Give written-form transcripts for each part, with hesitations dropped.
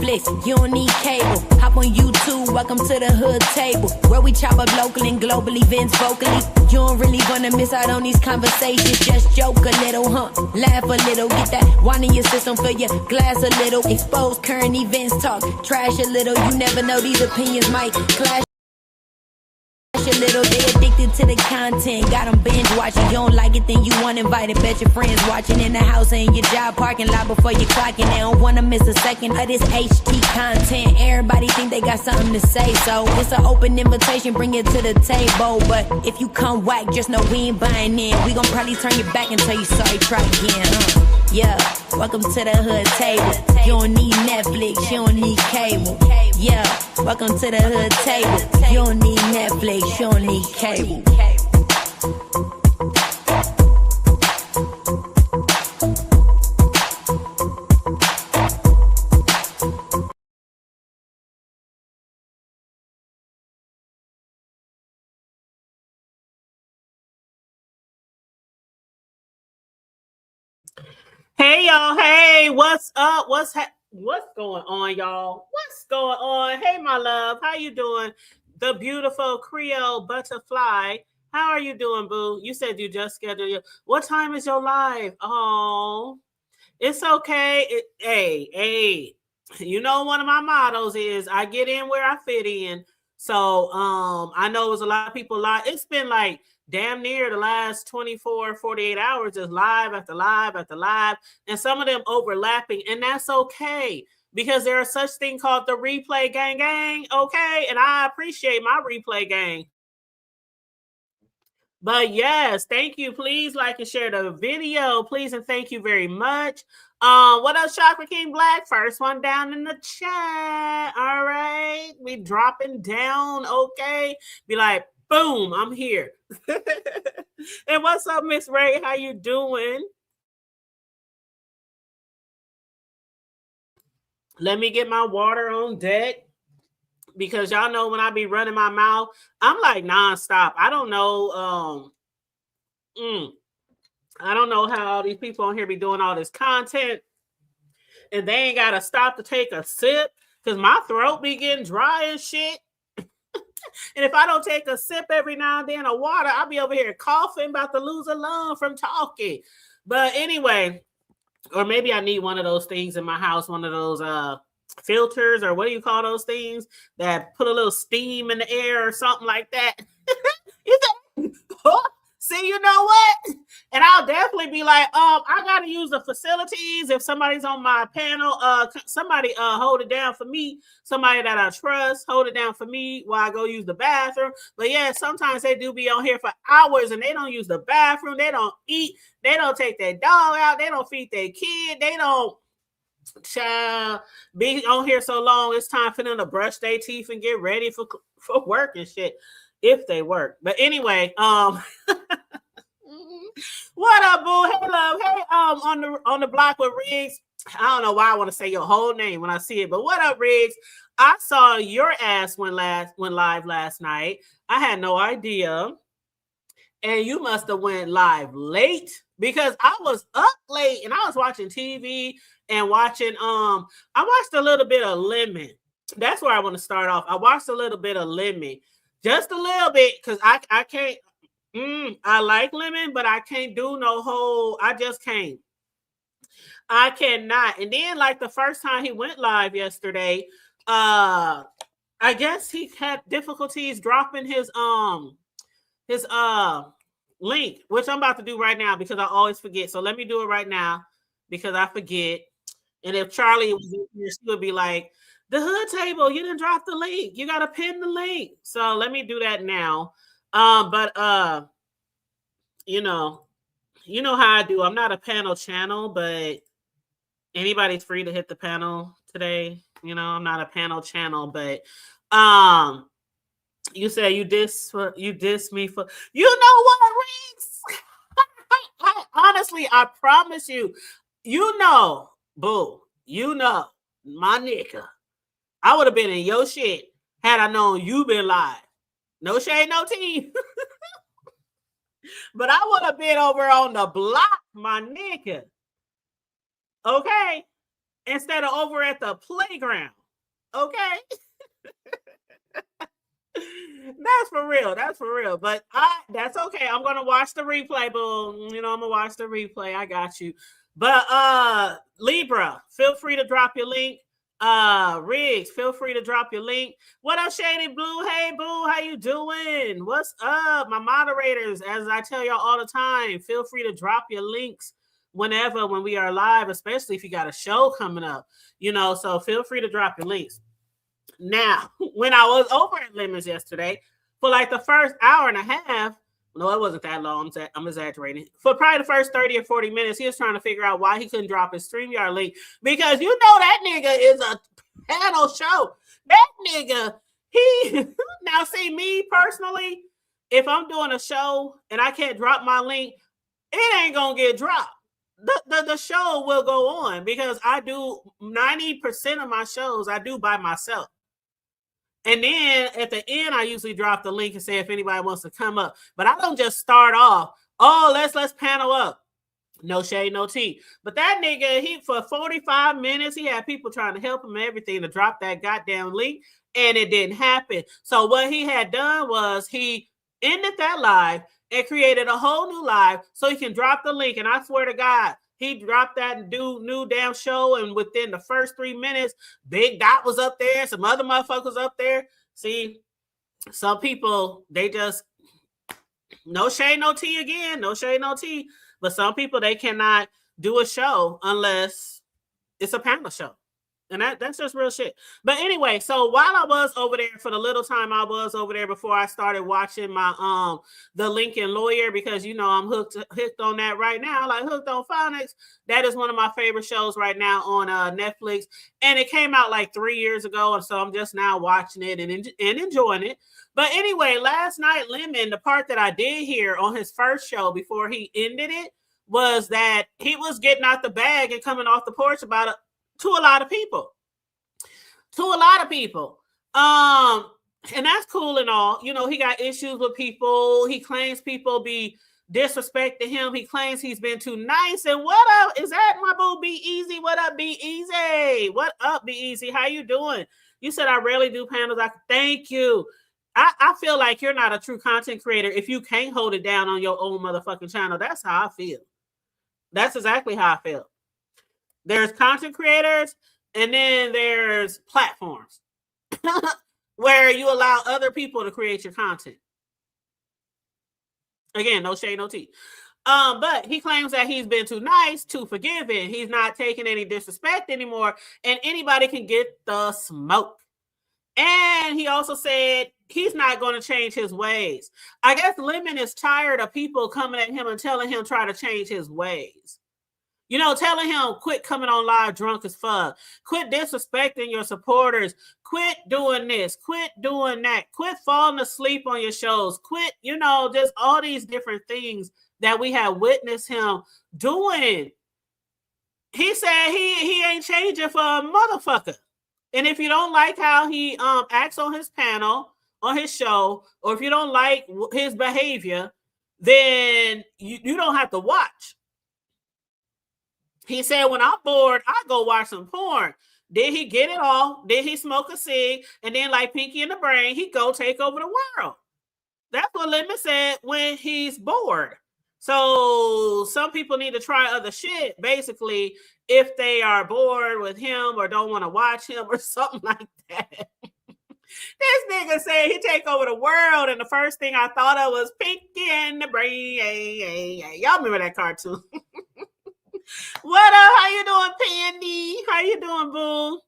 Netflix, you don't need cable. Hop on YouTube, welcome to the hood table, where we chop up local and global events vocally. You don't really wanna miss out on these conversations. Just joke a little, laugh a little, get that wine in your system, fill your glass a little, expose current events, talk trash a little. You never know, these opinions might clash a little. They addicted to the content, got them binge watching. You don't like it, then you want invited. Bet your friends watching in the house or in your job parking lot before you clocking. They don't wanna miss a second of this HT content. Everybody think they got something to say, so it's an open invitation, bring it to the table. But if you come whack, just know we ain't buying in. We gon' probably turn your back and tell you sorry, try again. Yeah, welcome to the hood table. You don't need Netflix, you don't need cable. Yeah, welcome to the hood table. You don't need Netflix, you don't need cable. Hey y'all, hey, what's up? What's going on, y'all? What's going on? Hey, my love, how you doing? The beautiful Creole butterfly. How are you doing, boo? You said you just scheduled your. What time is your live? Oh, it's okay. Hey, you know one of my mottos is I get in where I fit in. So I know it was a lot of people live. It's been like damn near the last 24, 48 hours, just live after live after live, and some of them overlapping, and that's okay, because there's such thing called the replay gang, okay? And I appreciate my replay gang. But yes, thank you. Please like and share the video, please, and thank you very much. What up, Chakra King Black? First one down in the chat. All right, we dropping down, okay? Be like, boom, I'm here. And what's up, Miss Ray? How you doing? Let me get my water on deck, because y'all know when I be running my mouth, I'm like nonstop. I don't know. I don't know how all these people on here be doing all this content and they ain't gotta stop to take a sip, because my throat be getting dry and shit. And if I don't take a sip every now and then of water, I'll be over here coughing, about to lose a lung from talking. But anyway, or maybe I need one of those things in my house, one of those filters, or what do you call those things that put a little steam in the air or something like that. See, you know what? And I'll definitely be like, I gotta use the facilities. If somebody's on my panel, somebody hold it down for me. Somebody that I trust, hold it down for me while I go use the bathroom. But yeah, sometimes they do be on here for hours and they don't use the bathroom. They don't eat. They don't take their dog out. They don't feed their kid. They don't be on here so long. It's time for them to brush their teeth and get ready for work and shit, if they work. But anyway, what up, boo? Hey, love. Hey, on the block with Riggs. I don't know why I want to say your whole name when I see it, but what up, Riggs? I saw your ass went live last night. I had no idea, and you must have went live late, because I was up late and I was watching TV and watching. I watched a little bit of Lemon. That's where I want to start off. I watched a little bit of Lemon, just a little bit, because I can't. I like Lemon, but I can't do no whole. I just can't. I cannot. And then, like, the first time he went live yesterday, I guess he had difficulties dropping his link, which I'm about to do right now, because I always forget. So let me do it right now, because I forget. And if Charlie was in here, she would be like, the hood table, you didn't drop the link. You got to pin the link. So let me do that now. But you know how I do. I'm not a panel channel, but anybody's free to hit the panel today. I'm not a panel channel, but you say you diss me for, you know what, Reeks? Honestly, I promise you, boo, my nigga, I would have been in your shit had I known you been live. No shade, no tea. But I would have been over on the block, my nigga. Okay. instead of over at the playground. Okay. That's for real. That's for real. But that's okay. I'm gonna watch the replay, boo. You know, I'm gonna watch the replay. I got you. But Libra, feel free to drop your link. Riggs, feel free to drop your link. What up, Shady Blue? Hey boo, how you doing? What's up? My moderators, as I tell y'all all the time, feel free to drop your links when we are live, especially if you got a show coming up. You know, so feel free to drop your links. Now, when I was over at Lemons yesterday, for like the first hour and a half, no, it wasn't that long. I'm exaggerating. For probably the first 30 or 40 minutes, he was trying to figure out why he couldn't drop his StreamYard link. Because you know that nigga is a panel show. That nigga, now see me personally, if I'm doing a show and I can't drop my link, it ain't going to get dropped. The show will go on because I do 90% of my shows I do by myself. And then at the end, I usually drop the link and say if anybody wants to come up. But I don't just start off, let's panel up. No shade, no tea. But that nigga, for 45 minutes, he had people trying to help him and everything to drop that goddamn link, and it didn't happen. So what he had done was he ended that live and created a whole new live so he can drop the link. And I swear to God, he dropped that new damn show, and within the first 3 minutes, Big Dot was up there, some other motherfuckers up there. See, some people, they just, no shade, no tea again, no shade, no tea. But some people, they cannot do a show unless it's a panel show. And that's just real shit. But anyway, so while I was over there, for the little time I was over there before I started watching my the Lincoln Lawyer, because you know I'm hooked on that right now, like hooked on phonics. That is one of my favorite shows right now on Netflix, and it came out like 3 years ago, and so I'm just now watching it and enjoying it. But anyway, last night, Lemon, the part that I did hear on his first show before he ended it was that he was getting out the bag and coming off the porch about it. To a lot of people. And that's cool and all. You know, he got issues with people. He claims people be disrespecting him. He claims he's been too nice. And what up? Is that my boo Be Easy? What up, Be Easy? What up, Be Easy? How you doing? You said I rarely do panels. Thank you. I feel like you're not a true content creator if you can't hold it down on your own motherfucking channel. That's how I feel. That's exactly how I feel. There's content creators, and then there's platforms where you allow other people to create your content. Again, no shade, no tea. But he claims that he's been too nice, too forgiving. He's not taking any disrespect anymore, and anybody can get the smoke. And he also said he's not going to change his ways. I guess Lemon is tired of people coming at him and telling him try to change his ways. You know, telling him, quit coming on live drunk as fuck. Quit disrespecting your supporters. Quit doing this. Quit doing that. Quit falling asleep on your shows. Quit, you know, just all these different things that we have witnessed him doing. He said he ain't changing for a motherfucker. And if you don't like how he acts on his panel, on his show, or if you don't like his behavior, then you don't have to watch. He said, when I'm bored, I go watch some porn. Did he get it all? Did he smoke a cig? And then like Pinky in the Brain, he go take over the world. That's what Lemon said when he's bored. So some people need to try other shit, basically, if they are bored with him or don't want to watch him or something like that. This nigga said he take over the world, and the first thing I thought of was Pinky in the Brain. Y'all remember that cartoon? What up? How you doing, Pandy? How you doing, boo?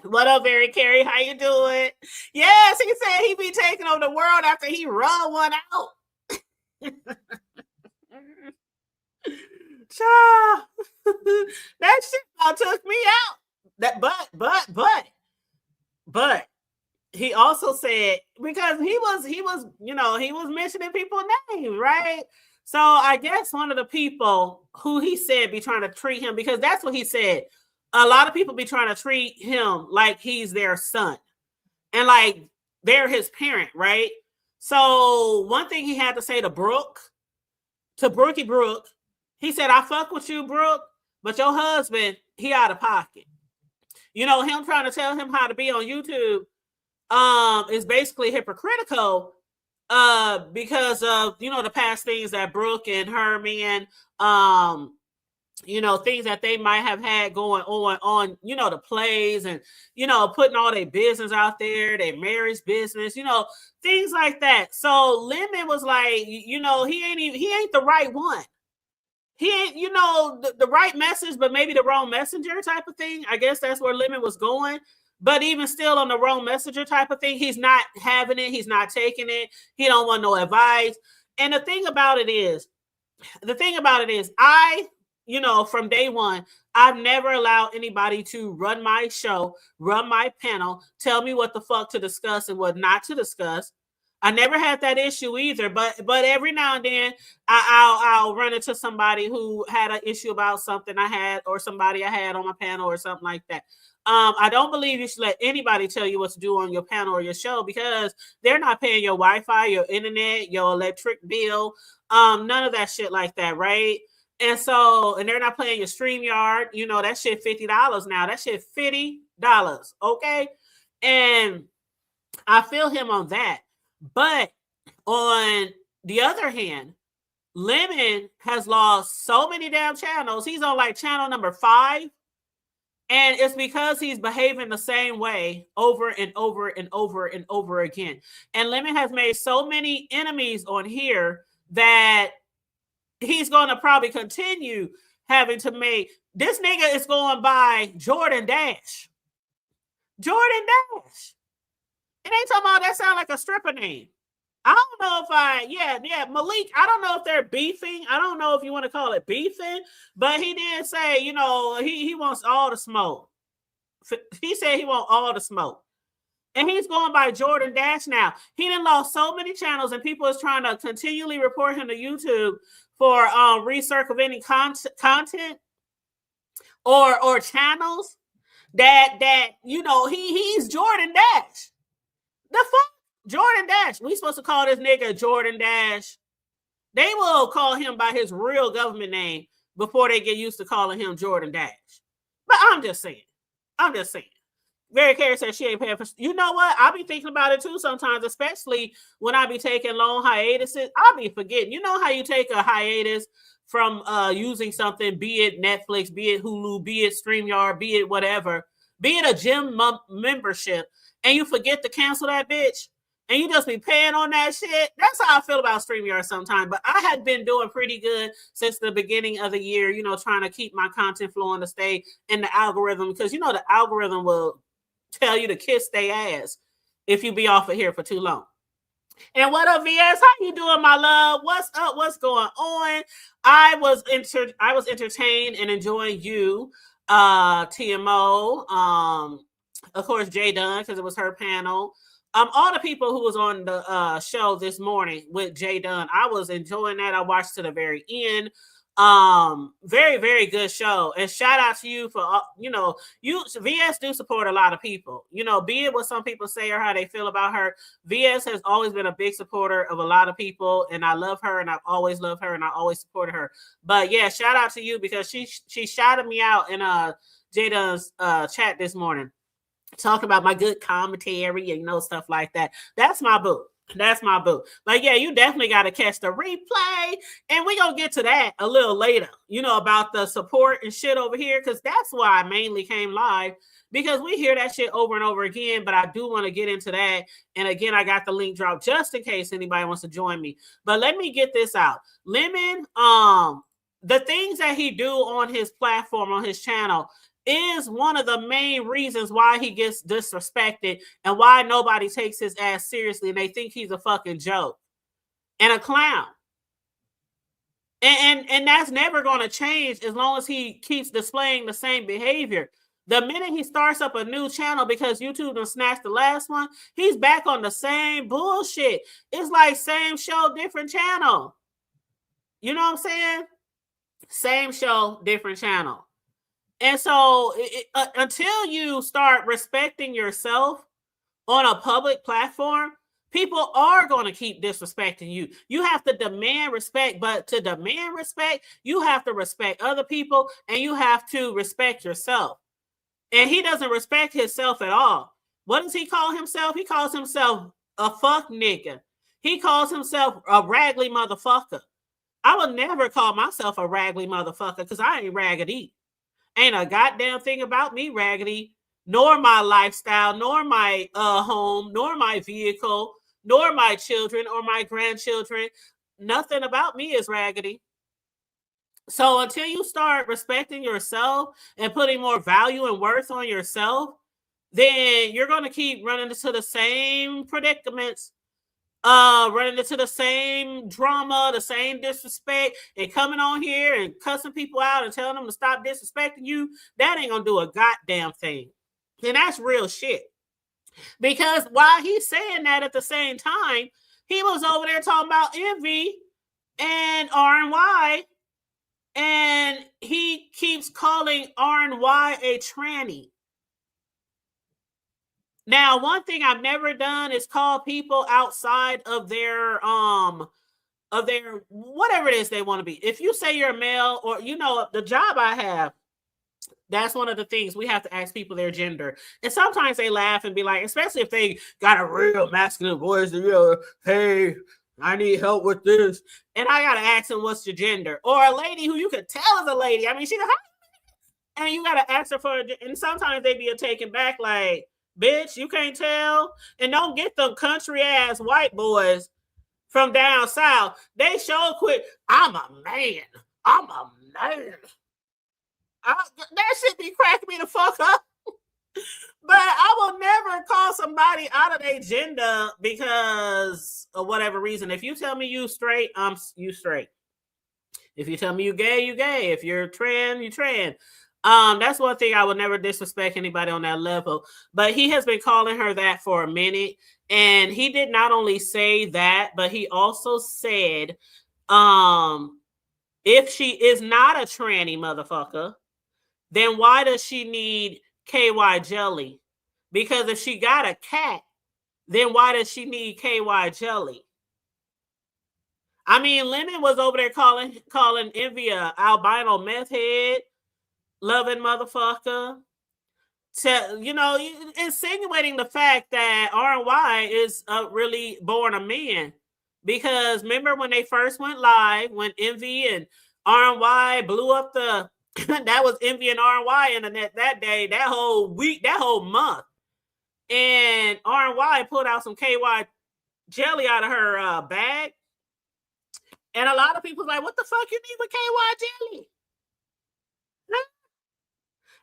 What up, Very Carey? How you doing? Yes, he said he be taking over the world after he run one out. Child, that shit all took me out. That but he also said, because he was you know, he was mentioning people's names, right? So I guess one of the people who he said be trying to treat him, because that's what he said. A lot of people be trying to treat him like he's their son and like they're his parent, right? So one thing he had to say to Brookie Brooke, he said, I fuck with you, Brooke, but your husband, he out of pocket. You know, him trying to tell him how to be on YouTube is basically hypocritical because of, you know, the past things that Brooke and her man, you know, things that they might have had going on, you know, the plays and, you know, putting all their business out there, their marriage business, you know, things like that. So Lemon was like, you know, he ain't the right one. He ain't, you know, the right message, but maybe the wrong messenger type of thing. I guess that's where Lemon was going. But even still on the wrong messenger type of thing, he's not having it. He's not taking it. He don't want no advice. And the thing about it is, you know, from day one, I've never allowed anybody to run my show, run my panel, tell me what the fuck to discuss and what not to discuss. I never had that issue either, but every now and then I'll run into somebody who had an issue about something I had or somebody I had on my panel or something like that. I don't believe you should let anybody tell you what to do on your panel or your show because they're not paying your Wi-Fi, your internet, your electric bill, none of that shit like that, right? And so, and they're not playing your StreamYard, you know, that shit $50 now. That shit $50, okay? And I feel him on that. But on the other hand, Lemon has lost so many damn channels. He's on like channel number 5. And it's because he's behaving the same way over and over and over and over again. And Lemon has made so many enemies on here that he's going to probably continue having to make. This nigga is going by Jordan Dash. Jordan Dash. And they talking about that sound like a stripper name. I don't know if Malik, I don't know if they're beefing. I don't know if you want to call it beefing, but he did say, you know, he wants all the smoke. He said he wants all the smoke. And he's going by Jordan Dash now. He done lost so many channels and people is trying to continually report him to YouTube for recirculating content or channels that you know, he's Jordan Dash. The fuck? Jordan Dash. We supposed to call this nigga Jordan Dash. They will call him by his real government name before they get used to calling him Jordan Dash. But I'm just saying. Very Carey says she ain't paying for. You know what? I'll be thinking about it too sometimes, especially when I be taking long hiatuses. I'll be forgetting. You know how you take a hiatus from using something, be it Netflix, be it Hulu, be it StreamYard, be it whatever, be it a gym membership, and you forget to cancel that bitch, and you just be paying on that shit. That's how I feel about StreamYard sometimes. But I had been doing pretty good since the beginning of the year, you know, trying to keep my content flowing to stay in the algorithm, because, you know, the algorithm will tell you to kiss their ass if you be off of here for too long. And what up, VS? How you doing, my love? What's up? What's going on? I was entertained and enjoying you, TMO. Of course, Jay Dunn, because it was her panel. All the people who was on the show this morning with Jay Dunn, I was enjoying that. I watched to the very end. Very, very good show. And shout out to you for, you know, VS do support a lot of people, you know, be it what some people say or how they feel about her. VS has always been a big supporter of a lot of people, and I love her, and I've always loved her, and I always supported her. But yeah, shout out to you, because she shouted me out in Jay Dunn's chat this morning, talking about my good commentary and, you know, stuff like that. That's my boo. Like, yeah, you definitely got to catch the replay. And we're going to get to that a little later, you know, about the support and shit over here, because that's why I mainly came live, because we hear that shit over and over again. But I do want to get into that. And again, I got the link dropped just in case anybody wants to join me. But let me get this out. Lemon, the things that he do on his platform, on his channel, is one of the main reasons why he gets disrespected and why nobody takes his ass seriously, and they think he's a fucking joke and a clown. And that's never going to change as long as he keeps displaying the same behavior. The minute he starts up a new channel because YouTube done snatched the last one, he's back on the same bullshit. It's like same show, different channel. You know what I'm saying? Same show, different channel. And so until you start respecting yourself on a public platform, people are going to keep disrespecting you. You have to demand respect, but to demand respect, you have to respect other people, and you have to respect yourself. And he doesn't respect himself at all. What does he call himself? He calls himself a fuck nigga. He calls himself a raggedy motherfucker. I would never call myself a raggedy motherfucker because I ain't raggedy. Ain't a goddamn thing about me raggedy, nor my lifestyle, nor my home, nor my vehicle, nor my children or my grandchildren. Nothing about me is raggedy. So until you start respecting yourself and putting more value and worth on yourself, then you're going to keep running into the same predicaments, running into the same drama, the same disrespect, and coming on here and cussing people out and telling them to stop disrespecting you. That ain't going to do a goddamn thing. And that's real shit. Because while he's saying that at the same time, he was over there talking about Envy and R&Y. And he keeps calling R&Y a tranny. Now, one thing I've never done is call people outside of their whatever it is they want to be. If you say you're a male, or the job I have, that's one of the things we have to ask people their gender. And sometimes they laugh and be like, especially if they got a real masculine voice, hey, I need help with this. And I got to ask them, what's your gender? Or a lady who you could tell is a lady. I mean, and you got to ask her for, and sometimes they be taken back like, bitch, you can't tell. And don't get them country ass white boys from down south. They show quick, I'm a man. I'm a man. That shit be cracking me the fuck up. But I will never call somebody out of their gender because of whatever reason. If you tell me you straight, you straight. If you tell me you gay, you gay. If you're trans, you trans. That's one thing I would never disrespect anybody on that level. But he has been calling her that for a minute. And he did not only say that, but he also said, if she is not a tranny motherfucker, then why does she need KY jelly? Because if she got a cat, then why does she need KY jelly? I mean, Lemon was over there calling Envy a albino meth head, loving motherfucker. Insinuating the fact that R&Y is really born a man. Because remember when they first went live, when Envy and R&Y blew up that was Envy and R&Y internet that day, that whole week, that whole month. And R&Y pulled out some KY jelly out of her bag. And a lot of people like, what the fuck you need with KY jelly?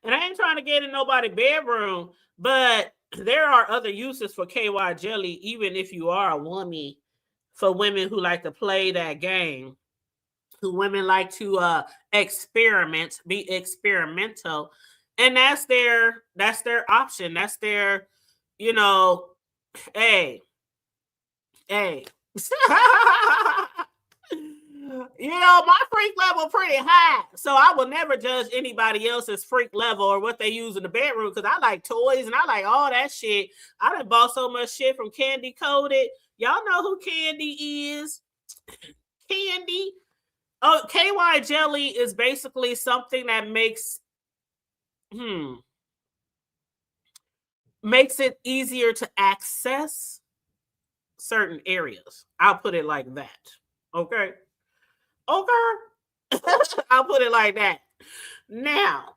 And I ain't trying to get in nobody's bedroom, but there are other uses for KY jelly, even if you are a woman, for women who like to play that game. Who women like to experiment, be experimental, and that's their option. That's their, hey. My freak level pretty high, so I will never judge anybody else's freak level or what they use in the bedroom because I like toys and I like all that shit. I done bought so much shit from Candy Coated. Y'all know who Candy is? Candy. Oh, KY jelly is basically something that makes it easier to access certain areas. I'll put it like that. Okay. I'll put it like that. Now,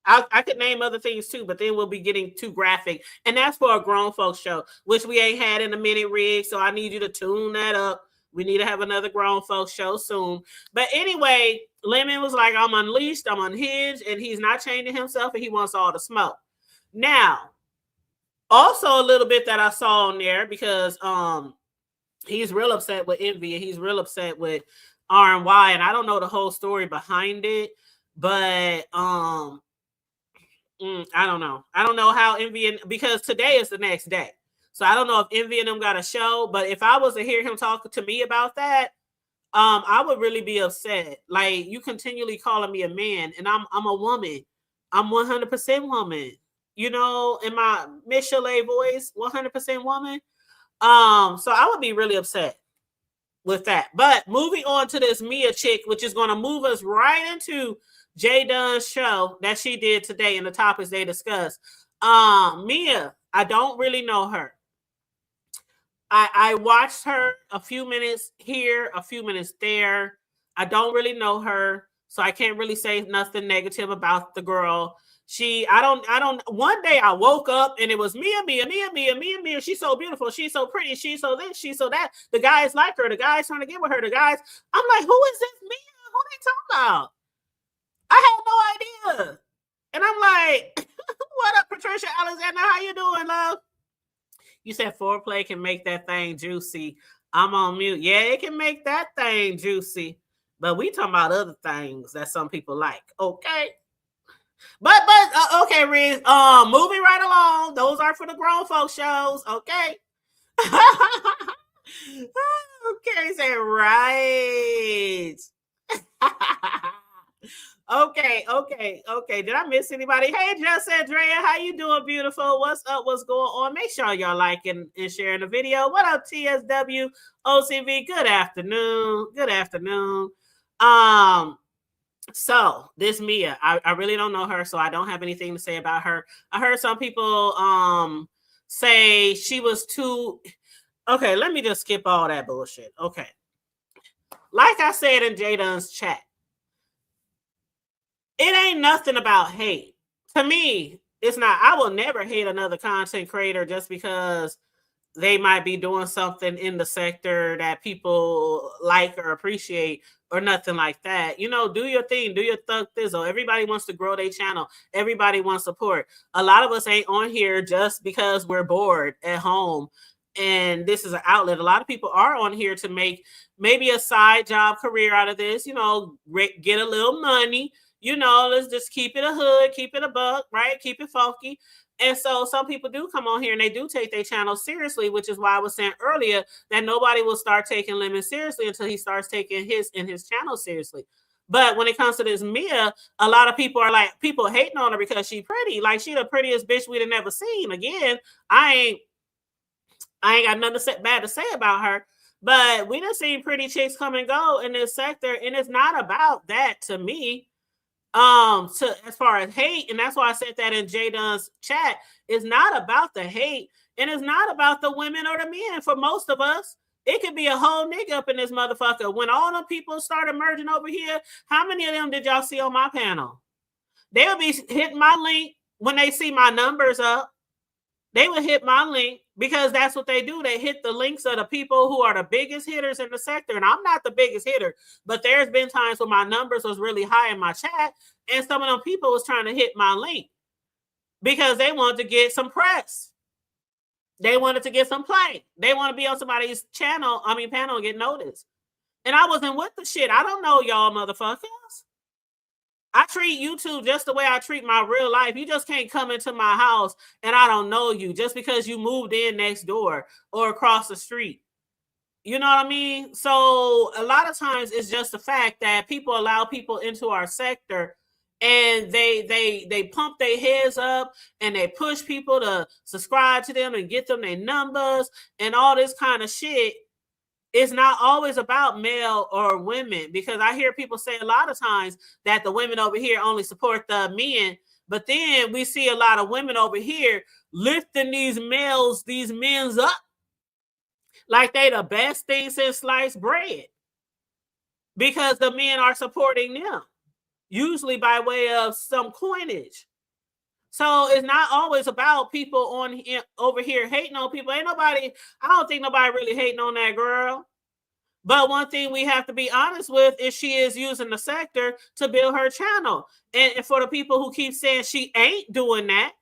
I could name other things too, but then we'll be getting too graphic. And that's for a grown folks show, which we ain't had in a minute, Rig. So I need you to tune that up. We need to have another grown folks show soon. But anyway, Lemon was like, I'm unleashed, I'm unhinged, and he's not changing himself, and he wants all the smoke. Now, also a little bit that I saw on there, because he's real upset with Envy, and he's real upset with R&Y, and I don't know the whole story behind it, but I don't know. I don't know how Envy, because today is the next day. So I don't know if Envy and them got a show, but if I was to hear him talk to me about that, I would really be upset. Like, you continually calling me a man, and I'm a woman. I'm 100% woman. In my Miss Chalet voice, 100% woman. So I would be really upset with that. But moving on to this Mia chick, which is going to move us right into Jay Dunn's show that she did today and the topics they discussed. Mia, I don't really know her. I watched her a few minutes here, a few minutes there. I don't really know her, so I can't really say nothing negative about the girl. I don't. One day I woke up and it was Mia, Mia, Mia, Mia, Mia, Mia. She's so beautiful. She's so pretty. She's so this. She's so that. The guys like her. The guys trying to get with her. The guys. I'm like, who is this Mia? Who they talking about? I had no idea. And I'm like, what up, Patricia Alexander? How you doing, love? You said foreplay can make that thing juicy. I'm on mute. Yeah, it can make that thing juicy. But we talking about other things that some people like. Okay. But okay, Riz. Moving right along. Those are for the grown folk shows. Okay. Okay, say right. Okay. Did I miss anybody? Hey, Just Andrea, how you doing, beautiful? What's up? What's going on? Make sure y'all liking and sharing the video. What up, TSW OCV? Good afternoon. Good afternoon. So this Mia, I really don't know her, so I don't have anything to say about her. I heard some people say she was too. Okay, let me just skip all that bullshit. Okay, like I said in Jaden's chat, it ain't nothing about hate. To me, it's not. I will never hate another content creator just because they might be doing something in the sector that people like or appreciate or nothing like that. You know, do your thing, do your thug thizzle. Everybody wants to grow their channel. Everybody wants support. A lot of us ain't on here just because we're bored at home and this is an outlet. A lot of people are on here to make maybe a side job career out of this, you know, get a little money. You know, let's just keep it a hood, keep it a buck, right? Keep it funky. And so some people do come on here and they do take their channel seriously, which is why I was saying earlier that nobody will start taking Lemon seriously until he starts taking his channel seriously. But when it comes to this Mia, a lot of people are like, people hating on her because she's pretty. Like, she the prettiest bitch we'd have never seen. Again, I ain't got nothing bad to say about her. But we done seen pretty chicks come and go in this sector, and it's not about that to me. To as far as hate, and that's why I said that in Jaden's chat, it's not about the hate, and it's not about the women or the men. For most of us, it could be a whole nigga up in this motherfucker. When all the people started merging over here, how many of them did y'all see on my panel? They'll be hitting my link when they see my numbers up. They would hit my link because that's what they do. They hit the links of the people who are the biggest hitters in the sector. And I'm not the biggest hitter, but there's been times when my numbers was really high in my chat and some of them people was trying to hit my link because they wanted to get some press. They wanted to get some play. They want to be on somebody's panel and get noticed. And I wasn't with the shit. I don't know y'all motherfuckers. I treat YouTube just the way I treat my real life. You just can't come into my house and I don't know you just because you moved in next door or across the street. You know what I mean? So a lot of times it's just the fact that people allow people into our sector and they pump their heads up and they push people to subscribe to them and get them their numbers and all this kind of shit. It's not always about male or women, because I hear people say a lot of times that the women over here only support the men, but then we see a lot of women over here lifting these men's up like they the best thing since sliced bread because the men are supporting them, usually by way of some coinage. So it's not always about people over here hating on people. I don't think nobody really hating on that girl. But one thing we have to be honest with is she is using the sector to build her channel. And for the people who keep saying she ain't doing that,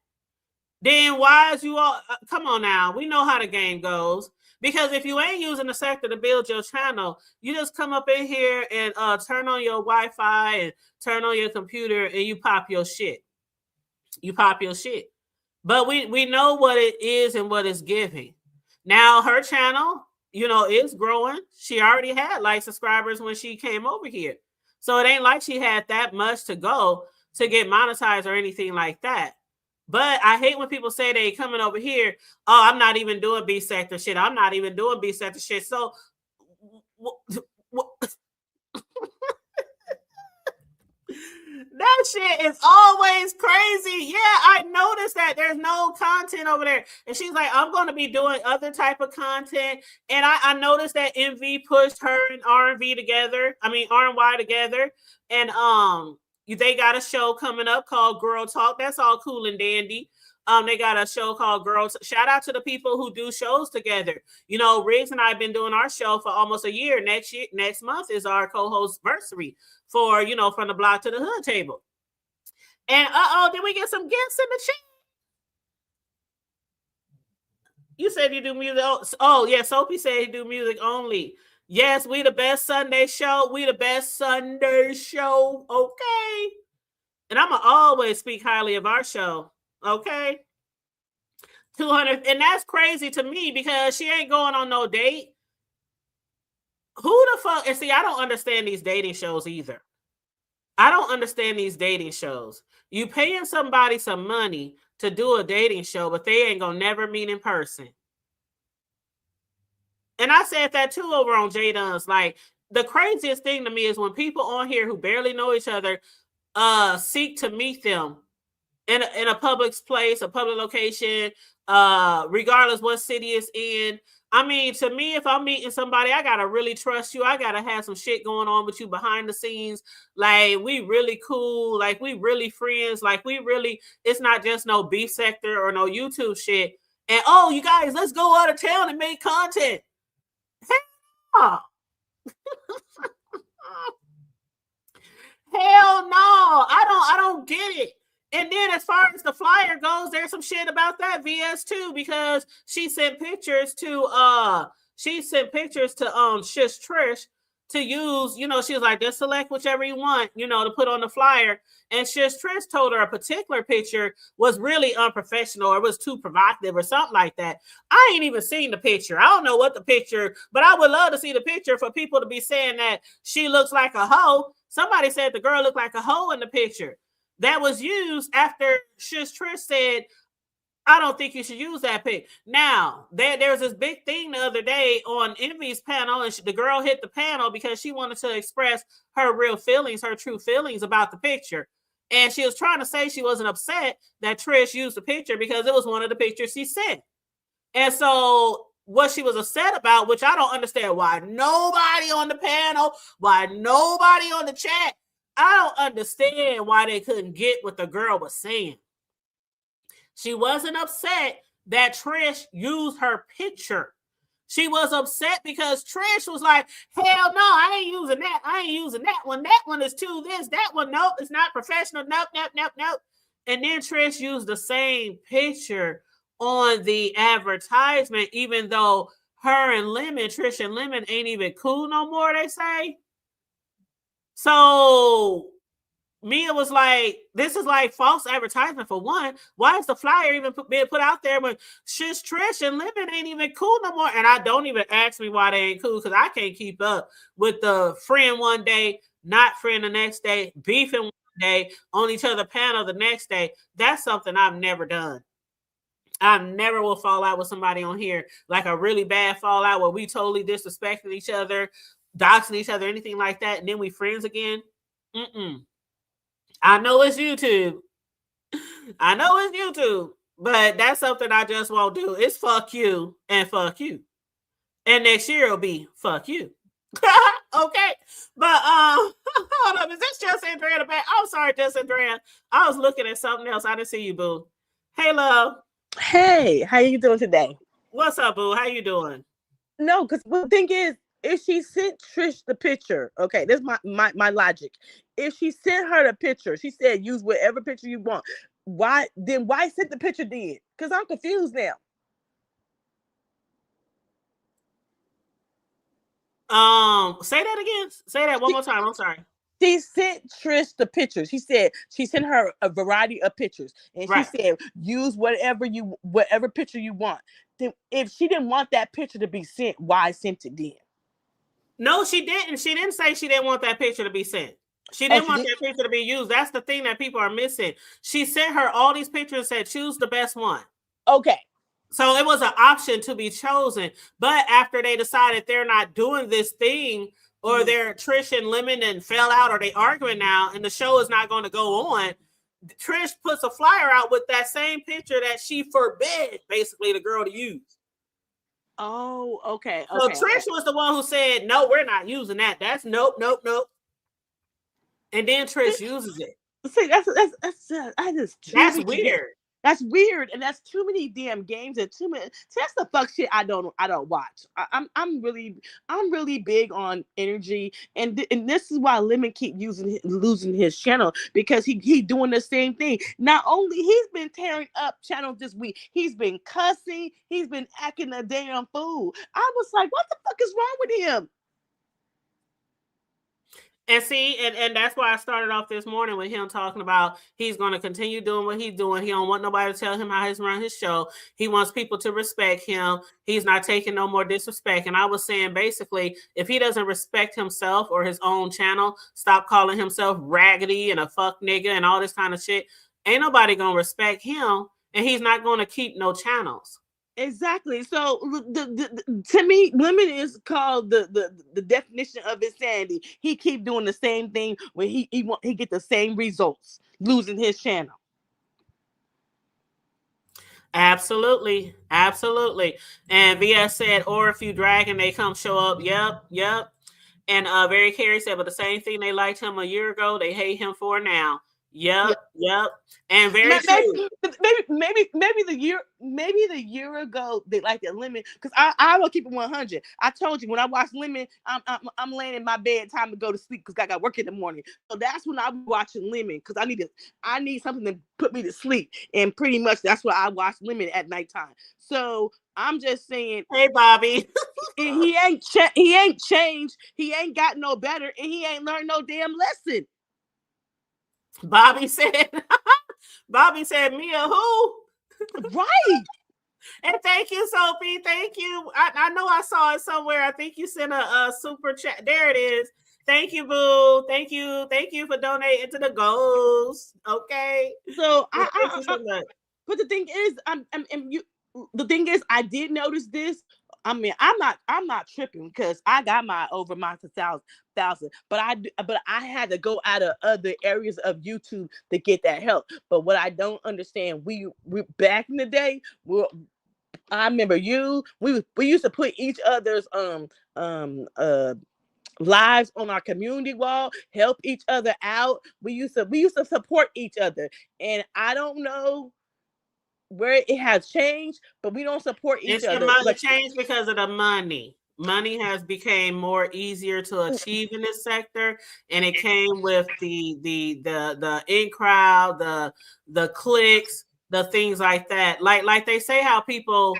then why is you all, come on now, we know how the game goes. Because if you ain't using the sector to build your channel, you just come up in here and turn on your Wi-Fi and turn on your computer and you pop your shit. You pop your shit. But we know what it is and what it's giving. Now her channel, you know, is growing. She already had like subscribers when she came over here. So it ain't like she had that much to go to get monetized or anything like that. But I hate when people say they coming over here, oh, I'm not even doing B sector shit. I'm not even doing B sector shit. So That shit is always crazy. Yeah, I noticed that there's no content over there. And she's like, I'm going to be doing other type of content. And I noticed that MV pushed her and R&V together. I mean, R&Y together. And they got a show coming up called Girl Talk. That's all cool and dandy. They got a show called Girls. Shout out to the people who do shows together. You know, Riggs and I have been doing our show for almost a year. Next month is our co-host anniversary for, you know, From the Block to the Hood table. And did we get some guests in the chat? You said you do music. Oh yeah, Sophie said you do music only. Yes, we the best Sunday show. We the best Sunday show. Okay. And I'm gonna always speak highly of our show. Okay. 200, and that's crazy to me because she ain't going on no date. Who the fuck? And see, I don't understand these dating shows either. I don't understand these dating shows. You paying somebody some money to do a dating show, but they ain't gonna never meet in person. And I said that too over on J Dunn's. Like, the craziest thing to me is when people on here who barely know each other seek to meet them in a public place, a public location, regardless what city it's in. I mean, to me, if I'm meeting somebody, I gotta really trust you. I gotta have some shit going on with you behind the scenes. Like, we really cool. Like, we really friends. Like, we really, it's not just no beef sector or no YouTube shit. And, oh, you guys, let's go out of town and make content. Hell no. I don't get it. And then as far as the flyer goes, there's some shit about that VS too, because she sent pictures to Shish Trish to use, you know, she was like, just select whichever you want, you know, to put on the flyer. And Shish Trish told her a particular picture was really unprofessional or was too provocative or something like that. I ain't even seen the picture. I don't know what the picture, but I would love to see the picture for people to be saying that she looks like a hoe. Somebody said the girl looked like a hoe in the picture. That was used after Shish Trish said, I don't think you should use that pic. Now, there was this big thing the other day on Envy's panel, and the girl hit the panel because she wanted to express her real feelings, her true feelings about the picture. And she was trying to say she wasn't upset that Trish used the picture because it was one of the pictures she sent. And so what she was upset about, which I don't understand why nobody on the panel, why nobody on the chat, I don't understand why they couldn't get what the girl was saying. She wasn't upset that Trish used her picture. She was upset because Trish was like, hell no, I ain't using that. I ain't using that one. That one is too this. That one, nope, it's not professional. Nope. And then Trish used the same picture on the advertisement, even though her and Lemon, Trish and Lemon, ain't even cool no more, they say. So Mia was like, this is like false advertisement for one. Why is the flyer even being put out there when Shish Trish and Lemon ain't even cool no more? And I don't even ask me why they ain't cool, because I can't keep up with the friend one day, not friend the next day, beefing one day, on each other panel the next day. That's something I've never done. I never will fall out with somebody on here, like a really bad fallout where we totally disrespecting each other, doxing each other, anything like that, and then we friends again. I know it's YouTube. But that's something I just won't do. It's fuck you and fuck you. And next year it'll be fuck you. Okay. But hold up, is this Just Andrea back? I'm sorry, Just Andrea. I was looking at something else. I didn't see you, boo. Hey, love. Hey, how you doing today? What's up, boo? How you doing? No, because the thing is, if she sent Trish the picture, okay, this is my logic. If she sent her the picture, she said use whatever picture you want. Why send the picture then? Because I'm confused now. Say that again. Say that one more time. I'm sorry. She sent Trish the pictures. She said she sent her a variety of pictures, and right. She said use whatever picture you want. Then, if she didn't want that picture to be sent, why sent it then? No, she didn't. She didn't say she didn't want that picture to be sent. She didn't want that picture to be used. That's the thing that people are missing. She sent her all these pictures and said choose the best one. Okay. So it was an option to be chosen. But after they decided they're not doing this thing or they're Trish and Lemon and fell out, or they arguing now, and the show is not going to go on. Trish puts a flyer out with that same picture that she forbid basically the girl to use. Oh, okay. So Trish was the one who said, "No, we're not using that. That's nope." And then Trish uses it. See, that's weird. That's weird, and that's too many damn games and too many. See, that's the fuck shit I don't watch. I'm really big on energy, and this is why Lemon keep losing his channel, because he doing the same thing. Not only he's been tearing up channels this week, he's been cussing, he's been acting a damn fool. I was like, what the fuck is wrong with him? And see, and that's why I started off this morning with him talking about he's going to continue doing what he's doing. He don't want nobody to tell him how he's run his show. He wants people to respect him. He's not taking no more disrespect. And I was saying, basically, if he doesn't respect himself or his own channel, stop calling himself raggedy and a fuck nigga and all this kind of shit, ain't nobody going to respect him, and he's not going to keep no channels. Exactly. So to me, Lemon is called the definition of insanity. He keep doing the same thing when he get the same results, losing his channel. Absolutely. And VS said, or if you drag and they come show up. Yep. And Very Carey said, but the same thing they liked him a year ago, they hate him for now. Yep. And very true. Maybe the year ago they liked the Lemon, because I will keep it 100. I told you, when I watch Lemon, I'm laying in my bed, time to go to sleep because I got work in the morning. So that's when I'm watching Lemon, because I need something to put me to sleep, and pretty much that's why I watch Lemon at nighttime. So I'm just saying, hey Bobby, he ain't changed, he ain't got no better, and he ain't learned no damn lesson. Bobby said, Mia who? Right. And thank you, Sophie. Thank you. I know I saw it somewhere. I think you sent a super chat. There it is. Thank you, boo. Thank you for donating to the goals. Okay. So but the thing is, I did notice this. I mean, I'm not tripping, because I got my over my 1,000, but I had to go out of other areas of YouTube to get that help. But what I don't understand, we back in the day, I remember we used to put each other's lives on our community wall, help each other out. We used to support each other, and I don't know where it has changed, but we don't support each other. It changed because of the money. Money has become more easier to achieve in this sector, and it came with the in crowd, the clicks, the things like that. Like they say, how people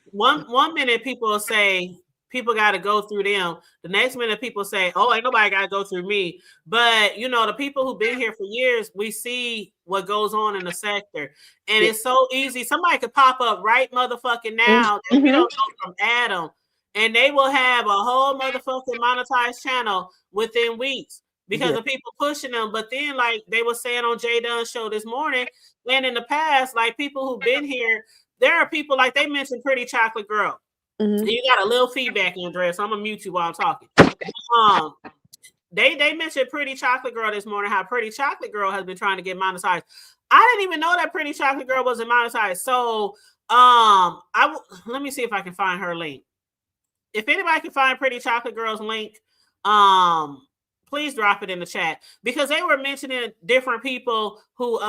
one minute people will say people got to go through them. The next minute people say, oh, ain't nobody got to go through me. But, the people who've been here for years, we see what goes on in the sector. And it's so easy. Somebody could pop up right motherfucking now that we don't know from Adam. And they will have a whole motherfucking monetized channel within weeks because of people pushing them. But then, like they were saying on Jay Dunn's show this morning, and in the past, like people who've been here, there are people, like they mentioned Pretty Chocolate Girl. You got a little feedback, Andrea, so I'm gonna mute you while I'm talking. They mentioned Pretty Chocolate Girl this morning, how Pretty Chocolate Girl has been trying to get monetized. I didn't even know that Pretty Chocolate Girl wasn't monetized. So let me see if I can find her link. If anybody can find Pretty Chocolate Girl's link, please drop it in the chat, because they were mentioning different people who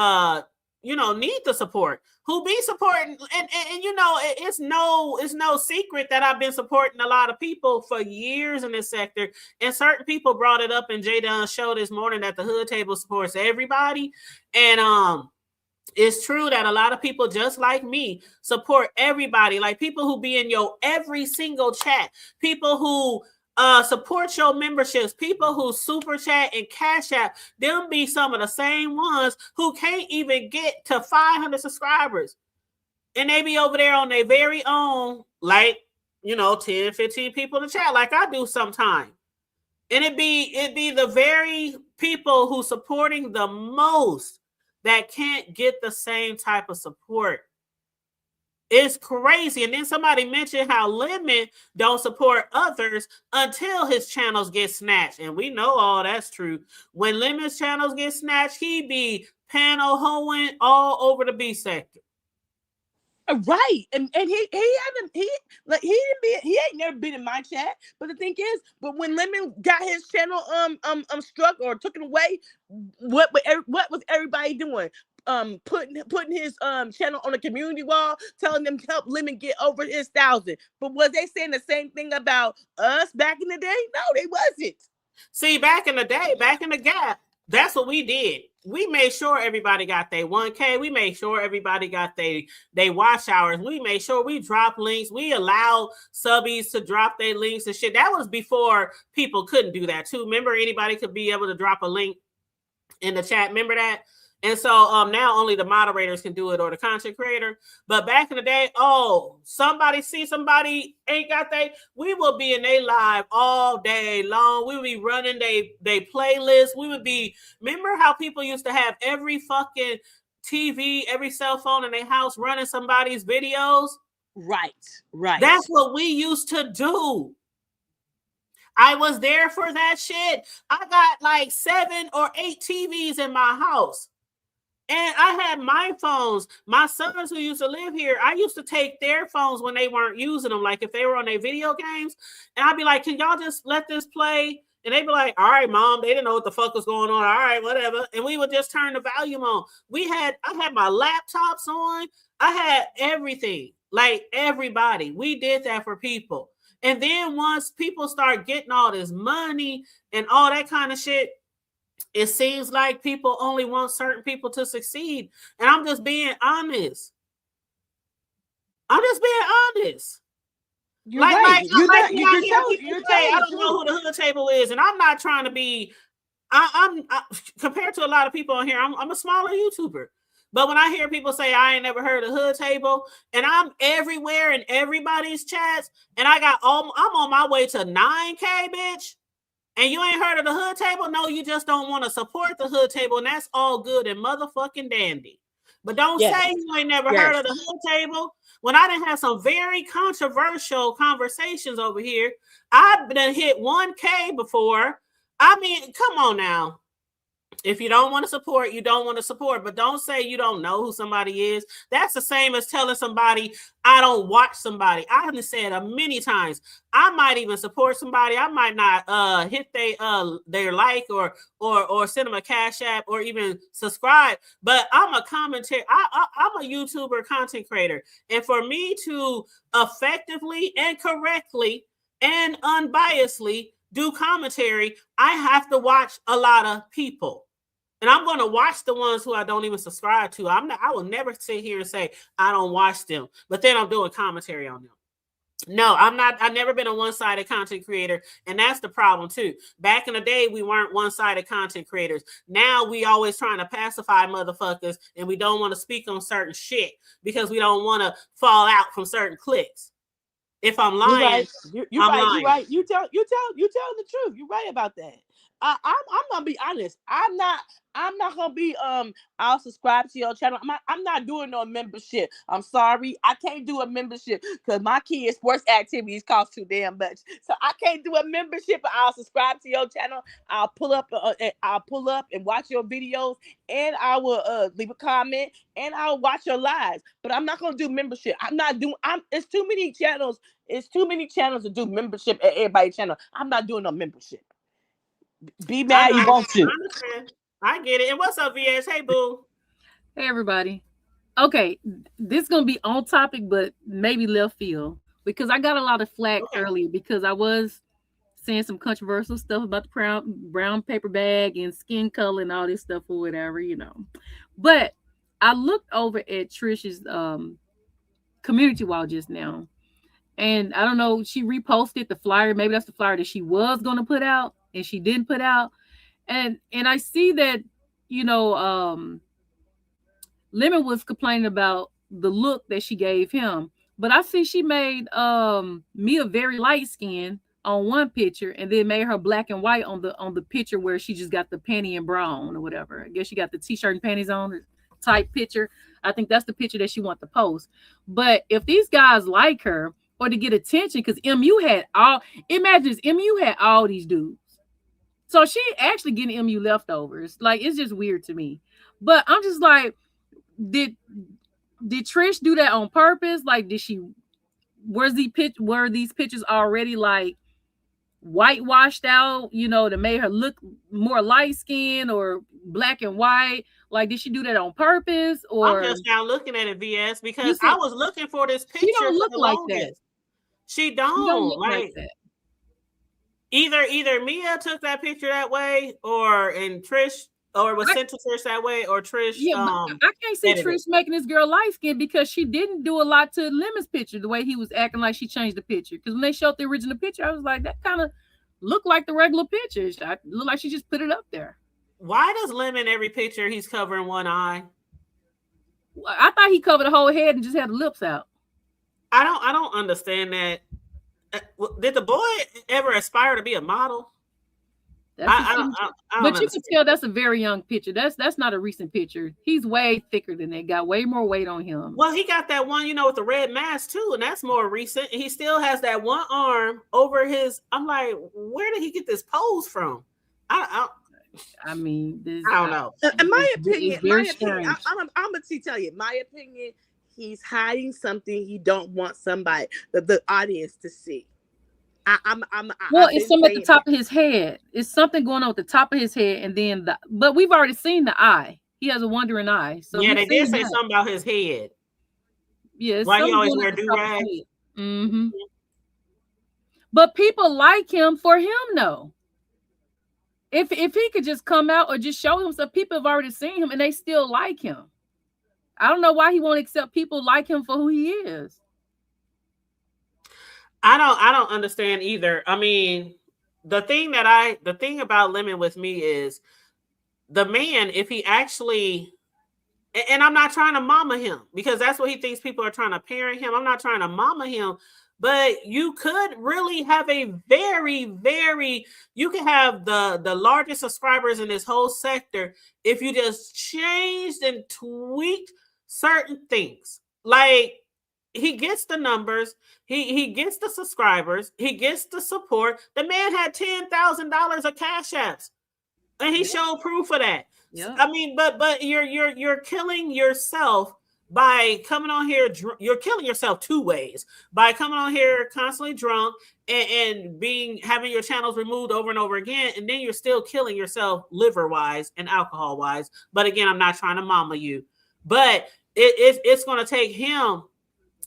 need the support, who be supporting, and it's no secret that I've been supporting a lot of people for years in this sector, and certain people brought it up in Jay Dunn's show this morning that the Hood Table supports everybody, and it's true that a lot of people just like me support everybody, like people who be in your every single chat, people who support your memberships, people who super chat and cash app, them be some of the same ones who can't even get to 500 subscribers, and they be over there on their very own, like 10, 15 people in the chat, like I do sometimes. And it be the very people who supporting the most that can't get the same type of support. It's crazy. And then somebody mentioned how Lemon don't support others until his channels get snatched. And we know all that's true. When Lemon's channels get snatched, he be panel hoeing all over the B sector. Right, and he ain't never been in my chat. But the thing is, but when Lemon got his channel struck or took it away, what was everybody doing? Putting his channel on the community wall, telling them to help Lemon get over his 1,000. But was they saying the same thing about us back in the day? No, they wasn't. See, back in the day, back in the gap, that's what we did. We made sure everybody got their 1K. We made sure everybody got they watch hours. We made sure we dropped links. We allowed subbies to drop their links and shit. That was before people couldn't do that too. Remember, anybody could be able to drop a link in the chat. Remember that? And so now only the moderators can do it or the content creator. But back in the day, somebody ain't got we will be in their live all day long. We would be running they playlist. We would be, remember how people used to have every fucking TV, every cell phone in their house running somebody's videos? Right. That's what we used to do. I was there for that shit. I got like 7 or 8 TVs in my house. And I had my phones. My sons who used to live here, I used to take their phones when they weren't using them, like if they were on their video games. And I'd be like, can y'all just let this play? And they'd be like, all right, Mom. They didn't know what the fuck was going on. All right, whatever. And we would just turn the volume on. I had my laptops on. I had everything, like everybody. We did that for people. And then once people start getting all this money and all that kind of shit, it seems like people only want certain people to succeed. And I'm just being honest. You're right. I don't know who the hood table is. And I'm not trying to be, I'm compared to a lot of people on here, I'm a smaller YouTuber. But when I hear people say I ain't never heard of hood table, and I'm everywhere in everybody's chats, and I'm on my way to 9K, bitch. And you ain't heard of the hood table? No, you just don't want to support the hood table, and that's all good and motherfucking dandy. But don't say you ain't never heard of the hood table. When I done had some very controversial conversations over here, I've been hit 1K before. I mean, come on now. If you don't want to support, you don't want to support. But don't say you don't know who somebody is. That's the same as telling somebody I don't watch somebody. I have said many times. I might even support somebody. I might not hit their like or send them a Cash App or even subscribe. But I'm a commentator. I'm a YouTuber content creator. And for me to effectively and correctly and unbiasedly do commentary, I have to watch a lot of people. And I'm going to watch the ones who I don't even subscribe to. I will never sit here and say I don't watch them, but then I'm doing commentary on them. No, I'm not. I've never been a one-sided content creator, and that's the problem too. Back in the day, we weren't one-sided content creators. Now we always trying to pacify motherfuckers, and we don't want to speak on certain shit because we don't want to fall out from certain clicks. If I'm lying, you're right. You tell the truth. You're right about that. I'm gonna be honest. I'm not gonna be I'll subscribe to your channel. I'm not doing no membership. I'm sorry, I can't do a membership because my kids' sports activities cost too damn much. So I can't do a membership. But I'll subscribe to your channel. I'll pull up and watch your videos, and I will leave a comment, and I'll watch your lives. But I'm not gonna do membership. It's too many channels. It's too many channels to do membership at everybody's channel. I'm not doing no membership. Be mad you want to. I get it. And what's up, VS? Hey, boo. Hey, everybody. Okay, this is going to be on topic, but maybe left field. Because I got a lot of flack earlier because I was saying some controversial stuff about the brown paper bag and skin color and all this stuff or whatever, But I looked over at Trish's community wall just now. And I don't know, she reposted the flyer. Maybe that's the flyer that she was going to put out and she didn't put out. And I see that, Lemon was complaining about the look that she gave him. But I see she made Mia very light skinned on one picture and then made her black and white on the picture where she just got the panty and bra on or whatever. I guess she got the t-shirt and panties on type picture. I think that's the picture that she wants to post. But if these guys like her or to get attention, because MU had MU had all these dudes. So she actually getting MU leftovers. Like, it's just weird to me. But I'm just like, did Trish do that on purpose? Like, were these pictures already like whitewashed out, to make her look more light skinned or black and white? Like, did she do that on purpose? Or I'm just now looking at it, VS, because I was looking for this picture. She don't look like that. She don't look like that. Either Mia took that picture that way, and Trish, or was sent to Trish that way, or Trish. Yeah, I can't see Trish making this girl light skinned, because she didn't do a lot to Lemon's picture, the way he was acting like she changed the picture. Because when they showed the original picture, I was like, that kind of looked like the regular picture. I look like she just put it up there. Why does Lemon every picture he's covering one eye? I thought he covered the whole head and just had the lips out. I don't understand that. Did the boy ever aspire to be a model? But you can tell that's a very young picture. That's not a recent picture. He's way thicker than that. Got way more weight on him. Well, he got that one, with the red mask too, and that's more recent. He still has that one arm over his. I'm like, where did he get this pose from? I don't know. In my opinion, I'm gonna tell you, my opinion, he's hiding something he don't want the audience to see. It's something at the top of his head. It's something going on at the top of his head, and then but we've already seen the eye. He has a wandering eye. So yeah, they did say something about his head. Yes, why he always wear do-rag. Mm-hmm. But people like him for him, though. If he could just come out or just show himself, people have already seen him and they still like him. I don't know why he won't accept people like him for who he is. I don't understand either. I mean, the thing about Lemon with me is the man, if he actually, and I'm not trying to mama him, because that's what he thinks people are trying to parent him. I'm not trying to mama him, but you could really have a you could have the largest subscribers in this whole sector if you just changed and tweaked certain things. Like, he gets the numbers, he gets the subscribers, he gets the support. The man had $10,000 of cash apps, and he showed proof of that. Yeah. I mean, but you're killing yourself by coming on here. You're killing yourself two ways: by coming on here constantly drunk and having your channels removed over and over again, and then you're still killing yourself liver wise and alcohol wise. But again, I'm not trying to mama you, but it's going to take him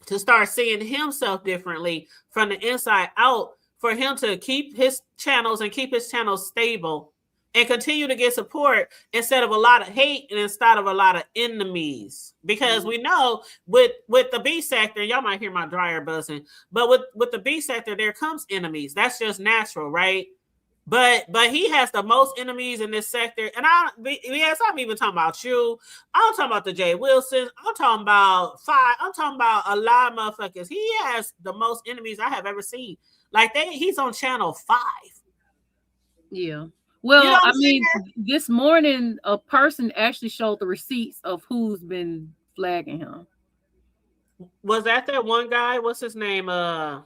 to start seeing himself differently from the inside out, for him to keep his channels and keep his channels stable and continue to get support instead of a lot of hate and instead of a lot of enemies. Because we know with the B sector, y'all might hear my dryer buzzing, but with the B sector, there comes enemies. That's just natural, right? But he has the most enemies in this sector. And I'm even talking about you. I'm talking about the Jay Wilsons. I'm talking about I'm talking about a lot of motherfuckers. He has the most enemies I have ever seen. Like, he's on channel 5. Yeah. Well, I mean, this morning a person actually showed the receipts of who's been flagging him. Was that one guy? What's his name? I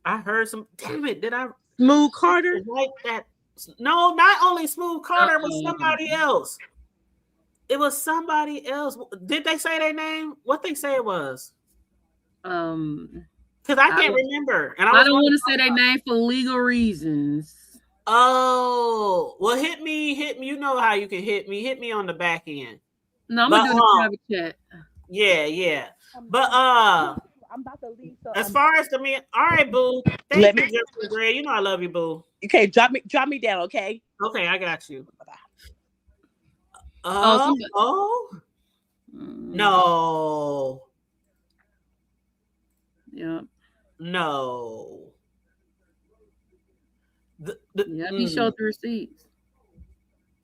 heard some. Damn it! Did I? Smooth Carter? Like that? No, not only Smooth Carter, it was somebody else. It was somebody else. Did they say their name? What they say it was? Because I can't remember, and I don't want to say their name for legal reasons. Oh, well, hit me. You know how you can hit me. Hit me on the back end. No, I'm gonna do the private chat. Yeah. But I'm about to leave. So as far as all right, boo. Thank you, Justin Gray. You know I love you, boo. Okay, drop me down, okay? Okay, I got you. No. Yeah. No. He showed the receipts.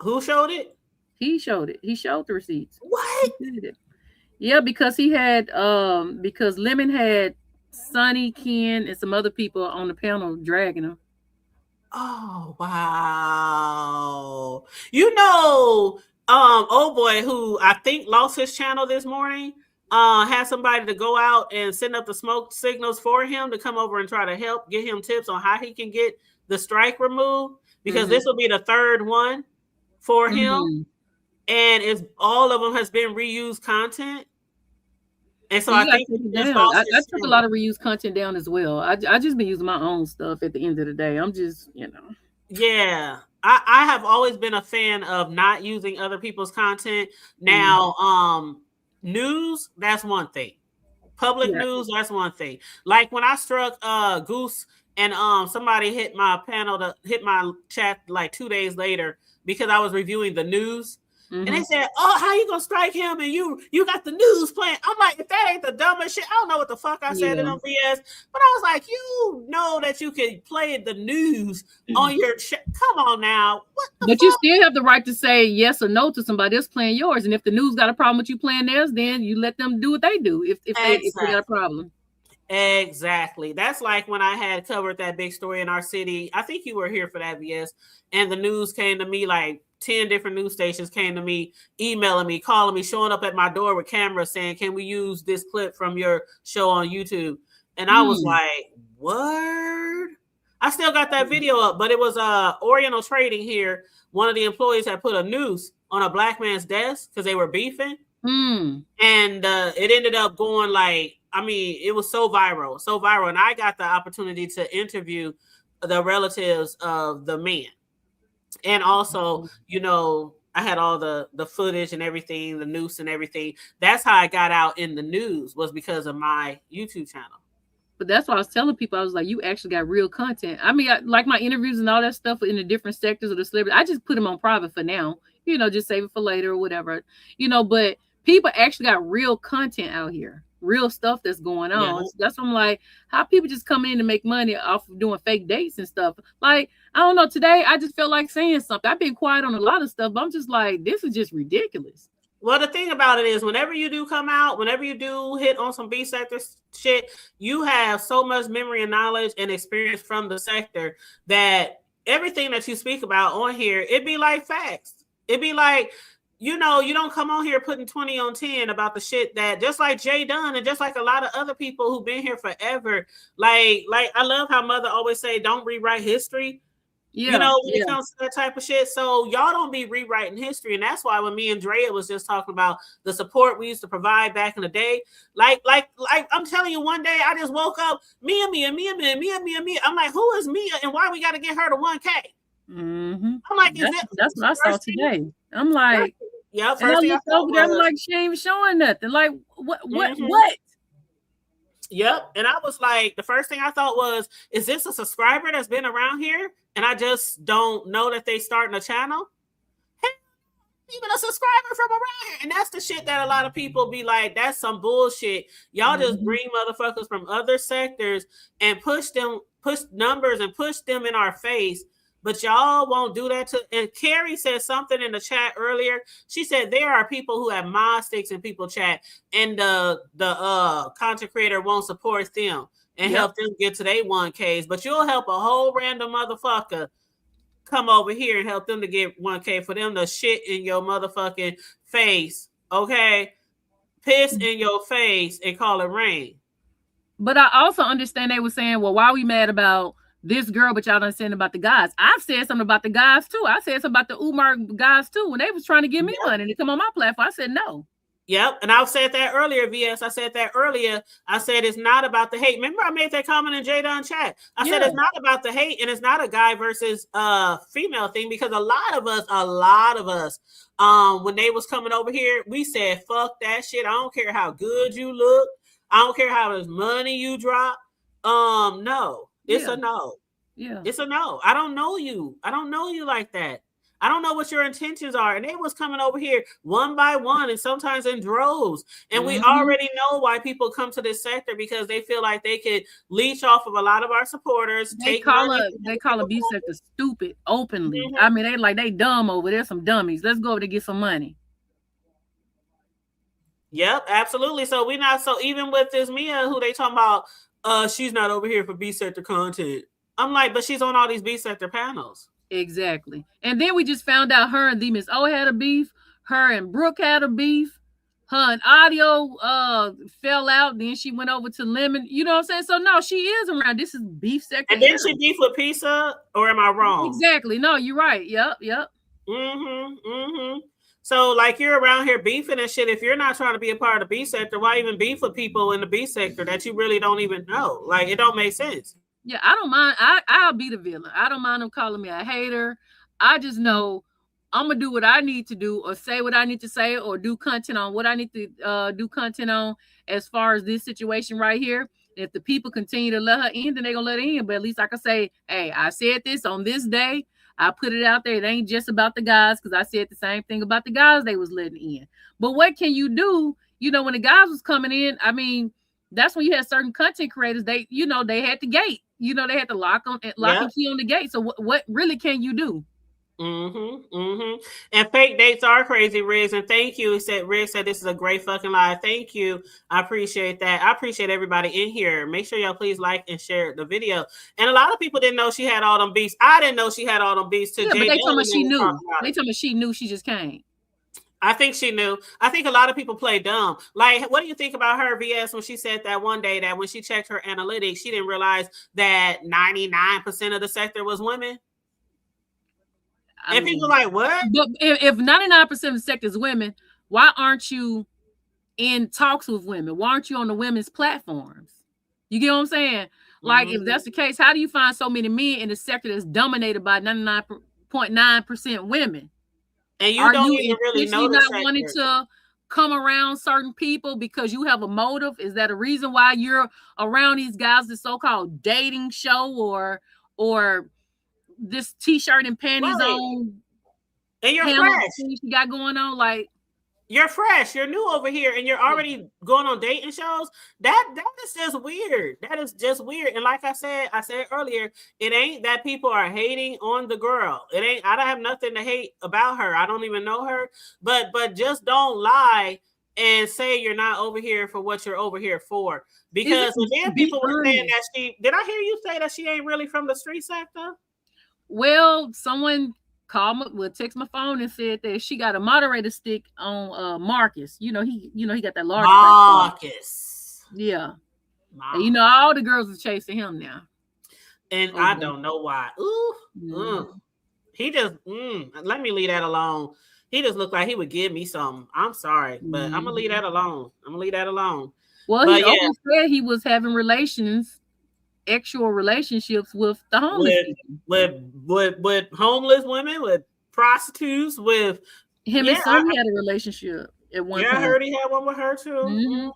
Who showed it? He showed it. He showed the receipts. What? Yeah, because he had because Lemon had Sonny, Ken, and some other people on the panel dragging him. Oh wow! You know, old boy who I think lost his channel this morning, had somebody to go out and send up the smoke signals for him to come over and try to help get him tips on how he can get the strike removed, because this will be the third one for him, and it's all of them has been reused content. And so I think I took a lot of reused content down as well. I just been using my own stuff at the end of the day. I'm just, Yeah. I have always been a fan of not using other people's content. Now, news, that's one thing. Public news, that's one thing. Like when I struck Goose and somebody hit my chat like 2 days later because I was reviewing the news. And they said, "Oh, how you gonna strike him? And you got the news playing." I'm like, if that ain't the dumbest shit, I don't know what the fuck I said in on BS. But I was like, you know that you can play the news on your chat. Come on now, what the but fuck? You still have the right to say yes or no to somebody else playing yours. And if the news got a problem with you playing theirs, then you let them do what they do. If they got a problem. Exactly. That's like when I had covered that big story in our city. I think you were here for that, BS. And the news came to me, like 10 different news stations came to me, emailing me, calling me, showing up at my door with cameras saying, "Can we use this clip from your show on YouTube?" And I was like, word? I still got that video up, but it was Oriental Trading here. One of the employees had put a noose on a black man's desk because they were beefing. And it ended up going it was so viral. And I got the opportunity to interview the relatives of the man. And also, I had all the footage and everything, the noose and everything. That's how I got out in the news, was because of my YouTube channel. But that's why I was telling people, I was like, you actually got real content. I mean, like my interviews and all that stuff in the different sectors of the celebrity, I just put them on private for now, just save it for later or whatever, but people actually got real content out here, real stuff that's going on. Yeah. That's what I'm like, how people just come in and make money off of doing fake dates and stuff. Like, I don't know, today I just felt like saying something. I've been quiet on a lot of stuff, but I'm just like, this is just ridiculous. Well, the thing about it is, whenever you do come out, whenever you do hit on some B sector shit, you have so much memory and knowledge and experience from the sector that everything that you speak about on here, it'd be like facts. It'd be like, you don't come on here putting 20 on 10 about the shit that, just like Jay Dunn and just like a lot of other people who've been here forever. Like I love how Mother always say, don't rewrite history. When it comes to that type of shit. So y'all don't be rewriting history. And that's why when me and Drea was just talking about the support we used to provide back in the day, like I'm telling you, one day I just woke up, Mia. I'm like, who is Mia and why we got to get her to 1K? I'm like, that's what I saw today. I'm like, yeah. And I looked over there, I'm like, she ain't even showing nothing. Like, what? Yep. And I was like, the first thing I thought was, is this a subscriber that's been around here? And I just don't know that they starting a channel. Hey, even a subscriber from around here. And that's the shit that a lot of people be like, that's some bullshit. Y'all just bring motherfuckers from other sectors and push numbers and push them in our face. But y'all won't do that and Carrie said something in the chat earlier. She said there are people who have mod sticks in people chat, and the content creator won't support them and help them get to their 1Ks. But you'll help a whole random motherfucker come over here and help them to get 1K for them to shit in your motherfucking face. Okay? Piss in your face and call it rain. But I also understand they were saying, well, why are we mad about this girl, but y'all don't say about the guys? I've said something about the guys too. I said something about the Umar guys too. When they was trying to give me money to come on my platform, I said no. Yep. And I've said that earlier, VS. I said that earlier. I said it's not about the hate. Remember, I made that comment in J Don chat. I said it's not about the hate, and it's not a guy versus female thing, because a lot of us, when they was coming over here, we said, fuck that shit. I don't care how good you look. I don't care how much money you drop. No. It's a no. Yeah. It's a no. I don't know you. I don't know you like that. I don't know what your intentions are. And they was coming over here one by one and sometimes in droves. And we already know why people come to this sector, because they feel like they could leech off of a lot of our supporters. They call a B sector stupid openly. I mean, they dumb over there, some dummies. Let's go over to get some money. Yep, absolutely. So even with this Mia, who they talking about, she's not over here for B sector content. I'm like, but she's on all these B sector panels. Exactly. And then we just found out her and the Miss O had a beef. her and Brooke had a beef. Her and Audio fell out. Then she went over to Lemon. You know what I'm saying? So no, she is around. This is beef sector. And then she beef with Pizza, or am I wrong? Exactly. No, you're right. Yep. So like you're around here beefing and shit. If you're not trying to be a part of the B sector, why even beef with people in the B sector that you really don't even know? Like it don't make sense. Yeah, I don't mind. I'll be the villain. I don't mind them calling me a hater. I just know I'm gonna do what I need to do, or say what I need to say, or do content on what I need to do content on as far as this situation right here. If the people continue to let her in, then they're gonna let her in. But at least I can say, hey, I said this on this day. I put it out there. It ain't just about the guys, because I said the same thing about the guys they was letting in. But what can you do? You know, when the guys was coming in, I mean, that's when you had certain content creators. They, you know, they had the gate. You know, they had to lock and key on the gate. So what really can you do? And fake dates are crazy, Riggs. And thank you. Riggs said this is a great fucking live. Thank you. I appreciate that. I appreciate everybody in here. Make sure y'all please like and share the video. And a lot of people didn't know she had all them beats. I didn't know she had all them beats too. Yeah, but they told me she knew. They told me she knew. She just came. I think she knew. I think a lot of people play dumb. Like, what do you think about her, VS, when she said that one day that when she checked her analytics, she didn't realize that 99% of the sector was women? And people like, what? But if 99% of the sector is women, why aren't you in talks with women? Why aren't you on the women's platforms? You get what I'm saying? Like, if that's the case, how do you find so many men in the sector that's dominated by 99.9% women? And you don't even really know not wanting to come around certain people because you have a motive? Is that a reason why you're around these guys, the so-called dating show, or this t-shirt and panties on, and you're fresh? You got going on, like, you're fresh, you're new over here, and you're already going on dating shows. That is just weird. That is just weird. And like I said earlier, it ain't that people are hating on the girl. It ain't. I don't have nothing to hate about her. I don't even know her. But just don't lie and say you're not over here for what you're over here for. Because then people were saying that she. Did I hear you say that she ain't really from the street sector? Well, someone text my phone and said that she got a moderator stick on Marcus. He got that large Marcus. Yeah. And, all the girls are chasing him now. And I don't know why. He just let me leave that alone. He just looked like he would give me something. I'm sorry, but I'm gonna leave that alone. Well, but he always said he was having actual relationships with the homeless with homeless women, with prostitutes, with him and son had a relationship at one time. I heard he had one with her too.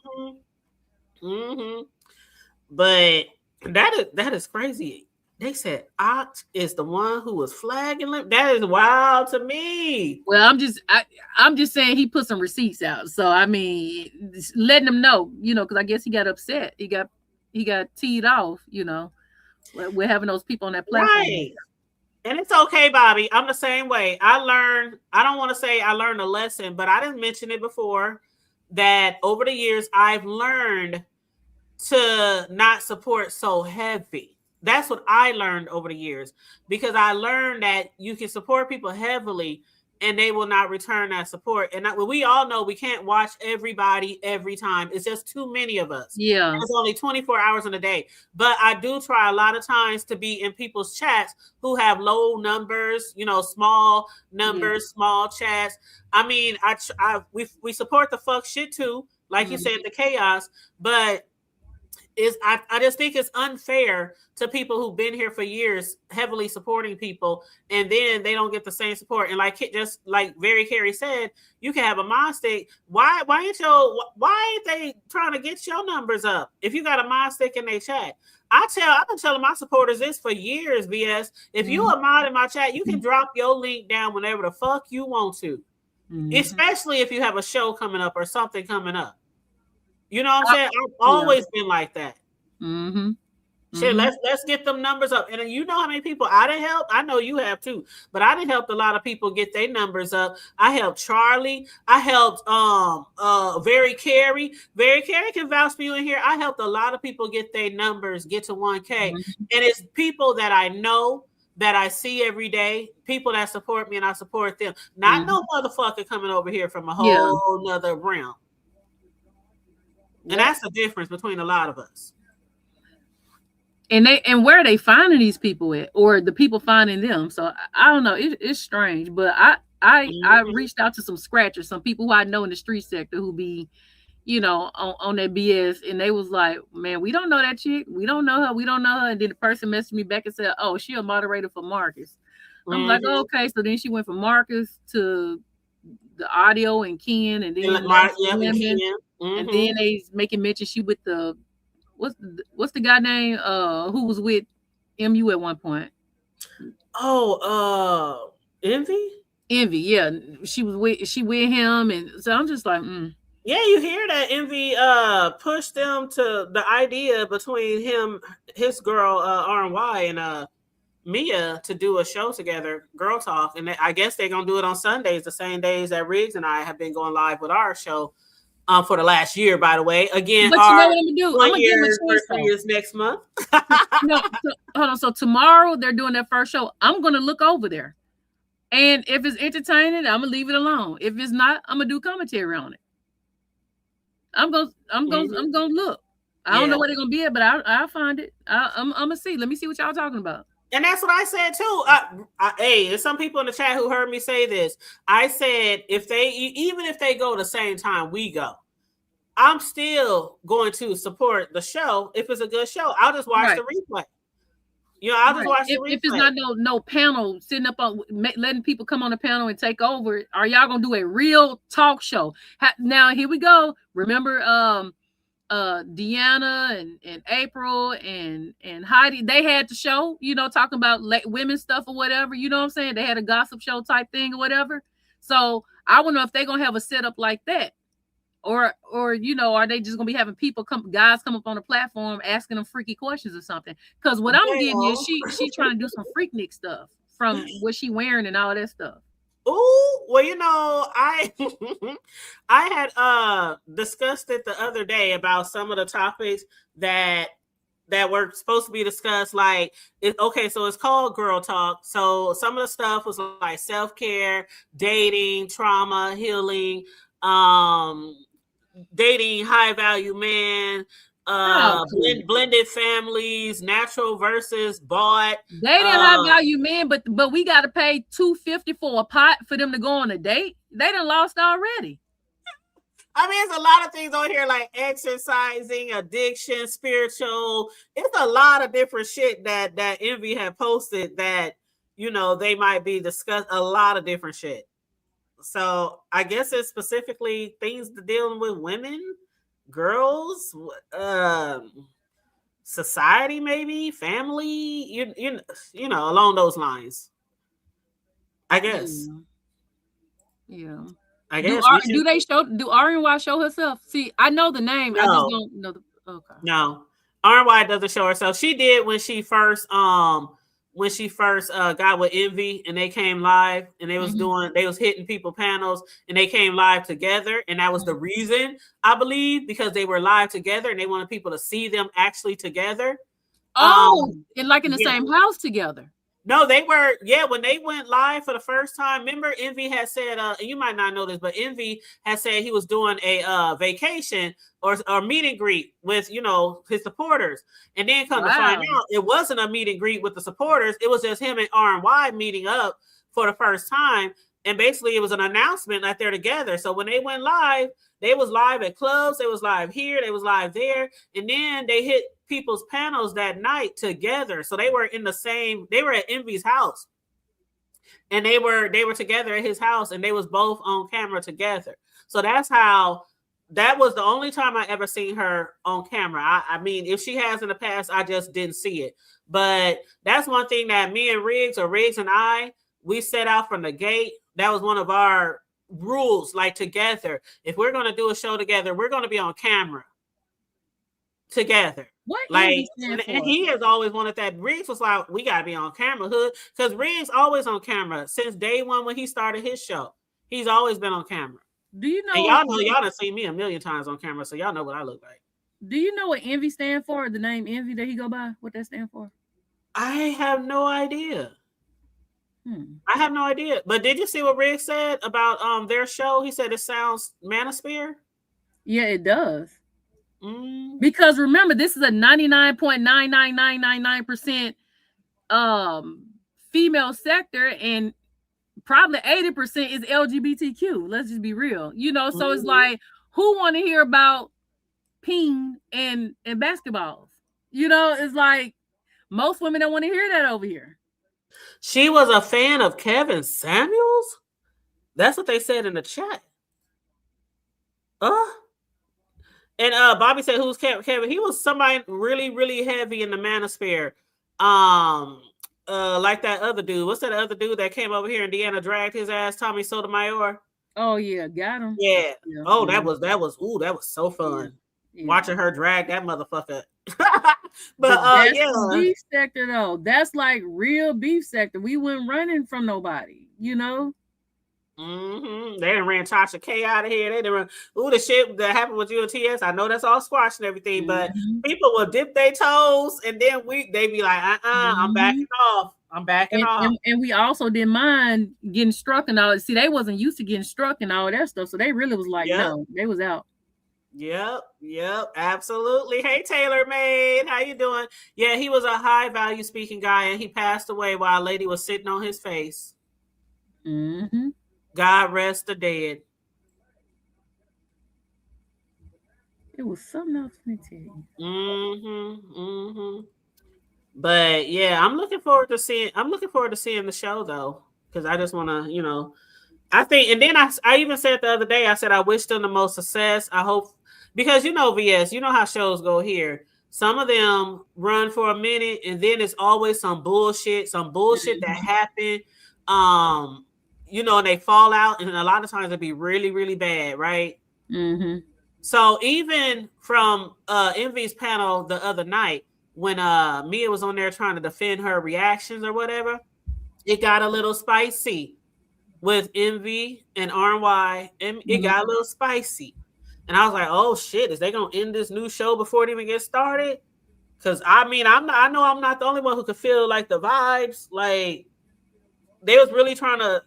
But that is crazy. They said Oct is the one who was flagging them. That is wild to me. Well, I'm just saying he put some receipts out. So I mean, letting them know, because I guess he got upset. He got teed off, We're having those people on that platform. Right. And it's okay, Bobby. I'm the same way. I don't want to say I learned a lesson, but I didn't mention it before, that over the years, I've learned to not support so heavy. That's what I learned over the years, because I learned that you can support people heavily and they will not return that support. And we all know we can't watch everybody every time. It's just too many of us. Yeah. It's only 24 hours in a day. But I do try a lot of times to be in people's chats who have low numbers, small numbers, small chats. I mean, we support the fuck shit too. Like you said, the chaos, but I just think it's unfair to people who've been here for years, heavily supporting people, and then they don't get the same support. And just like Very Carey said, you can have a mod stick. Why ain't they trying to get your numbers up if you got a mod stick in their chat? I've been telling my supporters this for years, BS. If you a mod in my chat, you can drop your link down whenever the fuck you want to, especially if you have a show coming up or something coming up. You know what I'm saying? I've always been like that. Shit, let's get them numbers up. And you know how many people I didn't help? I know you have too. But I didn't help a lot of people get their numbers up. I helped Charlie. I helped Very Carey. Very Carey can vouch for you in here. I helped a lot of people get their numbers, get to 1K. And it's people that I know, that I see every day, people that support me and I support them. Not no motherfucker coming over here from a whole nother realm. And that's the difference between a lot of us. And where are they finding these people at, or the people finding them? So I don't know. It's strange, but I reached out to some scratchers, some people who I know in the street sector who be, on that BS, and they was like, man, we don't know that chick, we don't know her, and then the person messaged me back and said, oh, she a moderator for Marcus. I'm like, oh, okay. So then she went from Marcus to the audio and Ken, and then and then they making mention she with the what's the guy name who was with MU at one point. Envy, yeah, she with him, and so I'm just like, Yeah, you hear that Envy pushed them to the idea between his girl RY and Mia to do a show together, Girl Talk, and I guess they're gonna do it on Sundays, the same days that Riggs and I have been going live with our show for the last year. By the way, again, but you know what I'm gonna do? I'm gonna give them a choice. Is next month. No, hold on. So tomorrow they're doing their first show. I'm gonna look over there, and if it's entertaining, I'm gonna leave it alone. If it's not, I'm gonna do commentary on it. I'm gonna look. I don't know where they're gonna be at, but I'll find it. I'm gonna see. Let me see what y'all talking about. And that's what I said too. Hey, there's some people in the chat who heard me say this. I said even if they go the same time we go, I'm still going to support the show if it's a good show. I'll just watch the replay. I'll just watch the replay. If it's not no panel sitting up on letting people come on the panel and take over, are y'all gonna do a real talk show? Now here we go. Remember, Deanna and April and Heidi, they had the show, talking about women's stuff or whatever. You know what I'm saying? They had a gossip show type thing or whatever. So I wonder if they're gonna have a setup like that. Or are they just gonna be having guys come up on the platform asking them freaky questions or something? Because what I'm getting is she trying to do some freaknik stuff from what she wearing and all that stuff. Oh, well, I had discussed it the other day about some of the topics that were supposed to be discussed. Like, so it's called Girl Talk. So some of the stuff was like self-care, dating, trauma, healing, dating high value men, blended families, natural versus bought. Dating high value men, but we got to pay $250 for a pot for them to go on a date. They done lost already. I mean, it's a lot of things on here like exercising, addiction, spiritual. It's a lot of different shit that Envy had posted that they might be discussed. A lot of different shit. So I guess it's specifically things dealing with women, girls, society, maybe family, along those lines. I guess. Yeah. I guess. Do RNY show herself? See, I know the name. No. I just don't know okay. No. RNY doesn't show herself. She did when she first got with Envy and they came live and they was hitting people panels and they came live together, and that was the reason, I believe, because they were live together and they wanted people to see them actually together. And like in the same house together. No, they were, when they went live for the first time. Remember, Envy had said, you might not know this, but Envy had said he was doing a vacation or meet and greet with, his supporters. And then come to find out, it wasn't a meet and greet with the supporters. It was just him and RNY meeting up for the first time. And basically, it was an announcement that they're together. So when they went live, they was live at clubs. They was live here. They was live there. And then they hit people's panels that night together. So they were they were at Envy's house. And they were together at his house, and they was both on camera together. So that was the only time I ever seen her on camera. I mean, if she has in the past, I just didn't see it. But that's one thing that me and Riggs and I, we set out from the gate. That was one of our rules, like together. If we're going to do a show together, we're going to be on camera together. What? Like, and he has always wanted that. Riggs was like, we got to be on camera, hood. Because Riggs always on camera since day one when he started his show. He's always been on camera. Do you know? And y'all done seen me a million times on camera, so y'all know what I look like. Do you know what Envy stand for? The name Envy that he go by? What that stand for? I have no idea. I have no idea. But did you see what Rick said about their show? He said it sounds Manosphere. Yeah, it does. Because remember, this is a 99.99999% female sector, and probably 80% is LGBTQ. Let's just be real. So it's like, who want to hear about ping and basketballs? It's like most women don't want to hear that over here. She was a fan of Kevin Samuels? That's what they said in the chat. And Bobby said, who's Kevin? He was somebody really, really heavy in the manosphere. Like that other dude. What's that other dude that came over here and Deanna dragged his ass, Tommy Sotomayor? Oh yeah, got him. Yeah. That was so fun. Yeah. Watching her drag that motherfucker. but that's beef sector though. That's like real beef sector. We weren't running from nobody, They done ran Tasha K out of here. They done run the shit that happened with UTS. I know that's all squashed and everything, but people will dip their toes and then they be like, I'm backing off. I'm backing off. And we also didn't mind getting struck and all. See, they wasn't used to getting struck and all that stuff. So they really was like, no, they was out. Yep, absolutely. Hey, Taylor Made, how you doing? Yeah, he was a high value speaking guy, and he passed away while a lady was sitting on his face. God rest the dead. It was something else to tell you. But yeah, I'm looking forward to seeing the show though, because I just want to, I think, and then I even said the other day, I said I wish them the most success. I hope, because VS, how shows go here. Some of them run for a minute, and then it's always some bullshit that happened. And they fall out, and a lot of times it'd be really, really bad, right? So even from Envy's panel the other night, when Mia was on there trying to defend her reactions or whatever, it got a little spicy with Envy and RY, and it got a little spicy. And I was like, oh shit, is they gonna end this new show before it even gets started? Because I know I'm not the only one who could feel like the vibes. Like they was really trying to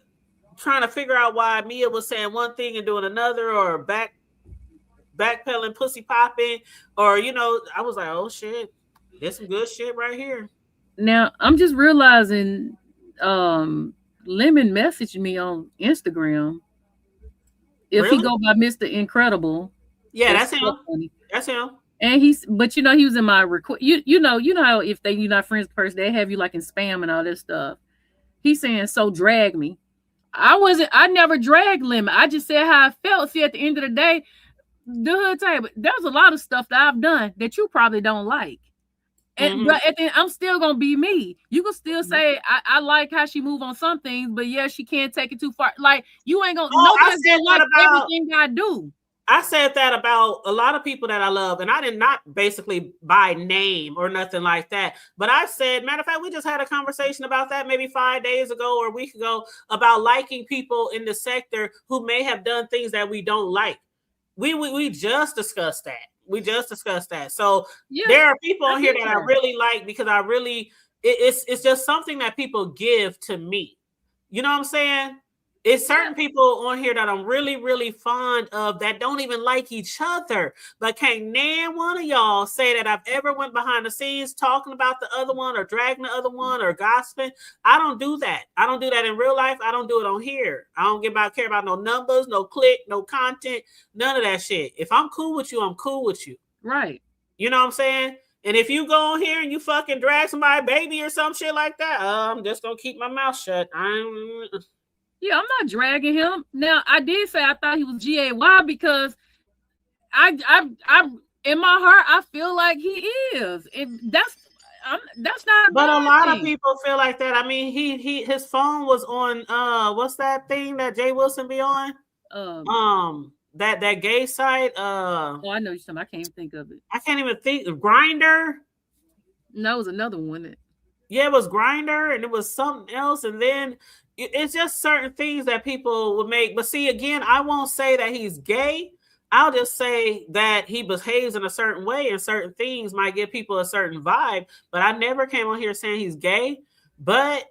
figure out why Mia was saying one thing and doing another, or backpedaling, pussy popping, or I was like, oh shit, there's some good shit right here. Now I'm just realizing Lemon messaged me on Instagram. If he go by Mr. Incredible. Yeah, that's him. Funny. That's him. And he was in my record. You know how if you're not friends with the person, they have you like in spam and all this stuff. He's saying, so drag me. I never dragged Lemon. I just said how I felt. See, at the end of the day, the hood table, there's a lot of stuff that I've done that you probably don't like. And but at the end, I'm still gonna be me. You can still say I like how she move on some things, but yeah, she can't take it too far. Like you ain't gonna nobody's gonna like everything I do. I said that about a lot of people that I love, and I did not basically by name or nothing like that. But I said, matter of fact, we just had a conversation about that maybe 5 days ago or a week ago about liking people in the sector who may have done things that we don't like. We just discussed that. So there are people on here that I really like because it's just something that people give to me. You know what I'm saying? It's certain people on here that I'm really, really fond of that don't even like each other. But can't nan one of y'all say that I've ever went behind the scenes talking about the other one or dragging the other one or gossiping. I don't do that. I don't do that in real life. I don't do it on here. I don't care about no numbers, no click, no content, none of that shit. If I'm cool with you, I'm cool with you. Right. You know what I'm saying? And if you go on here and you fucking drag somebody's baby or some shit like that, I'm just going to keep my mouth shut. Yeah, I'm not dragging him. Now, I did say I thought he was GAY because I in my heart I feel like he is. That's not. But a lot of people feel like that. I mean, his phone was on what's that thing that Jay Wilson be on? That gay site. Oh, I know you're talking. I can't even think of it. I can't even think. Grindr. No, it was another one. Yeah, it was Grindr, and it was something else, and then. It's just certain things that people would make. But see, again, I won't say that he's gay. I'll just say that he behaves in a certain way and certain things might give people a certain vibe. But I never came on here saying he's gay. But,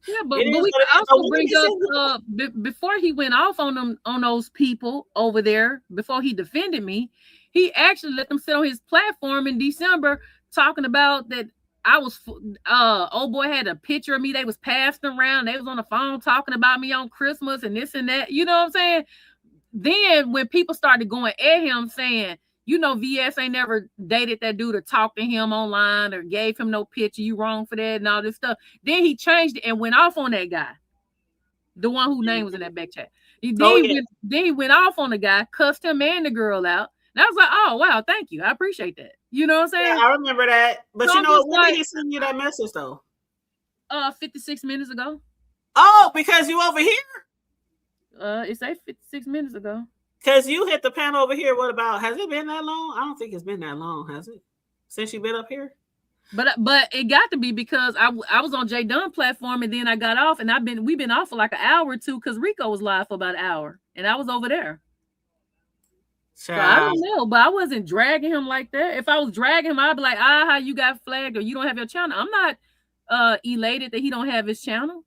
Yeah, It but is we what it could is. So also when did bring you up send it? before he went off on them on those people over there, before he defended me, he actually let them sit on his platform in December talking about that I was old boy had a picture of me they was passing around, they was on the phone talking about me on Christmas and this and that. You know what I'm saying? Then when people started going at him saying, you know, VS ain't never dated that dude or talked to him online or gave him no picture, you wrong for that and all this stuff. Then he changed it and went off on that guy, the one whose name was in that back chat. Oh yeah. Then he went off on the guy, cussed him and the girl out. And I was like, oh wow, thank you. I appreciate that. You know what I'm Yeah, saying? I remember that. But So you I'm know what? just When did like, he send you that message though? 56 minutes ago. Oh, because you over here? It's 56 minutes ago. Because you hit the panel over here. What about, has it been that long? I don't think it's been that long, has it? Since you've been up here? But it got to be because I was on J Dunn platform and then I got off and we've been off for like an hour or two because Rico was live for about an hour and I was over there. So I Child. don't know, but I wasn't dragging him like that. If I was dragging him, I'd be like, how you got flagged or you don't have your channel. I'm not elated that he don't have his channel.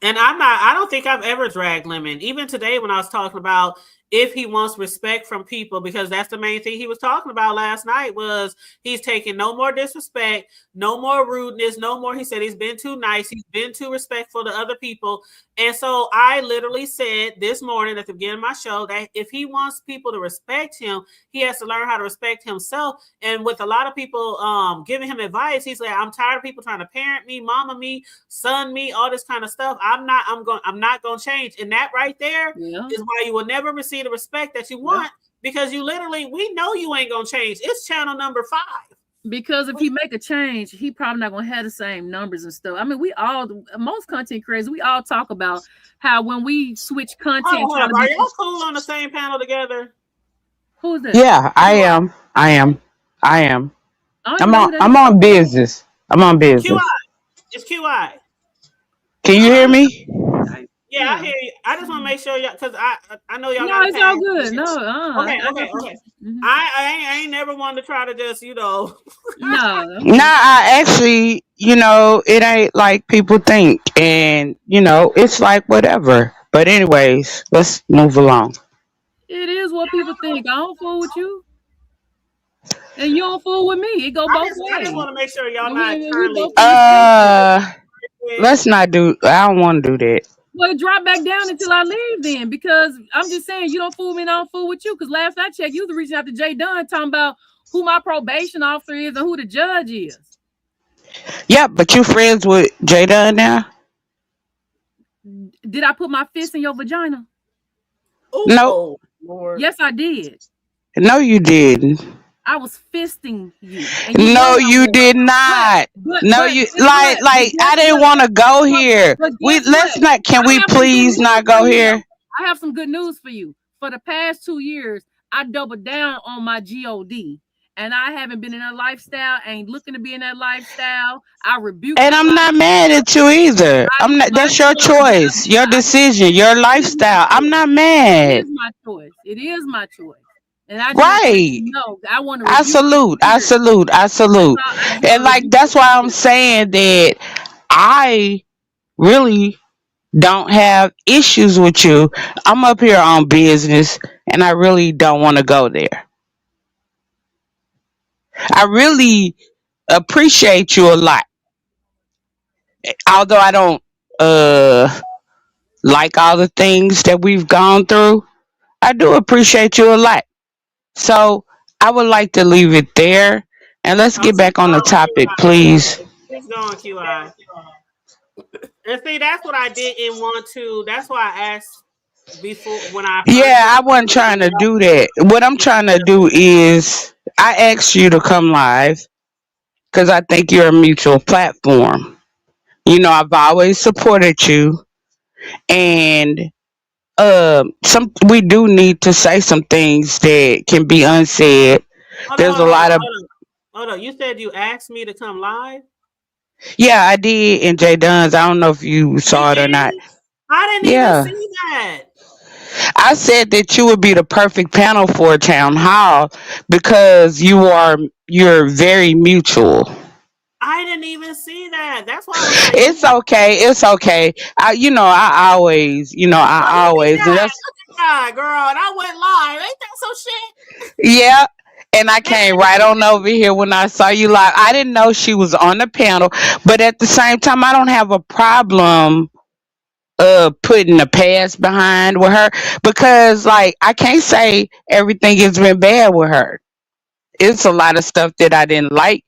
And I don't think I've ever dragged Lemon. Even today when I was talking about if he wants respect from people, because that's the main thing he was talking about last night was he's taking no more disrespect, no more rudeness, no more. He said he's been too nice. He's been too respectful to other people. And so I literally said this morning at the beginning of my show that if he wants people to respect him, he has to learn how to respect himself. And with a lot of people giving him advice, he's like, I'm tired of people trying to parent me, mama me, son me, all this kind of stuff. I'm not going to change. And that right there is why you will never receive the respect that you want, because you literally, we know you ain't going to change. It's channel number 5. Because if he make a change, he probably not gonna have the same numbers and stuff. I mean, most content creators, we all talk about how when we switch content. Hold up. Are y'all cool on the same panel together? Who's that? Yeah, I am. I'm on. I'm I'm on business. I'm on business. QI. It's QI. Can you hear me? Yeah, I hear you. I just want to make sure y'all, because I know y'all. No, it's all good. No, okay. Mm-hmm. I ain't never wanted to try to just No. Nah, I actually, it ain't like people think, and it's like whatever. But anyways, let's move along. It is what people think. I don't fool with you, and you don't fool with me. It go both ways. I just want to make sure y'all not currently. Let's not do. I don't want to do that. Well, drop back down until I leave then, because I'm just saying you don't fool me and I don't fool with you. Because last I checked, you was reaching out to Jay Dunn talking about who my probation officer is and who the judge is. Yeah, but you friends with Jay Dunn now? Did I put my fist in your vagina? No. Lord. Yes, I did. No, you didn't. I was fisting you. No, you did not. No, you like I didn't want to go here. Let's not. Can we please not go here? I have some good news for you. For the past 2 years, I doubled down on my God, and I haven't been in that lifestyle. Ain't looking to be in that lifestyle. I rebuke. And I'm not mad at you either. I'm not. That's your choice, your decision, your lifestyle. I'm not mad. It is my choice. It is my choice. And I I want to. I salute. And like that's why I'm saying that I really don't have issues with you. I'm up here on business, and I really don't want to go there. I really appreciate you a lot, although I don't like all the things that we've gone through. I do appreciate you a lot. So I would like to leave it there, and let's get back on the topic, please. Keep going, QI. And see, that's what I didn't want to. That's why I asked before when I. Yeah, I wasn't trying to do that. What I'm trying to do is I asked you to come live because I think you're a mutual platform. I've always supported you, and some we do need to say some things that can be unsaid. There's a lot of. Hold on. You said you asked me to come live? Yeah, I did in J Dunn's. I don't know if you saw it or not. I didn't even see that. I said that you would be the perfect panel for a town hall because you're very mutual. I didn't even see that. That's why I was like, It's okay. It's okay. oh, I look at always, and that. that's, Look at that, girl. And I went live. Ain't that some shit? yeah. And I Man, came right on over here when I saw you live. I didn't know she was on the panel, but at the same time, I don't have a problem putting the past behind with her because, like, I can't say everything has been bad with her. It's a lot of stuff that I didn't like.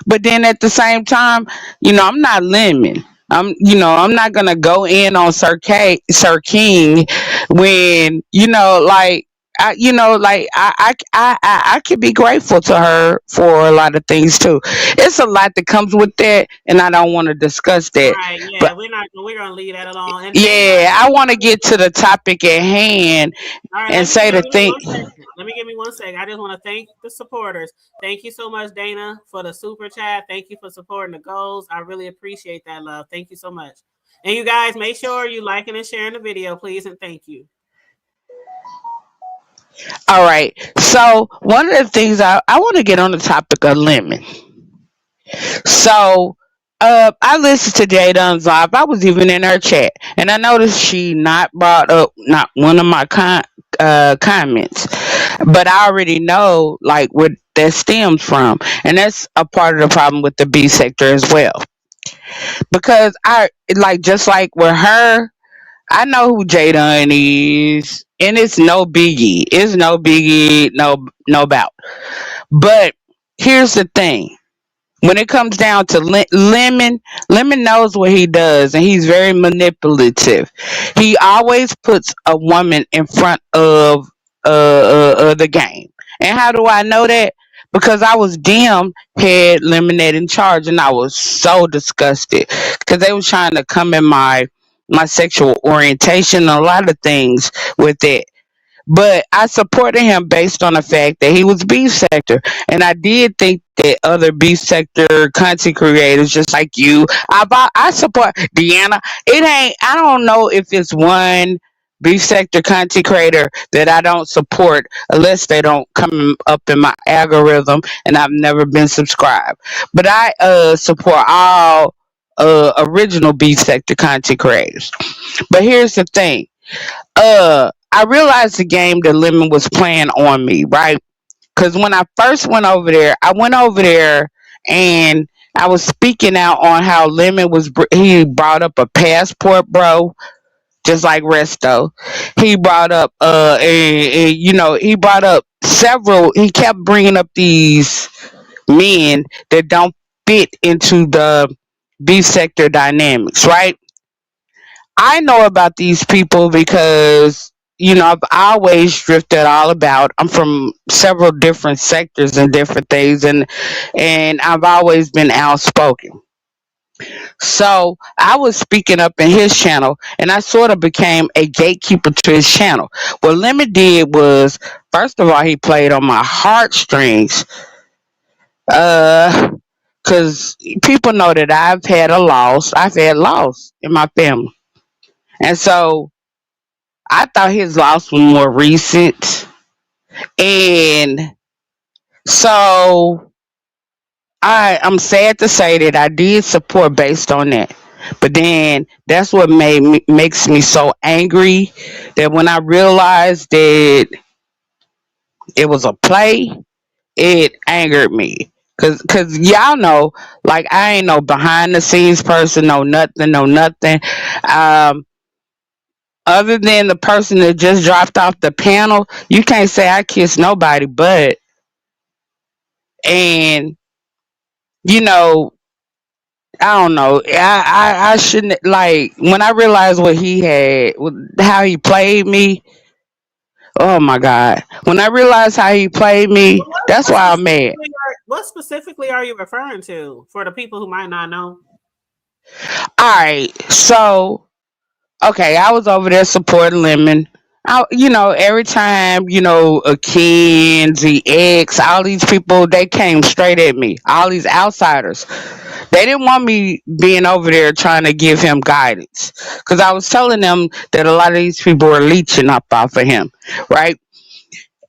But then at the same time, I'm not lemon. I'm not gonna go in on Sir King when like I could be grateful to her for a lot of things too. It's a lot that comes with that, and I don't want to discuss that. right. Yeah, But we're gonna leave that alone. And Dana, yeah, I want to get to the topic at hand all right, and say the give me thing. one second. Let me give me one second. I just want to thank the supporters. Thank you so much, Dana, for the super chat. Thank you for supporting the goals. I really appreciate that, love. Thank you so much. And you guys, make sure you liking and sharing the video, please, and thank you. All right. So one of the things I want to get on the topic of lemon. So I listened to Jada's live. I was even in her chat, and I noticed she not brought up not one of my comments, but I already know like where that stems from, and that's a part of the problem with the B sector as well. Because I like just like with her, I know who Jada is, and it's no biggie. It's no biggie, no bout. But here's the thing: when it comes down to Lemon knows what he does, and he's very manipulative. He always puts a woman in front of the game. And how do I know that? Because I was had Lemonade in charge, and I was so disgusted because they was trying to come in my sexual orientation and a lot of things with it, but I supported him based on the fact that he was beef sector, and I did think that other beef sector content creators, just like you, I support Deanna. It ain't. I don't know if it's one beef sector content creator that I don't support unless they don't come up in my algorithm, and I've never been subscribed. But I support all original beef sector content creators. But here's the thing, I realized the game that Lemon was playing on me, right? Because when I first went over there, I went over there and I was speaking out on how Lemon he brought up a passport, bro, just like Resto. He brought up, he brought up several, he kept bringing up these men that don't fit into the B sector dynamics, right? I know about these people because I've always drifted all about. I'm from several different sectors and different things, and I've always been outspoken. So I was speaking up in his channel, and I sort of became a gatekeeper to his channel. What Lemon did was, first of all, he played on my heartstrings, uh, because people know that I've had a loss. I've had loss in my family, and so I thought his loss was more recent. And so I'm sad to say that I did support based on that. But then that's what makes me so angry that when I realized that it was a play, it angered me. Cause y'all know, like I ain't no behind the scenes person, no nothing. Um, Other than the person that just dropped off the panel, you can't say I kissed nobody but. And you know, I don't know. I shouldn't like when I realized what he had, how he played me. Oh my god! When I realized how he played me, But that's why I'm mad. what specifically are you referring to for the people who might not know? All right, so okay, I was over there supporting Lemon. Every time, a Kenzie X, all these people, they came straight at me. All these outsiders. They didn't want me being over there trying to give him guidance. Because I was telling them that a lot of these people were leeching up off of him, right?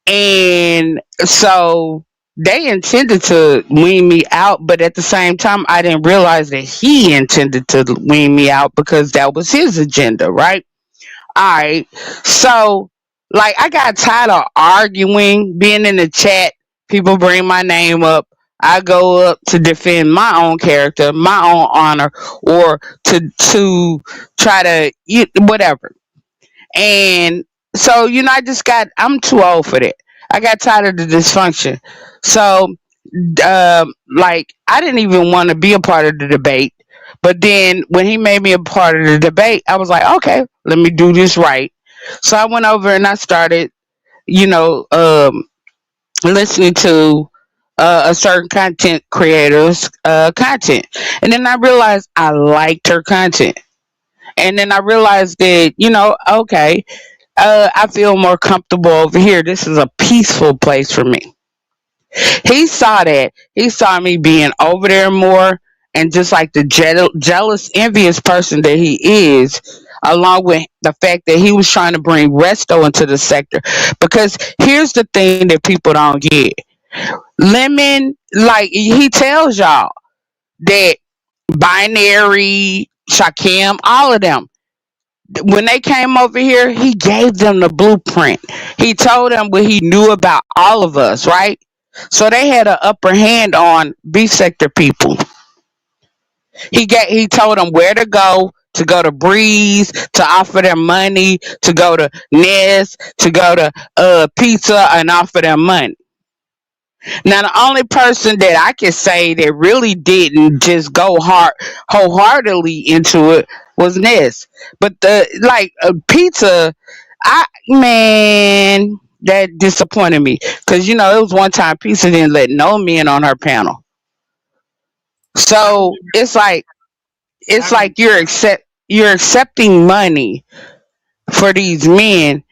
And so they intended to wean me out, but at the same time, I didn't realize that he intended to wean me out because that was his agenda, right? All right. So, like, I got tired of arguing, being in the chat. People bring my name up. I go up to defend my own character, my own honor, or to try to whatever. And so, I'm too old for that. I got tired of the dysfunction. So, like, I didn't even want to be a part of the debate. But then when he made me a part of the debate, I was like, okay, let me do this right. So I went over and I started, you know, listening to a certain content creator's content. And then I realized I liked her content. And then I realized that, okay, I feel more comfortable over here. This is a peaceful place for me. He saw that. He saw me being over there more, and just like the jealous, envious person that he is, along with the fact that he was trying to bring resto into the sector. Because here's the thing that people don't get. Lemon, like he tells y'all that Binary, Shakim, all of them, when they came over here, he gave them the blueprint. He told them what he knew about all of us, right? So they had an upper hand on B sector people. He told them where to go to Breeze, to offer them money, to go to Nest, to go to Pizza and offer them money. Now, the only person that I can say that really didn't just go wholeheartedly into it was Ness. But the pizza, man, that disappointed me because it was one time pizza didn't let no men on her panel. I So remember. I it's remember. like you're accepting money for these men,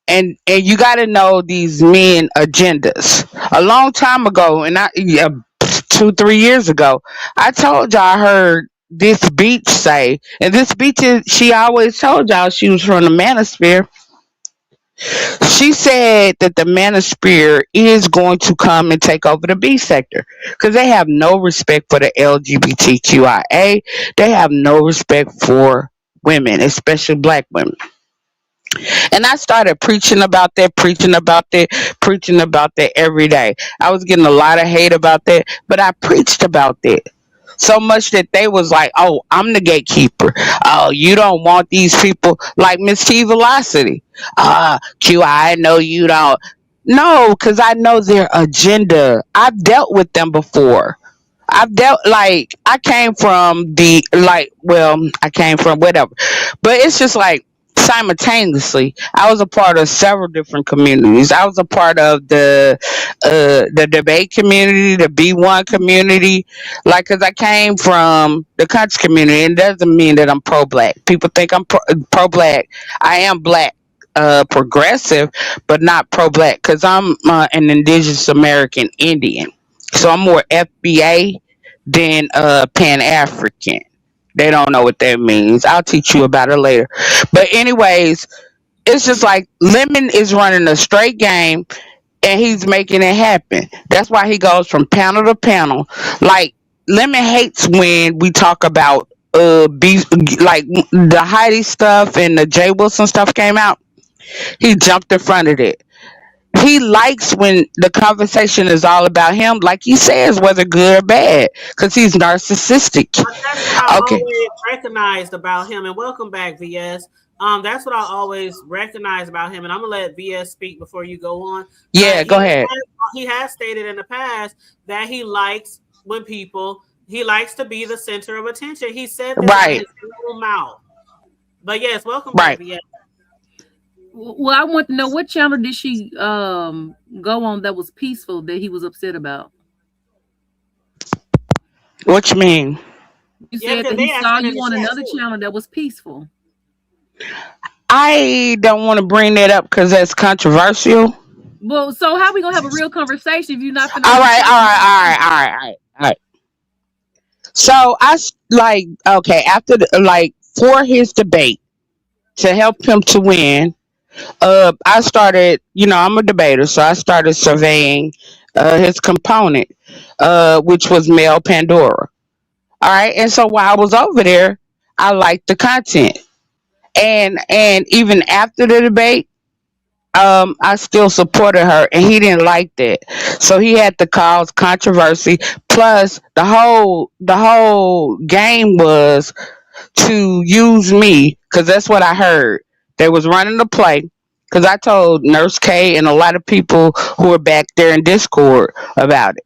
and you got to know these men agendas. A long time ago, and 2 3 years ago, I told y'all I heard this beach say, and this beach is, she always told y'all she was from the manosphere. She said that the manosphere is going to come and take over the B sector because they have no respect for the LGBTQIA. They have no respect for women, especially black women. And I started preaching about that, preaching about that, preaching about that every day. I was getting a lot of hate about that, but I preached about that. So much that they was like, "Oh, I'm the gatekeeper. Oh, you don't want these people like Miss T Velocity. QI, know you don't." No, because I know their agenda. I've dealt with them before. I've dealt like I came from the like well, I came from whatever. But it's just like simultaneously I was a part of several different communities. I was a part of the debate community, the B1 community, like cuz I came from the country community, and it doesn't mean that I'm pro black. People think I'm pro black. I am black, progressive, but not pro black cuz I'm an indigenous American Indian. So I'm more FBA than Pan African. They don't know what that means. I'll teach you about it later. But anyways, it's just like Lemon is running a straight game and he's making it happen. That's why he goes from panel to panel. Like Lemon hates when we talk about beef, like the Heidi stuff and the Jay Wilson stuff came out. He jumped in front of it. He likes when the conversation is all about him, like he says, whether good or bad, because he's narcissistic. But that's what I Okay, always recognized about him. And welcome back, VS. That's what I always recognize about him. And I'm gonna let VS speak before you go on. yeah, go ahead. He has stated in the past that he likes when he likes to be the center of attention. He said this out of Right, his own mouth. But yes, welcome back, right. VS. Well, I want to know what channel did she go on that was peaceful that he was upset about? What you mean? You Yeah, said because that he they saw asking in you the on chat another too. channel that was peaceful. I don't want to bring that up because that's controversial. Well, so how we gonna have a real conversation if you're not gonna All just right, say all right, something all right, peaceful? all right, all right, all right. So like okay after like for his debate to help him to win, I started, I'm a debater, so I started surveying his component, which was male Pandora. All right, and so while I was over there, I liked the content, and even after the debate, I still supported her, and he didn't like that, so he had to cause controversy. Plus, the whole game was to use me because that's what I heard. They was running the play because I told Nurse K and a lot of people who were back there in Discord about it.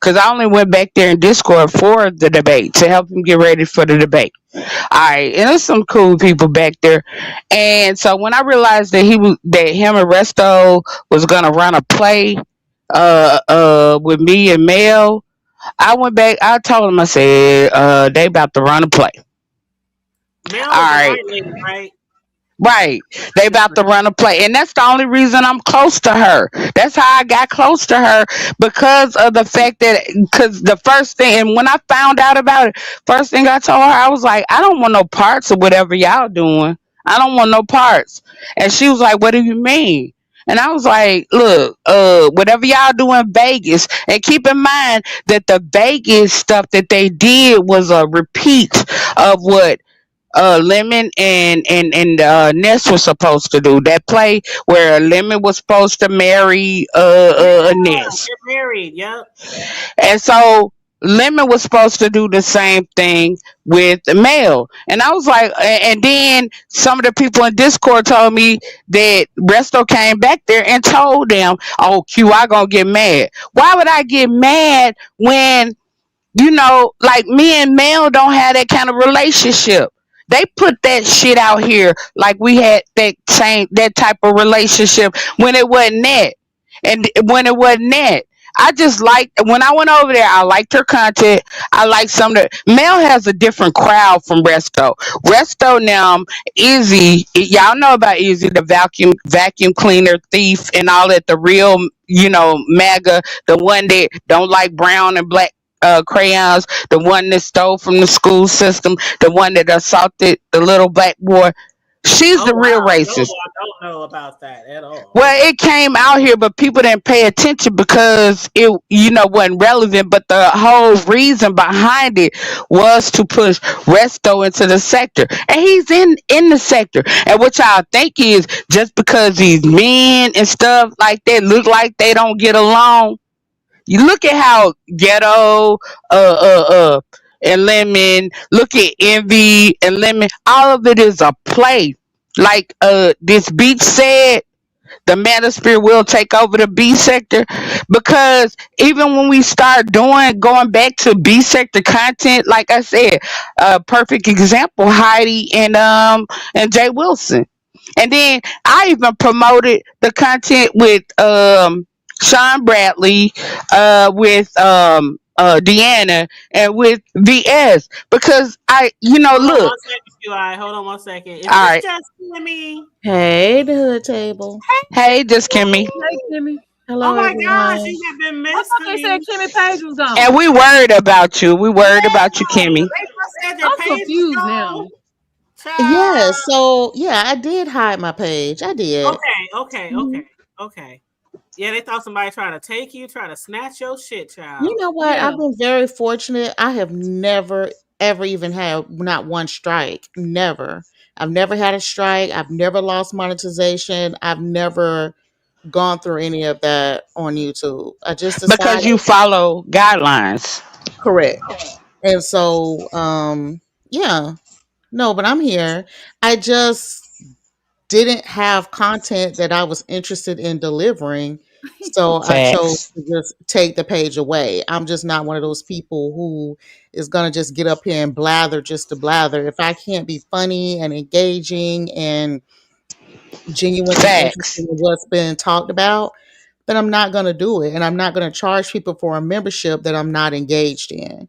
Because I only went back there in Discord for the debate to help him get ready for the debate. All right, and there's some cool people back there. And so when I realized that him and Resto was gonna run a play with me and Mel, I went back. I told him, I said, they about to run a play. Mel All was the right. white lady, right? Right. They about to run a play. And that's the only reason I'm close to her. That's how I got close to her because of the fact that, because the first thing, and when I found out about it, first thing I told her, I was like, I don't want no parts of whatever y'all doing. I don't want no parts. And she was like, what do you mean? And I was like, look, whatever y'all do in Vegas, and keep in mind that the Vegas stuff that they did was a repeat of what Lemon and Ness was supposed to do that play where Lemon was supposed to marry Yeah, Ness, get married. Yep. and so Lemon was supposed to do the same thing with the male. And I was like, and then some of the people in Discord told me that Resto came back there and told them, "Oh, QI gonna get mad." Why would I get mad when like me and Mel don't have that kind of relationship. They put that shit out here like we had that type of relationship when it wasn't that. And when it wasn't that. I just liked when I went over there, I liked her content. I liked some of the Mel has a different crowd from Resto. Resto now, Izzy, y'all know about Izzy, the vacuum cleaner thief and all that, the real, MAGA, the one that don't like brown and black crayons, the one that stole from the school system, the one that assaulted the little black boy. She's Oh the real wow. No, racist. I don't know about that at all. Well, it came out here, but people didn't pay attention because it, wasn't relevant. But the whole reason behind it was to push Resto into the sector, and he's in the sector. And what y'all think is just because these men and stuff like that look like they don't get along, you look at how ghetto, and lemon. Look at envy and lemon. All of it is a play. Like this beach said, the manosphere will take over the B sector because even when we start going back to B sector content, like I said, a perfect example, Heidi and Jay Wilson. And then I even promoted the content with Sean Bradley, with Deanna, and with VS because Hold on look, one second, QI. Hold on one second. Is all this right, just me? Hey, the hood table. hey, just Kimmy, Hey, Kimmy. Oh Hello, my gosh, everyone. you have been I thought they said missing. Kimmy Page was and gone. we worried about you. We Yeah, worried about you, Kimmy. they just said their I'm page was confused now. gone. Yeah, Child. so yeah, I did hide my page. I did. Okay. Mhm. Okay. Yeah, they thought somebody tried to take you, try to snatch your shit, You child. know what? Yeah. I've been very fortunate. I have never ever even had not one strike. Never. I've never had a strike. I've never lost monetization. I've never gone through any of that on YouTube. I just Because decided you follow guidelines. correct. And so yeah. No, but I'm here. I just didn't have content that I was interested in delivering. So I chose Facts. to just take the page away. I'm just not one of those people who is going to just get up here and blather just to blather. If I can't be funny and engaging and genuinely interested Facts. in what's been talked about, then I'm not going to do it. And I'm not going to charge people for a membership that I'm not engaged in.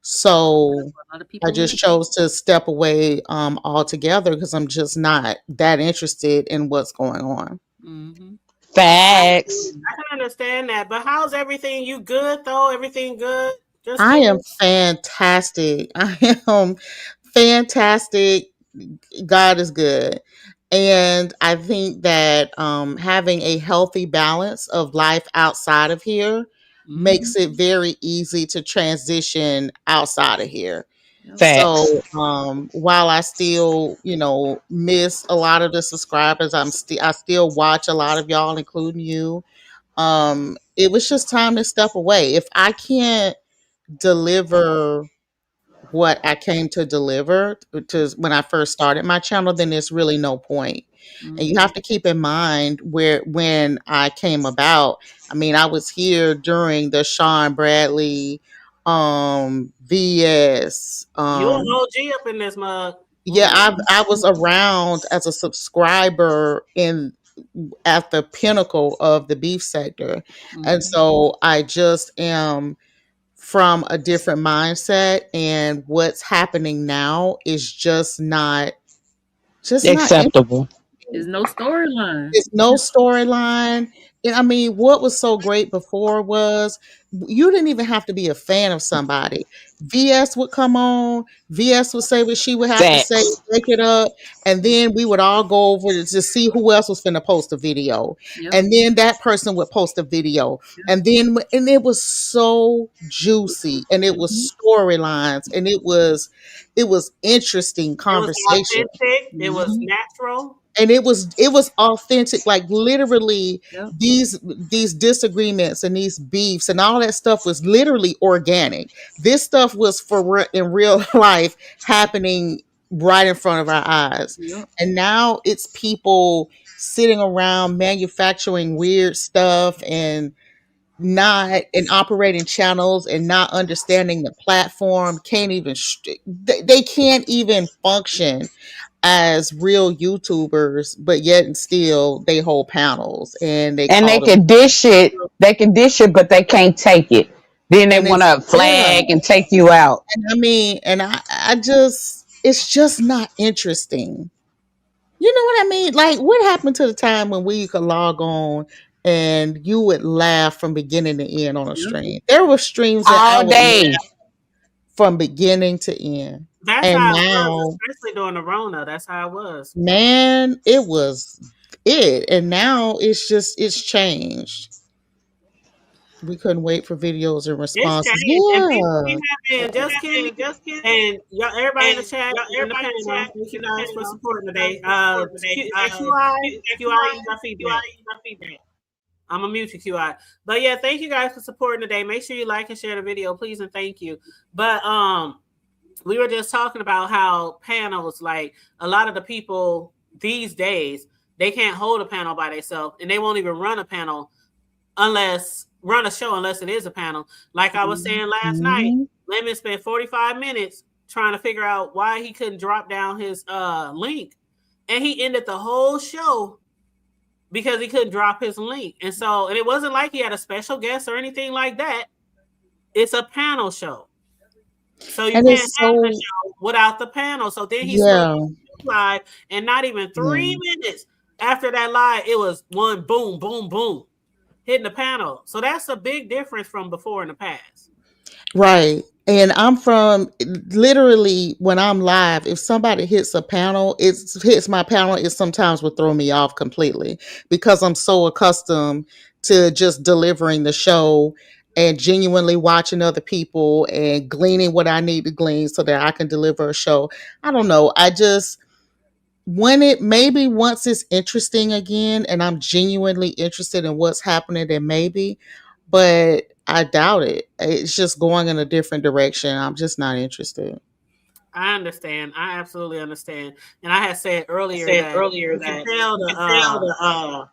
So A lot of I people just live. chose to step away altogether because I'm just not that interested in what's going on. Mm-hmm. I, Facts. I can understand that, but how's everything? You good though? Everything good? Just I am Kimmy? fantastic. I am fantastic. God is good. And I think that having a healthy balance of life outside of here makes it very easy to transition outside of here. Facts. So while I still, miss a lot of the subscribers, I still watch a lot of y'all, including you. It was just time to step away. If I can't deliver what I came to deliver to when I first started my channel, then there's really no point. And you have to keep in mind where when I came about. I mean, I was here during the Sean Bradley VS. You an OG up in this mug. Yeah, I was around as a subscriber in at the pinnacle of the beef sector. And so I just am from a different mindset, and what's happening now is just not Acceptable. There's no storyline. it's no storyline. And I mean, what was so great before was you didn't even have to be a fan of somebody. VS would come on, VS would say what she would have to say, Facts. break it up, and then we would all go over to see who else was finna post a video. Yep. And then that person would post a video. And it was so juicy, and it was storylines, and it was interesting It was conversation. authentic. It was natural. And it was authentic, like literally Yep. these disagreements and these beefs and all that stuff was literally organic. This stuff was in real life happening right in front of our eyes. Yep. And now it's people sitting around manufacturing weird stuff and operating channels and not understanding the platform, they can't even function as real YouTubers, but yet and still they hold panels and they can dish it. They can dish it, but they can't take it. Then they want to flag and take you out. And I mean, and I just, it's just not interesting. You know what I mean? Like, what happened to the time when we could log on and you would laugh from beginning to end on a stream? There were streams that I All would day. laugh from beginning to end. That's And how it now, was, especially during the Rona. That's how it was. man, it was it. And now it's changed. We couldn't wait for videos and It's responses. changed. And Yeah. we have been Just Kimmie, and y'all, everybody in the chat, in the panel, thank you guys for supporting today. QI, you got feedback. I'm gonna mute you, QI. But yeah, thank you guys for supporting today. Make sure you like and share the video, please, and thank you. But we were just talking about how panels, like a lot of the people these days, they can't hold a panel by themselves, and they won't even run a show unless it is a panel. Like I was saying last night, Lemon spent 45 minutes trying to figure out why he couldn't drop down his link, and he ended the whole show because he couldn't drop his link. And it wasn't like he had a special guest or anything like that. It's a panel show. So you can't have the show without the panel. So then he started live, and not even 3 minutes after that live, it was one boom, boom, boom, hitting the panel. So that's a big difference from before in the past. Right. And I'm from literally when I'm live, if somebody hits my panel, it sometimes will throw me off completely because I'm so accustomed to just delivering the show and genuinely watching other people and gleaning what I need to glean so that I can deliver a show. I don't know. Once it's interesting again and I'm genuinely interested in what's happening, then maybe, but I doubt it. It's just going in a different direction. I'm just not interested. I understand. I absolutely understand. And I had said earlier that you can tell the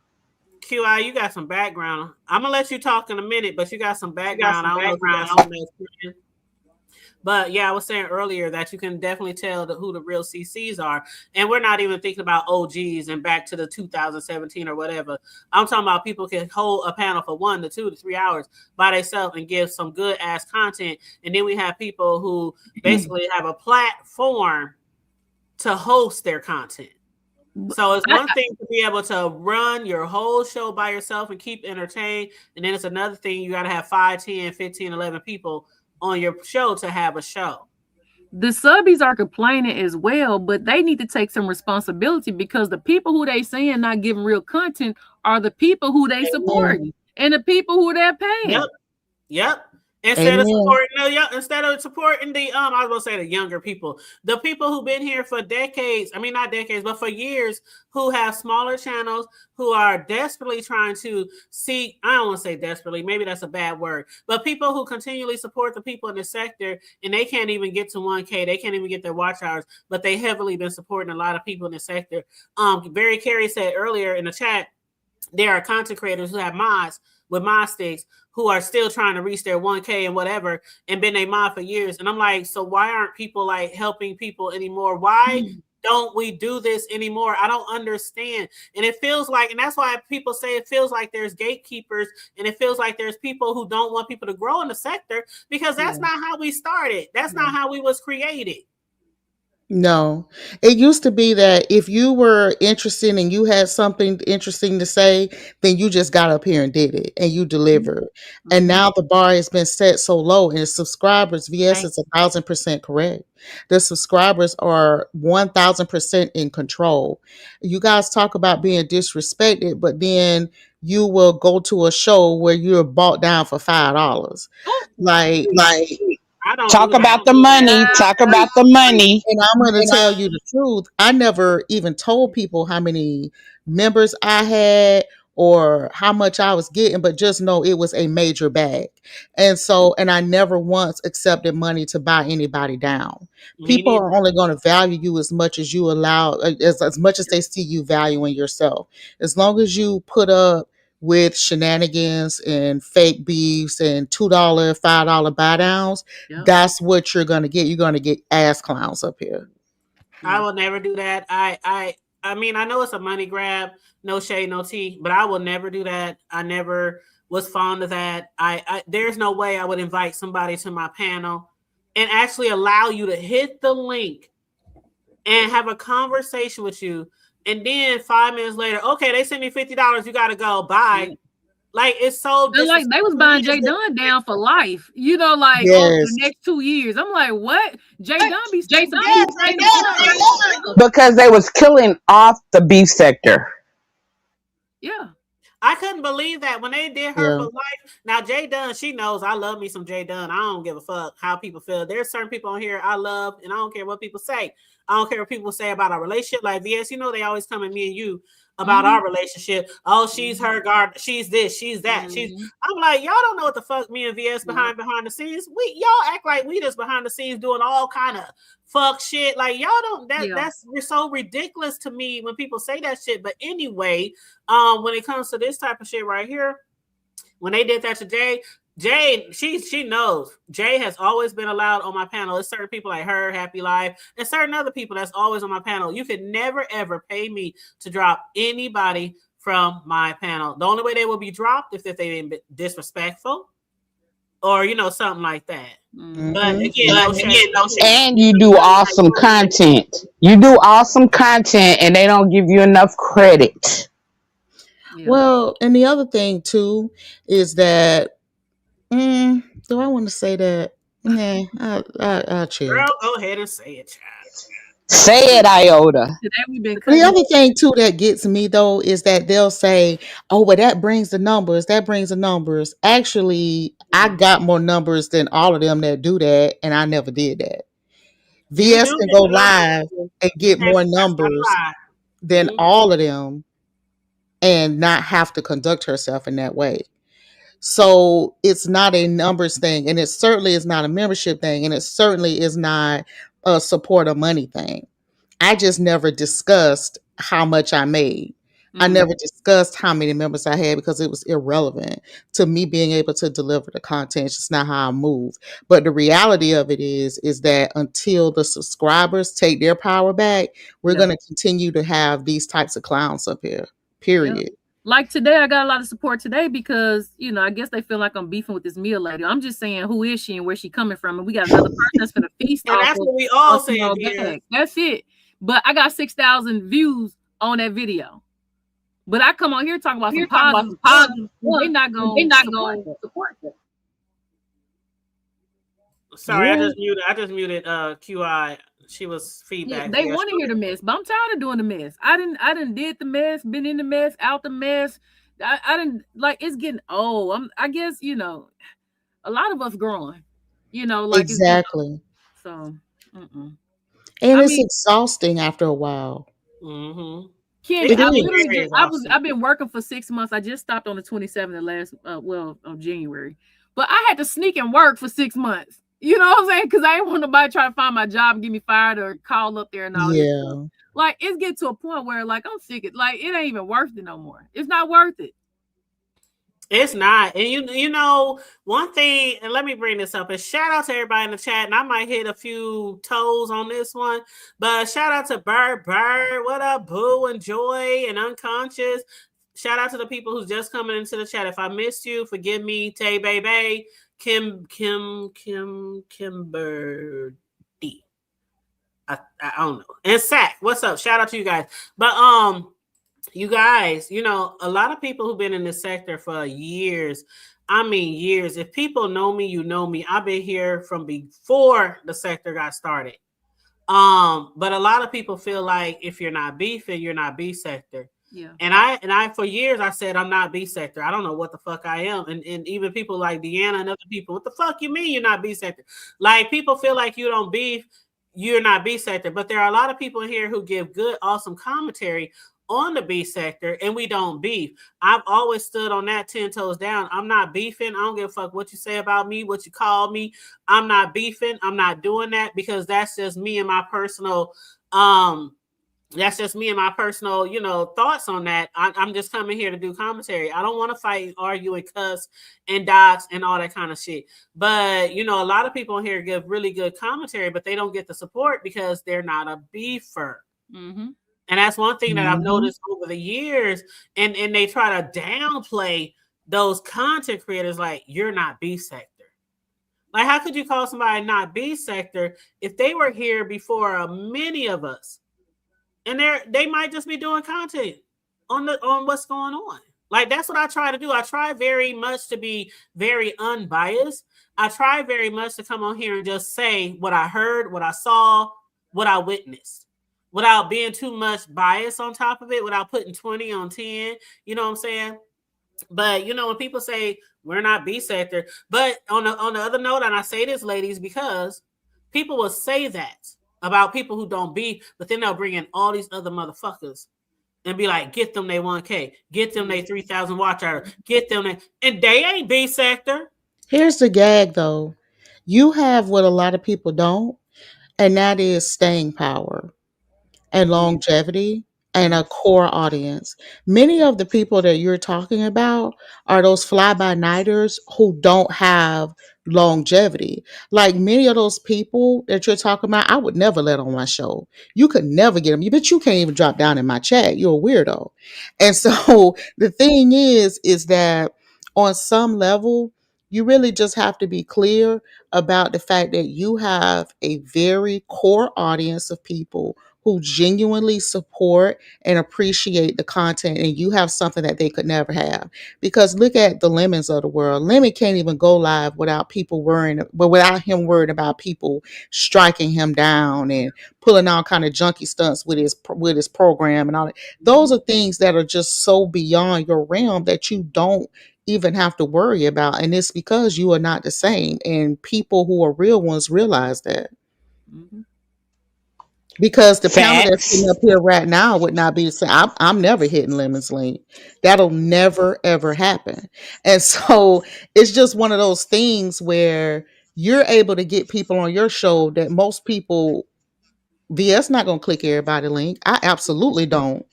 QI, you got some background. I'm gonna let you talk in a minute, but you got some background. But yeah, I was saying earlier that you can definitely tell who the real CCs are. And we're not even thinking about OGs and back to the 2017 or whatever. I'm talking about people can hold a panel for 1 to 2 to 3 hours by themselves and give some good ass content. And then we have people who basically have a platform to host their content. So it's one thing to be able to run your whole show by yourself and keep entertained. And then it's another thing, you got to have 5, 10, 15, 11 people on your show to have a show. The subbies are complaining as well, but they need to take some responsibility because the people who they saying not giving real content are the people who they supporting and the people who they're paying. Yep. Yep. Amen. Instead of supporting the I was gonna say the younger people, the people who've been here for decades. I mean, not decades, but for years, who have smaller channels, who are desperately trying to seek. I don't want to say desperately, maybe that's a bad word, but people who continually support the people in the sector, and they can't even get to 1K. They can't even get their watch hours, but they heavily been supporting a lot of people in the sector. Barry Carey said earlier in the chat, there are content creators who have mods with mod sticks who are still trying to reach their 1K and whatever and been a mod for years. And I'm like, so why aren't people like helping people anymore? Why don't we do this anymore? I don't understand. And it feels like, and that's why people say it feels like there's gatekeepers and it feels like there's people who don't want people to grow in the sector because that's not how we started. That's not how we was created. No, it used to be that if you were interested and you had something interesting to say, then you just got up here and did it and you delivered. And now the bar has been set so low, and the subscribers, VS is 1,000% correct. The subscribers are 1,000% in control. You guys talk about being disrespected, but then you will go to a show where you're bought down for $5. Like, I don't Talk do that. about the money. Talk about the money. and I'm going to tell you the truth. I never even told people how many members I had or how much I was getting, but just know it was a major bag. And I never once accepted money to buy anybody down. People are only going to value you as much as you allow, as much as they see you valuing yourself. As long as you put up with shenanigans and fake beefs and $2, $5 buy downs, that's what you're gonna get. You're gonna get ass clowns up here. I will never do that. I mean, I know it's a money grab, no shade, no tea, but I will never do that. I never was fond of that. There's no way I would invite somebody to my panel and actually allow you to hit the link and have a conversation with you. And then 5 minutes later, okay, they sent me $50. You got to go. Bye. Like, it's so like they was buying Jay Dunn down for life, you know, like over the next 2 years. I'm like, what? Jay Dunn be saying because they was killing off the beef sector. Yeah. I couldn't believe that when they did her for life. Now, Jay Dunn, she knows I love me some Jay Dunn. I don't give a fuck how people feel. There's certain people on here I love, and I don't care what people say. I don't care what people say about our relationship. Like, VS, you know, they always come at me and you about our relationship. Oh, she's her guard. She's this. She's that. I'm like, y'all don't know what the fuck me and VS behind the scenes. Y'all act like we just behind the scenes doing all kind of fuck shit. Like, y'all don't. That's so ridiculous to me when people say that shit. But anyway, when it comes to this type of shit right here, when they did that to Jay, she knows. Jay has always been allowed on my panel. There's certain people like her, Happy Life, and certain other people that's always on my panel. You could never, ever pay me to drop anybody from my panel. The only way they will be dropped is if they've been disrespectful or, you know, something like that. But again, and you do awesome content. You do awesome content, and they don't give you enough credit. Well, and the other thing, too, is that do I want to say that? Nah, I'll chill. Girl, go ahead and say it, child. Say it, Iota. The other thing, too, that gets me, though, is that they'll say, oh, well, that brings the numbers. That brings the numbers. Actually, I got more numbers than all of them that do that, and I never did that. VS can go live and get more numbers than all of them and not have to conduct herself in that way. So it's not a numbers thing, and it certainly is not a membership thing, and it certainly is not a support or money thing. I just never discussed how much I made. I never discussed how many members I had because it was irrelevant to me being able to deliver the content. It's just not how I move. But the reality of it is that until the subscribers take their power back, we're going to continue to have these types of clowns up here, period. Yep. Like today, I got a lot of support today because, you know, I guess they feel like I'm beefing with this meal lady. I'm just saying, who is she and where she coming from? And we got another person that's going to feast. And that's what we all say. That's it. But I got 6,000 views on that video. But I come on here talking about some positive. They're not going to support them. Sorry, I just muted QI. She was feedback. Yeah, they want to hear the mess, but I'm tired of doing the mess. I didn't did the mess, been in the mess, out the mess. I didn't, like, it's getting old. I guess, you know, a lot of us growing, like it's been Exactly. so. Mm-mm. And I it's mean, exhausting after a while. Mm-hmm. It Kimmy, It can I be is. literally very just exhausting. I've been working for 6 months. I just stopped on the 27th of last of January. But I had to sneak and work for 6 months. You know what I'm saying? Because I didn't want nobody trying to find my job and get me fired or call up there and all this stuff. Yeah. Like it's getting to a point where like I'm sick of like it ain't even worth it no more. It's not worth it. It's not. And you know, one thing, and let me bring this up, and shout out to everybody in the chat, and I might hit a few toes on this one, but shout out to Bird, what up, Boo and Joy and Unconscious. Shout out to the people who's just coming into the chat. If I missed you, forgive me. Tay Baby, Kimberly. I don't know. And Sack, what's up? Shout out to you guys. But you guys, you know, a lot of people who've been in this sector for years, I mean years. If people know me, you know me. I've been here from before the sector got started. But a lot of people feel like if you're not beefing, you're not B sector. Yeah. And I for years I said I'm not B sector. I don't know what the fuck I am. And even people like Deanna and other people, what the fuck you mean you're not B sector? Like people feel like you don't beef, you're not B sector. But there are a lot of people here who give good, awesome commentary on the B sector, and we don't beef. I've always stood on that 10 toes down. I'm not beefing. I don't give a fuck what you say about me, what you call me. I'm not beefing. I'm not doing that because that's just me and my personal you know, thoughts on that. I'm just coming here to do commentary. I don't want to fight, argue, and cuss and dox and all that kind of shit. But you know, a lot of people here give really good commentary, but they don't get the support because they're not a beefer. Mm-hmm. And that's one thing that I've Hmm. noticed over the years. And they try to downplay those content creators like you're not B sector. Like, how could you call somebody not B sector if they were here before many of us? And they might just be doing content on what's going on. Like that's what I try to do. I try very much to be very unbiased. I try very much to come on here and just say what I heard, what I saw, what I witnessed, without being too much bias on top of it, without putting 20 on 10. You know what I'm saying? But you know, when people say we're not B sector, but on the other note, and I say this, ladies, because people will say that about people who don't be, but then they'll bring in all these other motherfuckers and be like, get them they 1K, get them they 3,000 watch hour, get them they, and they ain't B sector. Here's the gag though. You have what a lot of people don't, and that is staying power and longevity and a core audience. Many of the people that you're talking about are those fly by nighters who don't have longevity. Like many of those people that you're talking about, I would never let on my show. You could never get them. You bet you can't even drop down in my chat. You're a weirdo. And so the thing is that on some level, you really just have to be clear about the fact that you have a very core audience of people who genuinely support and appreciate the content, and you have something that they could never have. Because look at the Lemons of the world. Lemon can't even go live without people worrying, but without him worried about people striking him down and pulling all kind of junky stunts with his program and all that. Those are things that are just so beyond your realm that you don't even have to worry about, and it's because you are not the same, and people who are real ones realize that. Mm-hmm. Because the panel that's sitting up Facts. here right now would not be the same. I'm never hitting Lemon's link. That'll never ever happen. And so it's just one of those things where you're able to get people on your show that most people VS not gonna click everybody link. I absolutely don't.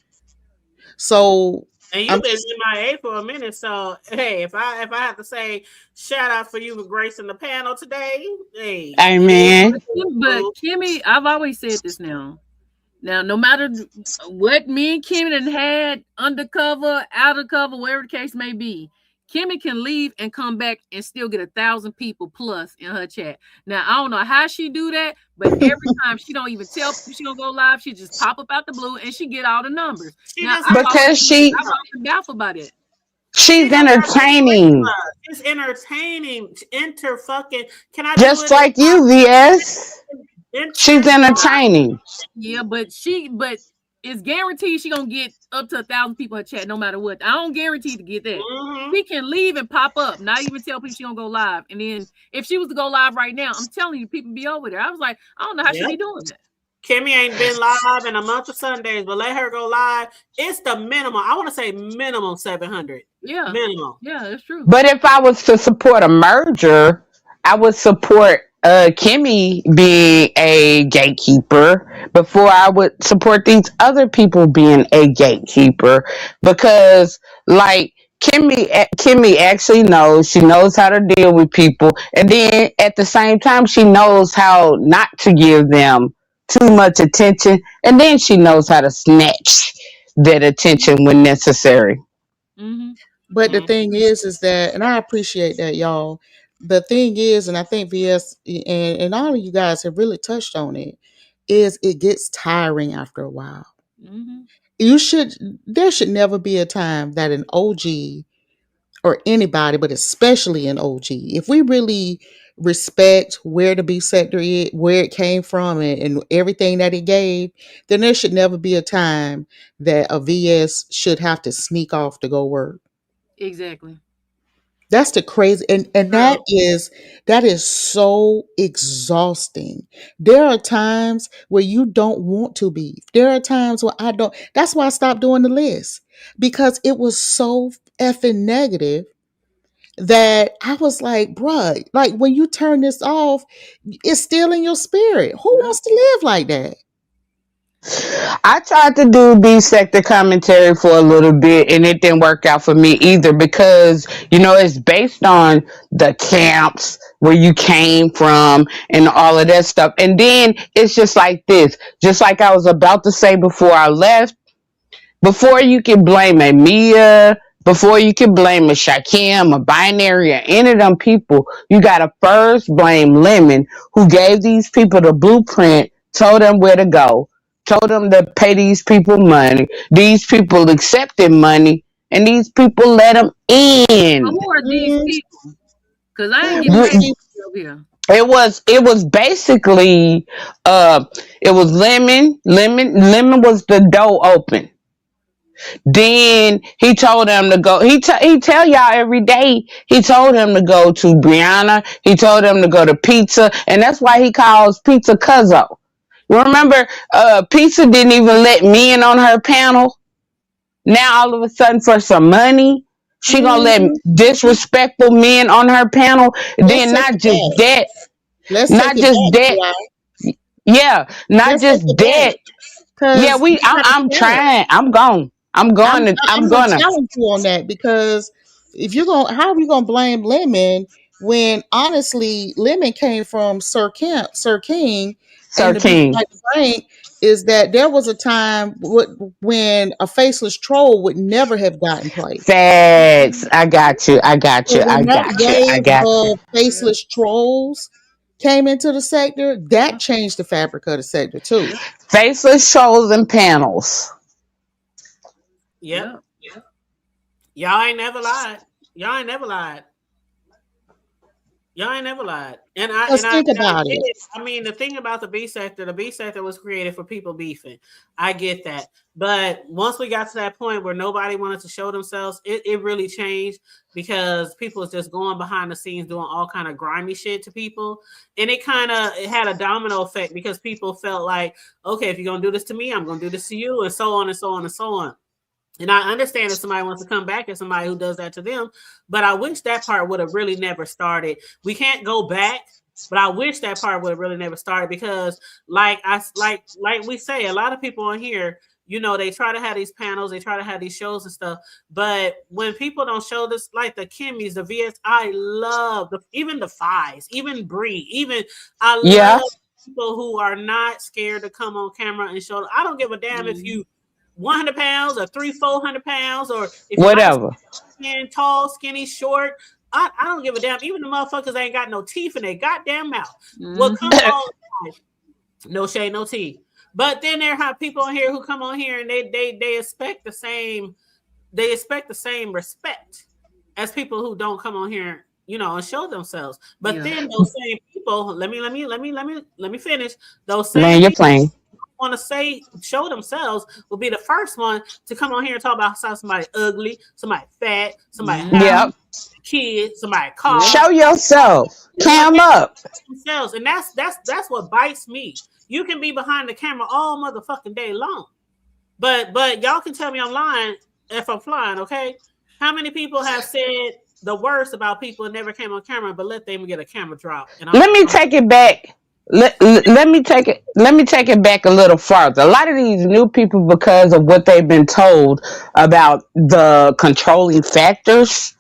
So And I'm you've been just MIA for a minute, so hey, if I have to say shout out for you for gracing the panel today, hey, it is what Amen. it is, But boo. Kimmy, I've always said this now. Now, no matter what me and Kimmy done had, undercover, outer cover, whatever the case may be, Kimmy can leave and come back and still get 1,000 people plus in her chat. Now, I don't know how she do that, but every time she don't even tell people she gonna go live, she just pop up out the blue and she get all the numbers. She Now, just has Because I've always been baffled by that. she she's doesn't have entertaining. charisma. She's entertaining. Enter fucking. Can I do Just it? like you, VS. She's Enter. entertaining. Yeah, but it's guaranteed she gonna get up to 1,000 people in chat no matter what. I don't guarantee to get that. Mm-hmm. She can leave and pop up, not even tell people she gonna go live. And then if she was to go live right now, I'm telling you, people be over there. I was like, I don't know how she Yep. be doing that. Kimmie ain't been live in a month of Sundays, but let her go live. It's the minimum. I want to say minimum 700. Yeah. Minimum. Yeah, that's true. But if I was to support a merger, I would support Kimmy being a gatekeeper before I would support these other people being a gatekeeper because, like, Kimmy actually knows. She knows how to deal with people, and then at the same time, she knows how not to give them too much attention, and then she knows how to snatch that attention when necessary. Mm-hmm. But the Mm-hmm. thing is that, and I appreciate that, y'all. The thing is, and I think VS and all of you guys have really touched on it, is it gets tiring after a while. Mm-hmm. You should, there should never be a time that an OG or anybody, but especially an OG, if we really respect where the B sector is, where it came from, and everything that it gave, then there should never be a time that a VS should have to sneak off to go work. Exactly. That's the crazy, and True. that is so exhausting. There are times where you don't want to be. There are times where I don't. That's why I stopped doing the list because it was so effing negative that I was like, bruh, like when you turn this off, it's still in your spirit. Who Yeah. wants to live like that? I tried to do B sector commentary for a little bit and it didn't work out for me either because, it's based on the camps where you came from and all of that stuff. And then it's just like this, just like I was about to say before I left, before you can blame a Mia, before you can blame a Shakim, a binary, or any of them people, you gotta first blame Lemon, who gave these people the blueprint, told them where to go, told them to pay these people money. These people accepted money, and these people let them So in. who are these Mm, people? Because I ain't who getting are paid these over here. It was basically it was Lemon was the door open. Then he told them to go. He tell y'all every day. He told them to go to Brianna. He told them to go to Pizza, and that's why he calls Pizza Cuzzo. You remember, Pizza didn't even let me in on her panel. Now all of a sudden, for some money, she gonna let mm, disrespectful men on her panel. let's Then take not it just back. that, Let's take not it just back, that. July. Yeah, not Let's take just it that. back. Yeah, Because we. you gotta I'm tell us. trying. I'm going. I'm going to. I'm I'm gonna gonna. challenge you on that because if you're gonna, how are we gonna blame Lemon when honestly Lemon came from Sir King, and Sir to be King. quite frank, is that there was a time when a faceless troll would never have gotten placed. Facts. I got you. I got So you. I when that got you. I wave got you. of faceless trolls came into the sector, that changed the fabric of the sector too. Yep. Faceless shows and panels. Yep. Yep. Y'all ain't never lied. Y'all ain't never lied. Y'all ain't never lied. And I Because and I, and think I about get it. it. I mean, the thing about the B sector was created for people beefing. I get that. But once we got to that point where nobody wanted to show themselves, it really changed because people was just going behind the scenes doing all kind of grimy shit to people. And it had a domino effect because people felt like, okay, if you're gonna do this to me, I'm gonna do this to you, and so on and so on and so on. And I understand if somebody wants to come back as somebody who does that to them, but I wish that part would have really never started. We can't go back, but I wish that part would have really never started because, like we say, a lot of people on here, they try to have these panels, they try to have these shows and stuff, but when people don't show this, like the Kimmies, the VS, I love even the Fives, even Bree, even I Yeah. love people who are not scared to come on camera and show. I don't give a damn if Mhm. you 100 pounds or 400 pounds, or if you're light Whatever. skinned, tall, skinny, short. I don't give a damn. Even the motherfuckers ain't got no teeth in their goddamn mouth. Will Mhm. come on, no shade, no teeth. But then there are people on here who come on here and they expect the same respect as people who don't come on here, and show themselves. But Yeah. then those same people, let me finish. Those same Land your people plane. want to show themselves will be the first one to come on here and talk about how somebody ugly, somebody fat, somebody house, Yep. kids, somebody car. Show yourself. Cam up. Themselves. And that's what bites me. You can be behind the camera all motherfucking day long. But y'all can tell me I'm lying if I'm flying, okay? How many people have said the worst about people and never came on camera, but let them get a camera drop? And Let me take it back. Let me take it back a little farther. A lot of these new people, because of what they've been told about the controlling factors,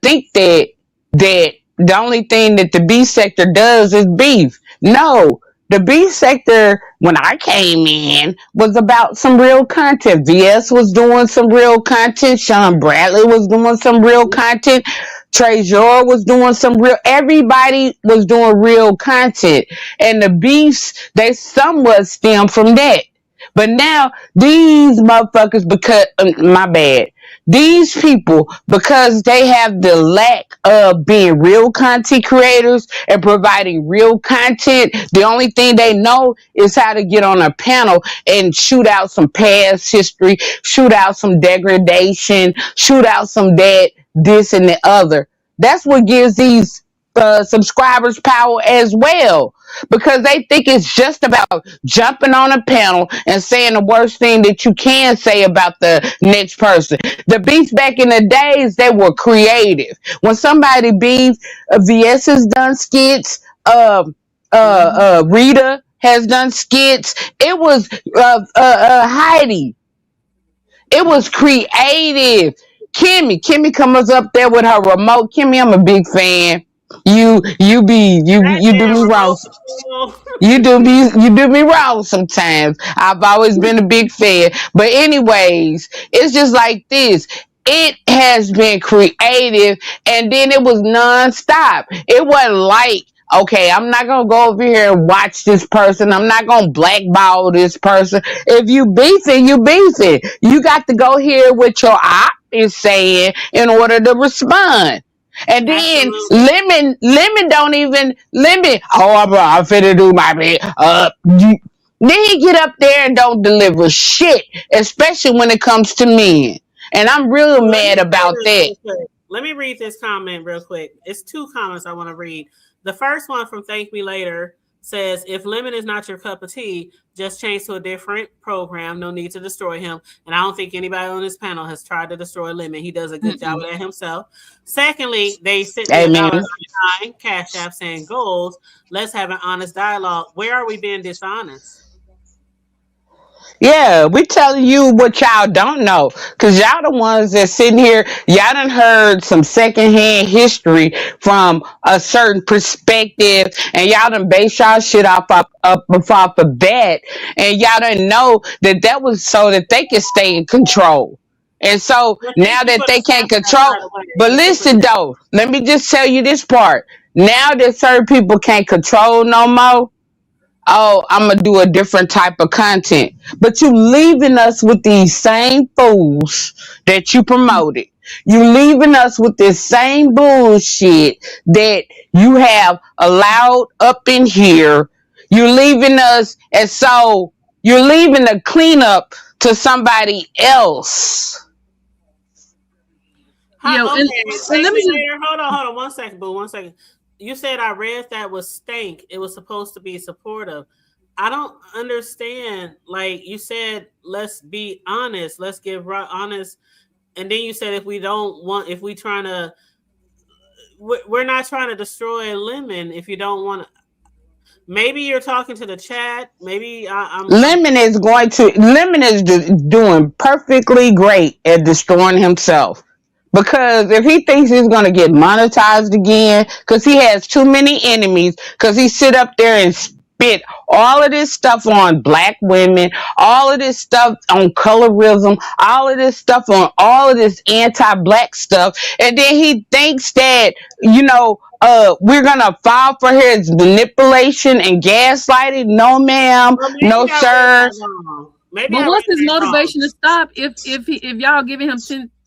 think that the only thing that the B sector does is beef. No, the B sector when I came in was about some real content. VS was doing some real content. Sean Bradley was doing some real content. Trezor was doing some real. Everybody was doing real content, and the beefs they somewhat stem from that. But now these motherfuckers, because my bad, these people, because they have the lack of being real content creators and providing real content, the only thing they know is how to get on a panel and shoot out some past history, shoot out some degradation, shoot out some that, this, and the other. That's what gives these subscribers power as well, because they think it's just about jumping on a panel and saying the worst thing that you can say about the next person. The beefs back in the days, they were creative. When somebody beef, VS has done skits, Rita has done skits. It was Heidi. It was creative. Kimmy comes up there with her remote. Kimmy, I'm a big fan. You do me wrong. You do me wrong sometimes. I've always been a big fan. But anyways, it's just like this. It has been creative, and then it was nonstop. It wasn't like, okay, I'm not gonna go over here and watch this person. I'm not gonna blackball this person. If you beefing, you beefing. You got to go hear what your op is saying in order to respond. And then Lemon don't even Lemon. Oh, I'm finna do my bit. Then he get up there and don't deliver shit, especially when it comes to men. And I'm real mad about that. Let me read this comment real quick. It's 2 comments I want to read. The first one from Thank Me Later says, if Lemon is not your cup of tea, just change to a different program. No need to destroy him. And I don't think anybody on this panel has tried to destroy Lemon. He does a good job of that himself. Secondly, they sent me $1.99 Cash App saying, goals. Let's have an honest dialogue. Where are we being dishonest? Yeah, we telling you what y'all don't know, because y'all the ones that sitting here, y'all done heard some secondhand history from a certain perspective, and y'all done base y'all shit off of that, and y'all didn't know that that was so that they could stay in control. And so now that they can't control, but listen though, let me just tell you this part. Now that certain people can't control no more, oh, I'm gonna do a different type of content. But you leaving us with these same fools that you promoted. You leaving us with this same bullshit that you have allowed up in here. You're leaving us, and so you're leaving the cleanup to somebody else. Hold on 1 second, boo. 1 second. You said I read that was stank. It was supposed to be supportive. I don't understand. Like you said, let's be honest. Let's get honest. And then you said if we're not trying to destroy Lemon. If you don't want to, maybe you're talking to the chat. Maybe Lemon is doing perfectly great at destroying himself. Because if he thinks he's going to get monetized again, because he has too many enemies, because he sit up there and spit all of this stuff on black women, all of this stuff on colorism, all of this stuff on all of this anti-black stuff, and then he thinks that, we're going to fall for his manipulation and gaslighting. No, ma'am. No, sir. But what's his motivation to stop if y'all giving him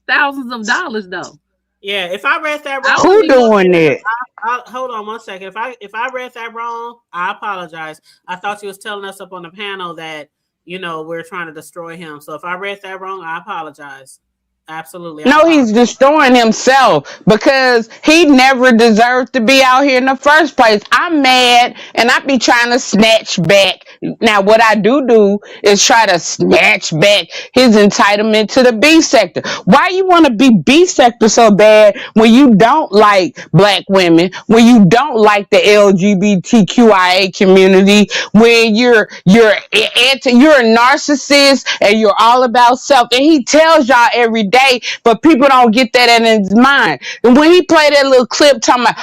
thousands of dollars though? Yeah, if I read that wrong, who doing it? hold on one second. If I read that wrong, I apologize. I thought you was telling us up on the panel that we're trying to destroy him. So if I read that wrong, I apologize. Absolutely, I No, apologize. he's destroying himself because he never deserved to be out here in the first place. I'm mad and I be trying to snatch back. Now, what I do is try to snatch back his entitlement to the B sector. Why you want to be B sector so bad when you don't like black women, when you don't like the LGBTQIA community, when you're a narcissist and you're all about self. And he tells y'all every day, but people don't get that in his mind. And when he played that little clip talking about,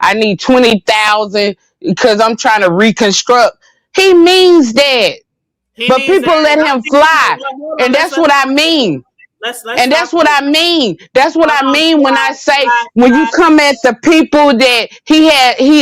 I need 20,000 because I'm trying to reconstruct, he means that. He But means that, people let and I him think fly. hold on, And that's what I mean. let's And stop that's what there. I mean. That's what Hold I on, mean when I say when you QI. come at the people that he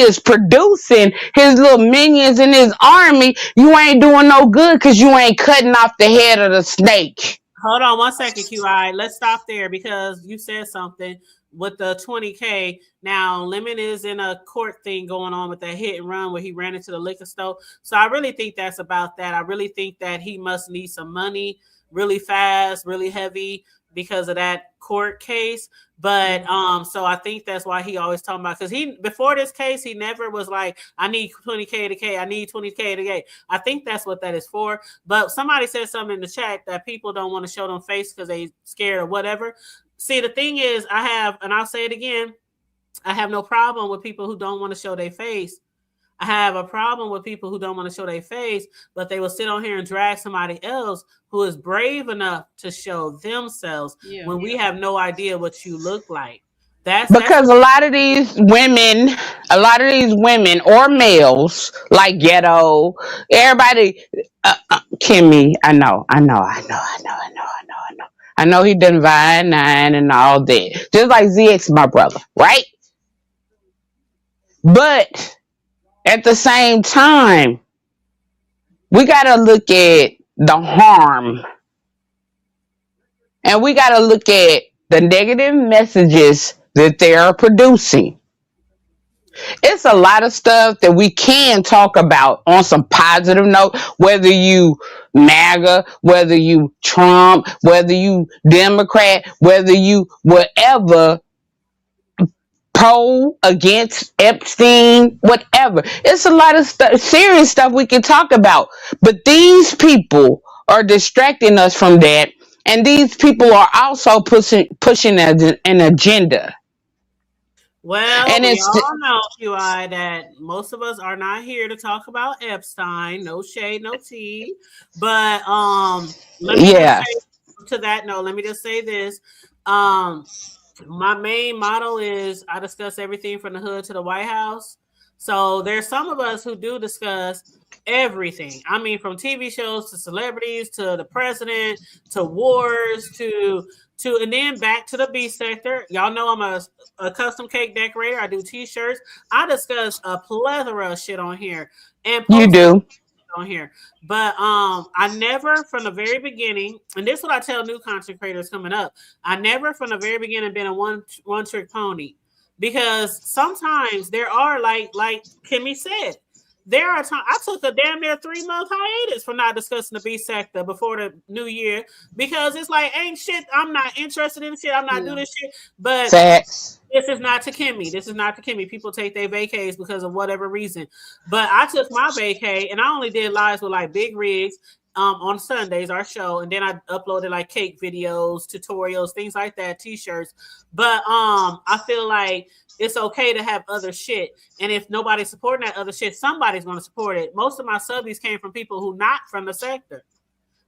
is producing his little minions in his army, you ain't doing no good because you ain't cutting off the head of the snake. Hold on one second, QI. Let's stop there because you said something with the 20K. Now, Lemon is in a court thing going on with that hit and run where he ran into the liquor store. So I really think that's about that. I really think that he must need some money really fast, really heavy because of that court case. But so I think that's why he always talking about, because he before this case he never was like, I need 20K to K, I need 20K to K. I think that's what that is for. But somebody said something in the chat that people don't want to show them face because they scared or whatever. See, the thing is, and I'll say it again, I have no problem with people who don't want to show their face. I have a problem with people who don't want to show their face, but they will sit on here and drag somebody else who is brave enough to show themselves when we have no idea what you look like. That's Because what. a lot of these women or males like ghetto, everybody, Kimmy, I know he done Vine 9 and all that. Just like ZX, my brother, right? But at the same time, we got to look at the harm and we got to look at the negative messages that they are producing. It's a lot of stuff that we can talk about on some positive note, whether you MAGA, whether you Trump, whether you Democrat, whether you whatever, pro against Epstein, whatever. It's a lot of serious stuff we can talk about. But these people are distracting us from that. And these people are also pushing an agenda. Well, And we it's, all know, QI, that most of us are not here to talk about Epstein. No shade, no tea. But let me just yeah, say to that note, let me just say this. Um, my main motto is I discuss everything from the hood to the White House. So there's some of us who do discuss everything. I mean, from TV shows to celebrities to the president to wars and then back to the B sector. Y'all know I'm a custom cake decorator. I do t-shirts. I discuss a plethora of shit on here and you post do. on here. But I never from the very beginning, and this is what I tell new content creators coming up, I never from the very beginning been a one trick pony. Because sometimes there are like Kimmy said, there are times I took a damn near 3-month hiatus from not discussing the B sector before the new year because it's like ain't shit. I'm not interested in shit. I'm not doing this shit. But Facts. this is not to Kimmy. This is not to Kimmy. People take their vacays because of whatever reason. But I took my vacay and I only did lives with like big rigs on Sundays, our show, and then I uploaded like cake videos, tutorials, things like that, t-shirts. But I feel like it's okay to have other shit. And if nobody's supporting that other shit, somebody's gonna support it. Most of my subbies came from people who not from the sector.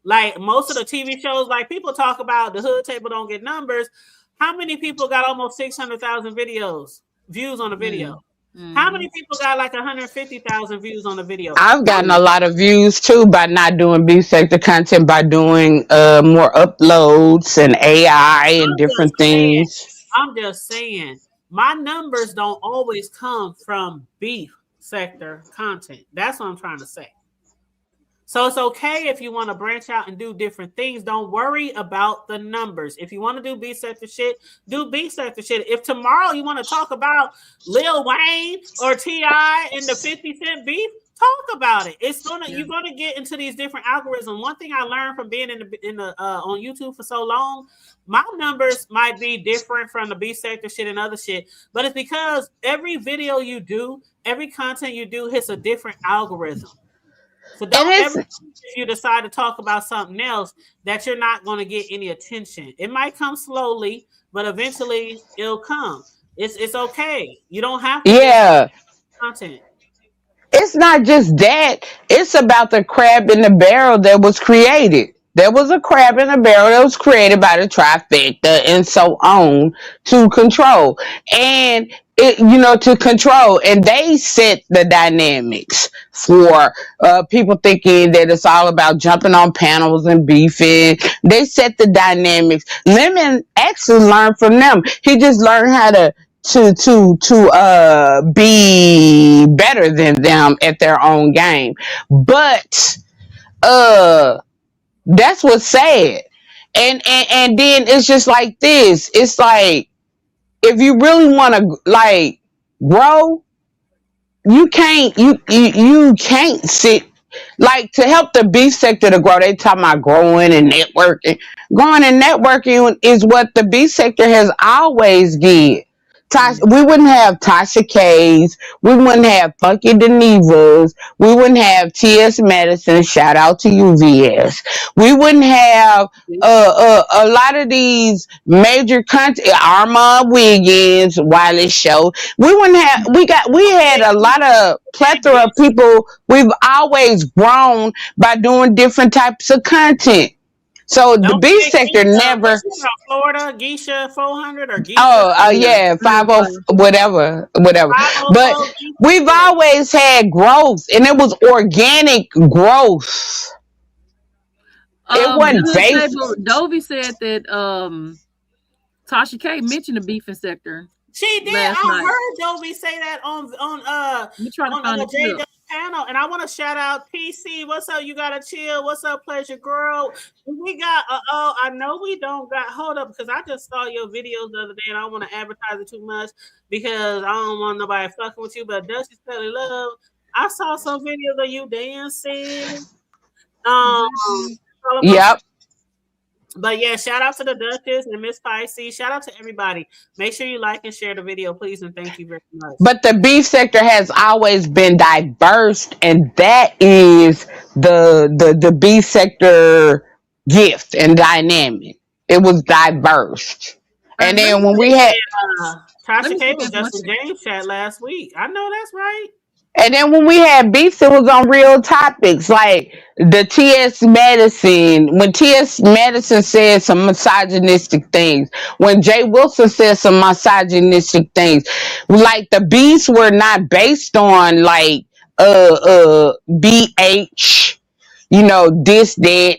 Like most of the TV shows, like people talk about the hood table don't get numbers. How many people got almost 600,000 views on a video? How many people got like 150,000 views on a video? I've How gotten many? a lot of views too by not doing B sector content, by doing more uploads and AI and I'm just different saying. things. I'm just saying. My numbers don't always come from beef sector content. That's what I'm trying to say. So it's okay if you want to branch out and do different things. Don't worry about the numbers. If you want to do B sector shit, do B sector shit. If tomorrow you want to talk about Lil Wayne or T.I. and the 50 Cent beef, talk about it. It's gonna You're gonna get into these different algorithms. One thing I learned from being in the on YouTube for so long, my numbers might be different from the B sector shit and other shit, but it's because every video you do, every content you do hits a different algorithm. So don't ever, if you decide to talk about something else, that you're not going to get any attention. It might come slowly, but eventually it'll come. It's okay. You don't have to just content. It's not just that. It's about the crab in the barrel that was created. There was a crab in a barrel that was created by the trifecta and so on to control. And to control. And they set the dynamics for people thinking that it's all about jumping on panels and beefing. They set the dynamics. Lemon actually learned from them. He just learned how to be better than them at their own game. But that's what's sad. And then it's just like this. It's like if you really want to like grow, you can't sit like to help the beef sector to grow. They talking about growing and networking. Growing and networking is what the beef sector has always did. We wouldn't have Tasha K's. We wouldn't have Funky Denevas. We wouldn't have T.S. Madison. Shout out to UVS. We wouldn't have a lot of these major country. Armand Wiggins, Wiley Show. We wouldn't have. We had a lot of plethora of people. We've always grown by doing different types of content. So the beef sector never. Florida, Geisha 400 or Geisha. Yeah, 50 whatever. But we've always had growth, and it was organic growth. It wasn't based. Dovey said that Tasha K mentioned the beefing sector. She did. I heard Dovey say that on the J panel, and I want to shout out PC. What's up? You gotta chill. What's up, Pleasure Girl? We got. I know we don't got. Hold up, because I just saw your videos the other day, and I don't want to advertise it too much because I don't want nobody fucking with you. But Dusty Pelly Love, I saw some videos of you dancing. Yep. But yeah, shout out to the Duchess and Miss Spicy. Shout out to everybody. Make sure you like and share the video, please, and thank you very much. But the beef sector has always been diverse, and that is the beef sector gift and dynamic. It was diverse. And then when we had Tasha K was just in James chat last week. I know that's right. And then when we had beefs, it was on real topics like the T.S. Madison. When T.S. Madison said some misogynistic things, when Jay Wilson said some misogynistic things, like the beefs were not based on like BH, this, that.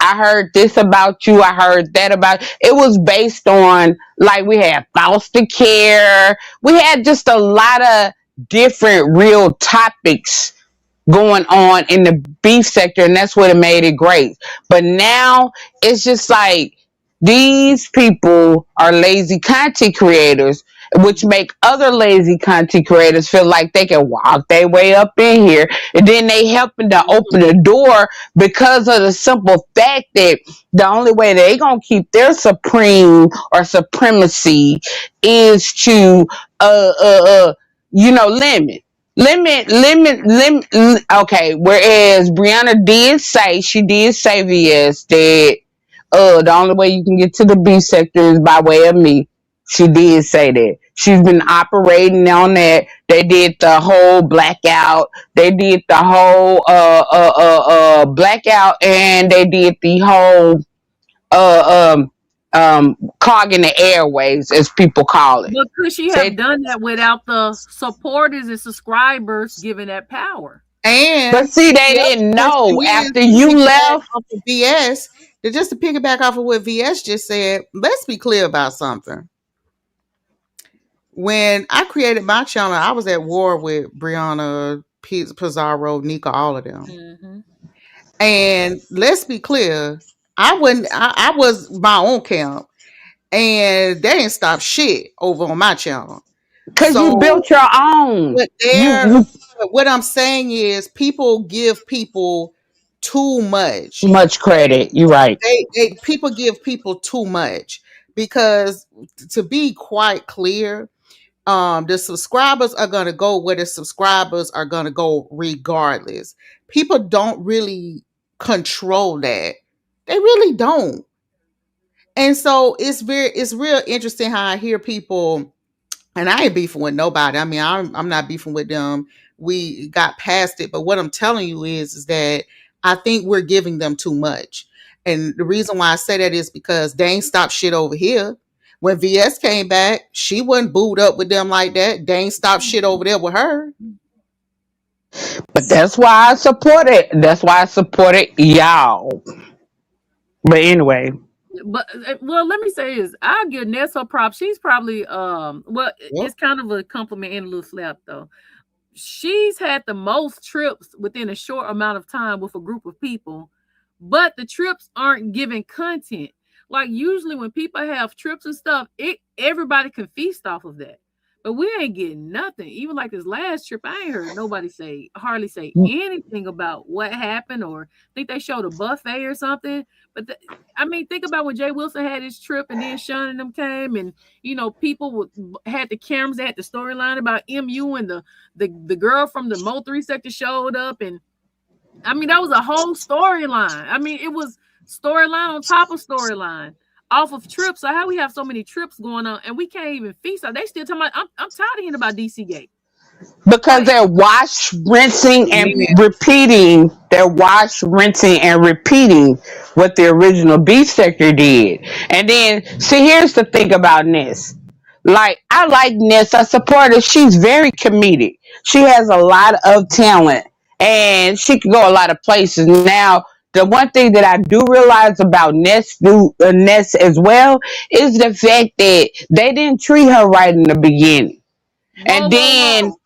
I heard this about you. I heard that about. It was based on like we had foster care. We had just a lot of different real topics going on in the beef sector, and that's what it made it great. But now it's just like these people are lazy content creators, which make other lazy content creators feel like they can walk their way up in here, and then they helping to open the door because of the simple fact that the only way they gonna keep their supreme or supremacy is to limit. Okay, whereas Brianna did say, VS, that the only way you can get to the B sector is by way of me. She did say that. She's been operating on that. They did the whole blackout. They did the whole blackout, and they did the whole clogging the airwaves, as people call it. But could she have done that without the supporters and subscribers giving that power? But see, they didn't know after you left. VS, just to piggyback off of what VS just said, let's be clear about something. When I created my channel, I was at war with Brianna, Pizarro, Nika, all of them. Mm-hmm. And let's be clear, I was my own camp, and they didn't stop shit over on my channel. Cause you So built your own. what they're You what I'm saying is people give people too much. much credit. You right. They people give people too much because, to be quite clear, the subscribers are going to go where the subscribers are going to go regardless. People don't really control that. They really don't. And so it's real interesting how I hear people, and I ain't beefing with nobody. I mean, I'm not beefing with them. We got past it, but what I'm telling you is that I think we're giving them too much. And the reason why I say that is because they ain't stopped shit over here. When VS came back, she wasn't booed up with them like that. They ain't stopped shit over there with her. But that's why I support it. That's why I supported y'all. But anyway, But well, let me say this: I'll give Ness her props. She's probably well, Yep. it's kind of a compliment and a little slap though. She's had the most trips within a short amount of time with a group of people, but the trips aren't giving content. Like usually when people have trips and stuff, it everybody can feast off of that. But we ain't getting nothing. Even like this last trip, I ain't heard nobody say hardly say anything about what happened, or think they showed a buffet or something. But I mean, think about when Jay Wilson had his trip and then Sean and them came, and people had the cameras, they had the storyline about MU and the girl from the Mo 3 sector showed up, and I mean that was a whole storyline. I mean, it was storyline on top of storyline off of trips. So how we have so many trips going on and we can't even feast on? They still talking about. I'm tired of hearing about DC Gate. because Like, they're wash, rinsing, and Amen. repeating. They're wash, rinsing, and repeating what the original B sector did. And then, see, here's the thing about Ness. Like, I like Ness. I support her. She's very comedic. She has a lot of talent, and she can go a lot of places. Now, the one thing that I do realize about Ness as well is the fact that they didn't treat her right in the beginning. whoa, And whoa, then whoa.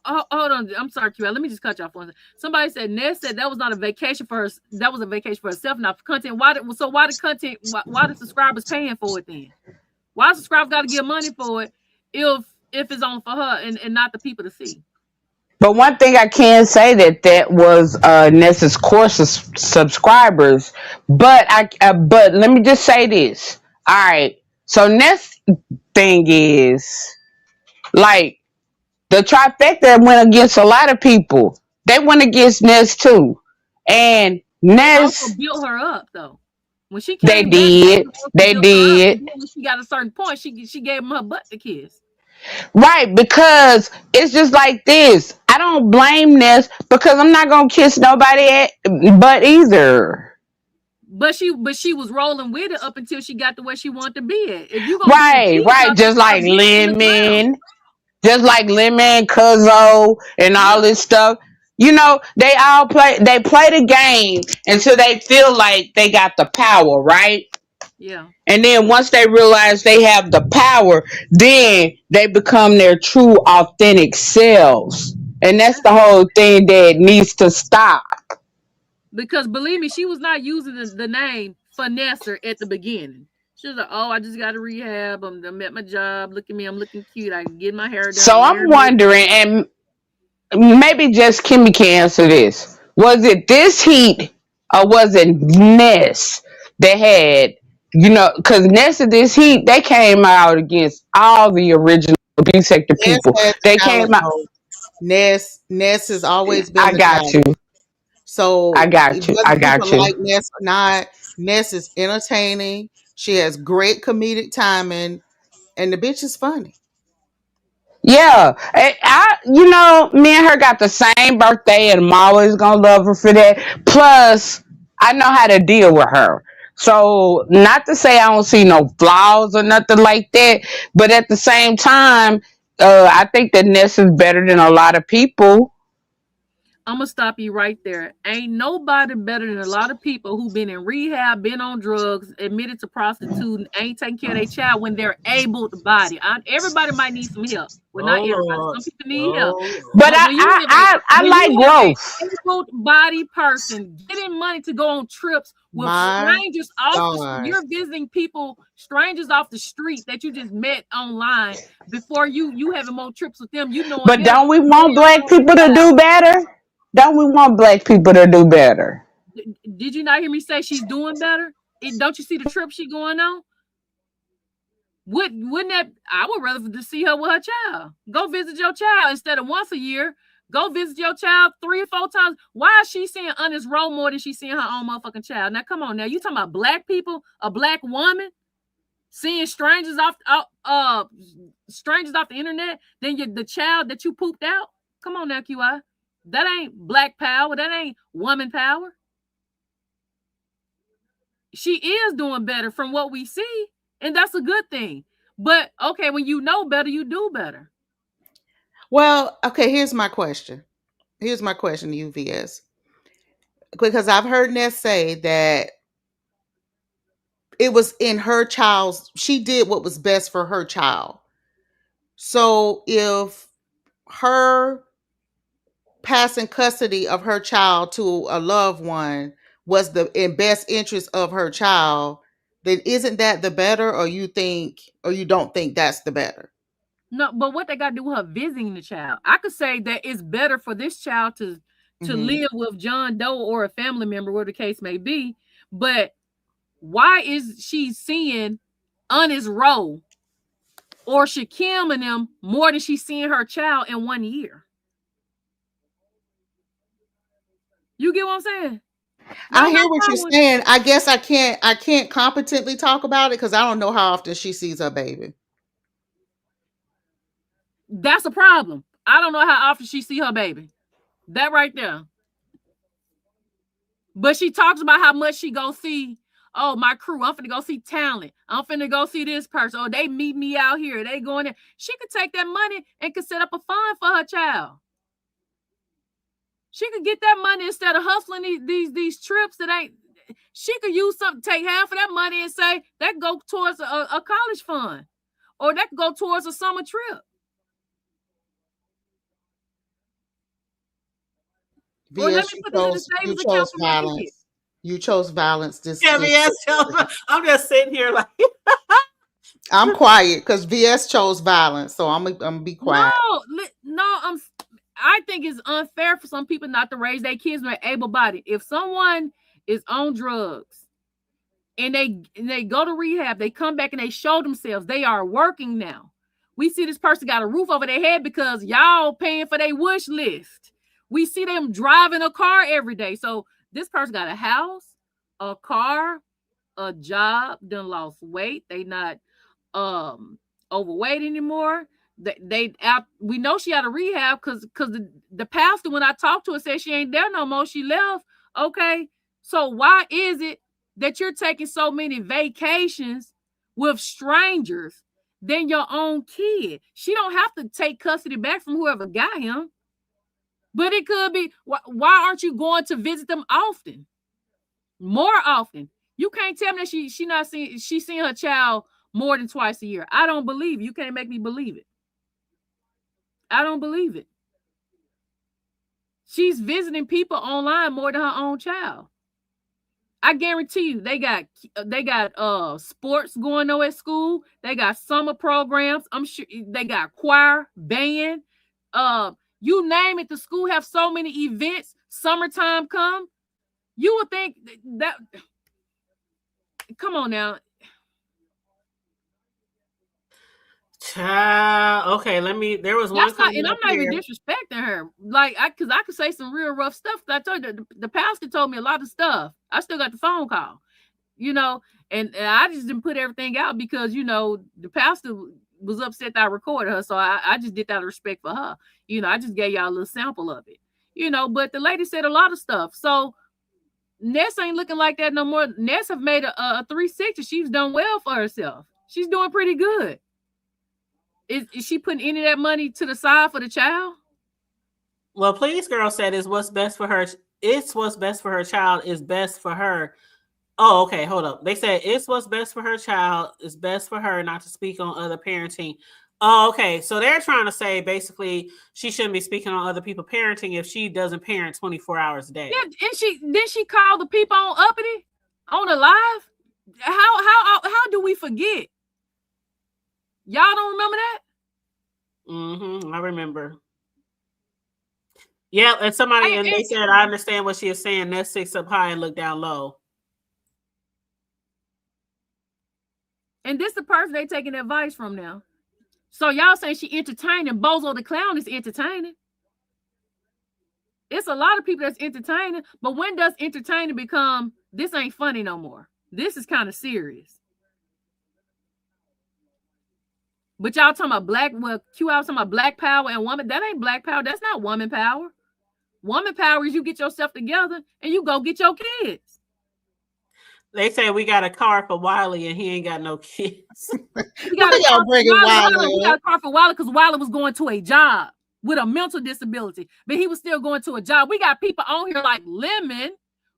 Hold on. I'm sorry, Q. Let me just cut you off one second. Somebody said Ness said that was not a vacation for her. That was a vacation for herself, not for content. Why the content? Why the subscribers paying for it then? Why subscribers got to give money for it if it's on for her and not the people to see? But one thing I can say that was Nessa's core subscribers. But let me just say this. All right. So Ness thing is like the trifecta went against a lot of people. They went against Ness too, and They also Ness built her up though. When she they came back, they did, supposed to they build her up, did. and then when she got a certain point, she gave him her butt to kiss. Right, because it's just like this. I don't blame Ness because I'm not gonna kiss nobody but either. But she was rolling with it up until she got to where she wanted to be at. If you gonna be a Right, cheater, right. y'all can start beefing on the ground. Just like Lemon, Cuzzo, and all Yeah, this stuff. You know, they play the game until they feel like they got the power, right? yeah. And then once they realize they have the power, then they become their true authentic selves. And that's the whole thing that needs to stop. Because believe me, she was not using the name Finesser at the beginning. She was like, "Oh, I just got to rehab. I'm at my job. Look at me. I'm looking cute. I can get my hair done. So I'm I'm wearing makeup." wondering, and maybe just Kimmy can answer this. Was it this heat or was it Ness that had, because Ness and this heat, they came out against all the original B sector Ness people. had the They talent came out. though. Ness has always been I the got you. talent. I So got you. whether I people got you. like Ness or not, Ness is entertaining. She has great comedic timing, and the bitch is funny. Yeah, me and her got the same birthday, and I'm always gonna love her for that. Plus, I know how to deal with her. So, not to say I don't see no flaws or nothing like that, but at the same time, I think that Ness is better than a lot of people. I'm gonna stop you right there. Ain't nobody better than a lot of people who've been in rehab, been on drugs, admitted to prostituting, ain't taking care of their child when they're able to body. Everybody might need some help. Well, not Oh everybody. Lord. Some people need help. Oh But But I when like you have a growth. able body person getting money to go on trips with My strangers off God. you're visiting people, strangers off the street that you just met online before you having more trips with them, you knowing But them don't we more than want your black own people to child. do better? Don't we want black people to do better? Did you not hear me say she's doing better? Don't you see the trip she going on? Wouldn't that I would rather to see her with her child. Go visit your child instead of once a year. Go visit your child 3 or 4 times. Why is she seeing honest role more than she's seeing her own motherfucking child? Now come on now. You talking about black people, a black woman seeing strangers off the internet than the child that you pooped out? Come on now, QI. That ain't black power. That ain't woman power. She is doing better from what we see, and that's a good thing. But okay, when you know better, you do better. Well, okay, here's my question. Here's my question to you, VS. Because I've heard Ness say that it was in her child's, she did what was best for her child. So if her passing custody of her child to a loved one was the in best interest of her child, then isn't that the better, or you think, or you don't think that's the better? No, but what they got to do with her visiting the child? I could say that it's better for this child to Mhm. live with John Doe or a family member, whatever the case may be. But why is she seeing honest role or Shakim and them more than she's seeing her child in 1 year? You get what I'm saying? I Not hear no what you're problem. saying. I guess I can't competently talk about it because I don't know how often she sees her baby. That's a problem. I don't know how often she see her baby. That right there. But she talks about how much she go see. Oh, my crew. I'm finna go see talent. I'm finna go see this person. Oh, they meet me out here. They going there. She could take that money and could set up a fund for her child. She could get that money instead of hustling these trips that ain't. She could use something, take half of that money and say that go towards a college fund, or that could go towards a summer trip, or let VS, me put this in the you savings account chose for my kids. violence. You chose violence. Yeah, VS. I'm just sitting here like I'm quiet because VS chose violence, so I'm gonna be quiet. No. I think it's unfair for some people not to raise their kids when they're able-bodied. If someone is on drugs and they go to rehab, they come back and they show themselves they are working now. We see this person got a roof over their head because y'all paying for their wish list. We see them driving a car every day. So this person got a house, a car, a job, done lost weight. They not overweight anymore. We know she out of rehab because the pastor, when I talked to her, said she ain't there no more. She left. Okay, so why is it that you're taking so many vacations with strangers than your own kid? She don't have to take custody back from whoever got him, but it could be why aren't you going to visit them more often? You can't tell me that she's seeing her child more than twice a year. I don't believe you. Can't make me believe it. I don't believe it. She's visiting people online more than her own child. I guarantee you they got sports going on at school. They got summer programs. I'm sure they got choir, band. You name it, the school have so many events. Summertime come. You would think that come on now. child. Okay, there was one That's not, coming and I'm up not even here. disrespecting her. Like, because I could say some real rough stuff. I told you the pastor told me a lot of stuff. I still got the phone call, and I just didn't put everything out because the pastor was upset that I recorded her, so I just did that out of respect for her. I just gave y'all a little sample of it. But the lady said a lot of stuff. So Ness ain't looking like that no more. Ness have made a 360. She's done well for herself. She's doing pretty good. Is she putting any of that money to the side for the child? Well, please, girl said is what's best for her. It's what's best for her child is best for her. Oh, okay. Hold up. They said it's what's best for her child. It's best for her not to speak on other parenting. Oh, okay. So they're trying to say basically she shouldn't be speaking on other people parenting if she doesn't parent 24 hours a day. Yeah, and she call the people on uppity on the live. How do we forget? Y'all don't remember that? I remember. Yeah, and somebody and they said I understand what she is saying. Nest sits up high and look down low. And this the person they taking advice from now. So y'all saying she entertaining. Bozo the Clown is entertaining. It's a lot of people that's entertaining, but when does entertaining become this ain't funny no more? This is kind of serious. But y'all talking about QI talking about black power and woman. That ain't black power. That's not woman power. Woman power is you get yourself together and you go get your kids. They say we got a car for Wiley and he ain't got no kids. We got a car for Wiley because Wiley was going to a job with a mental disability, but he was still going to a job. We got people on here like Lemon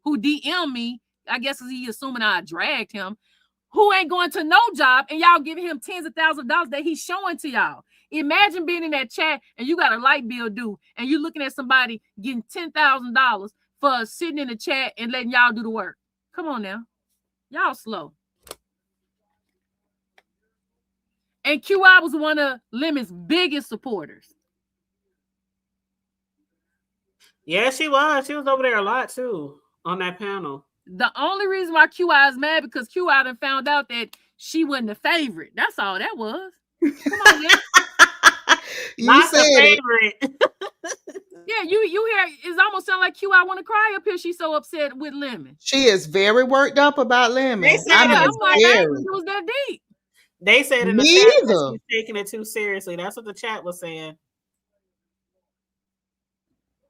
who DM me, I guess he assuming I dragged him, who ain't going to no job, and y'all giving him tens of thousands of dollars that he's showing to y'all. Imagine being in that chat and you got a light bill due and you looking at somebody getting $10,000 for sitting in the chat and letting y'all do the work. Come on now. Y'all slow. And QI was one of Lemon's biggest supporters. Yeah, she was. She was over there a lot too on that panel. The only reason why QI is mad because QI done found out that she wasn't a favorite. That's all that was. Come on now. Not the favorite. Yeah, you hear it's almost sound like QI want to cry up here. She's so upset with Lemon. She is very worked up about Lemon. They said I'm like, I didn't think it was that deep. They said in the chat that she's taking it too seriously. That's what the chat was saying.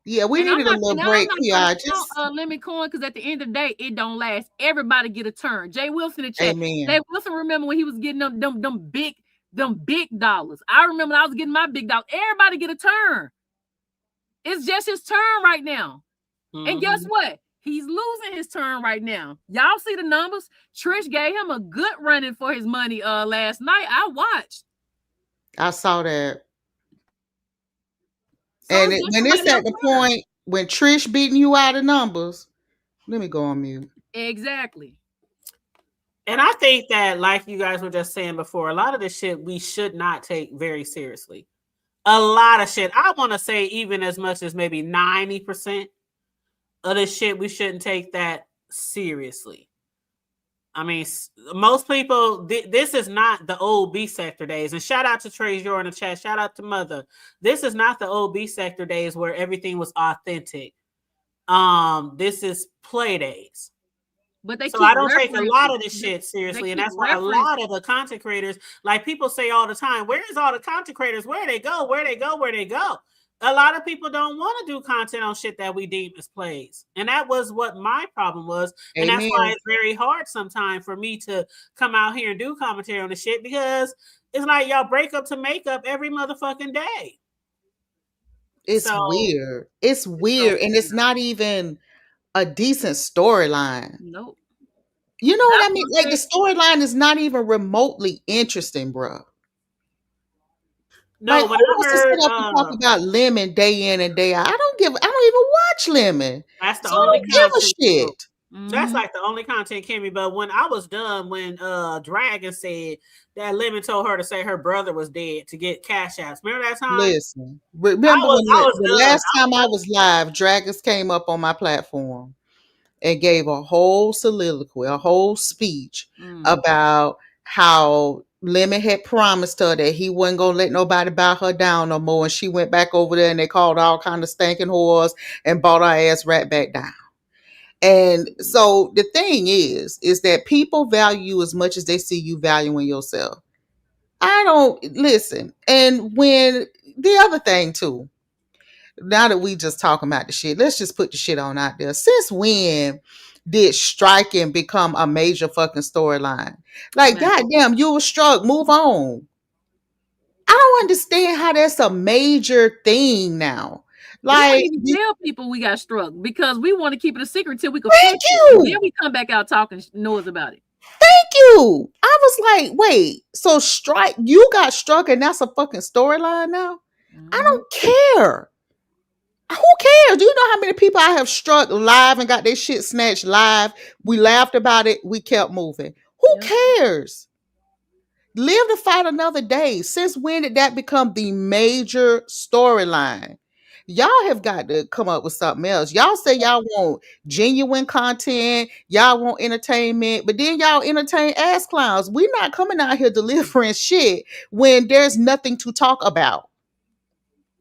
Yeah, we needed a little break. Yeah, just Lemon Coin because at the end of the day, it don't last. Everybody get a turn. Jay Wilson in the chat. Amen. Jay Wilson remember when he was getting them big dollars. I remember when I was getting my big dollars. Everybody get a turn. It's just his turn right now. And guess what? He's losing his turn right now. Y'all see the numbers? Trish gave him a good running for his money last night. I watched. I saw that. So and when it's at the point when Trish beating you out of numbers, let me go on mute. Exactly. And I think that, like you guys were just saying before, a lot of this shit we should not take very seriously. A lot of shit. I want to say even as much as maybe 90% of this shit, we shouldn't take that seriously. I mean, most people, this is not the old B sector days. And shout out to Trezor in the chat. Shout out to Mother. This is not the old B sector days where everything was authentic. This is play days. But so I don't take a lot of this shit seriously. And that's why a lot of the content creators, like people say all the time, where's all the content creators? Where they go? Where they go? Where they go? A lot of people don't want to do content on shit that we deem as plays. And that was what my problem was. And Amen. That's why it's very hard sometimes for me to come out here and do commentary on the shit because it's like y'all break up to make up every motherfucking day. It's weird. It's weird. And it's not even a decent storyline. Nope. You know what I mean? Like the storyline is not even remotely interesting, bro. No, like, who wants to sit up and talk about Lemon day in and day out? I don't even watch Lemon. That's the only give a shit. That's like the only content, Kimmie. But when I was done, when Dragon said that Lemon told her to say her brother was dead to get cash apps. Remember that time? Listen, remember the last time I was live, Dragons came up on my platform and gave a whole soliloquy, a whole speech about how Lemon had promised her that he wasn't gonna let nobody buy her down no more, and she went back over there and they called all kind of stinking whores and bought her ass right back down. And so the thing is that people value you as much as they see you valuing yourself. I don't listen. And when the other thing too, now that we just talking about the shit, let's just put the shit on out there. Since when did striking become a major fucking storyline? Like, goddamn, you were struck. Move on. I don't understand how that's a major thing now. We don't Like, even tell people we got struck because we want to keep it a secret till we can thank fix it. And then you. we come back out talking noise about it. Thank you. I was like, wait, so strike, you got struck and that's a fucking storyline now? I Mhm. don't care. Who cares? Do you know how many people I have struck live and got their shit snatched live? We laughed about it. We kept moving. Who Yep. cares? Live to fight another day. Since when did that become the major storyline? Y'all have got to come up with something else. Y'all say y'all want genuine content, y'all want entertainment, but then y'all entertain ass clowns. We're not coming out here delivering shit when there's nothing to talk about.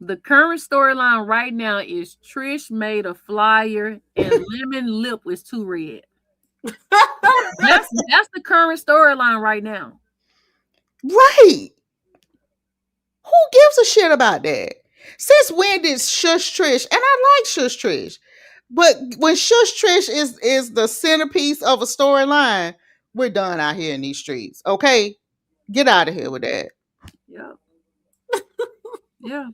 The current storyline right now is Trish made a flyer and Lemon lip was too red. That's the current storyline right now. Right. Who gives a shit about that? Since when did Shush Trish, and I like Shush Trish, but when Shush Trish is the centerpiece of a storyline, we're done out here in these streets. Okay? Get out of here with that. Yeah. Yeah.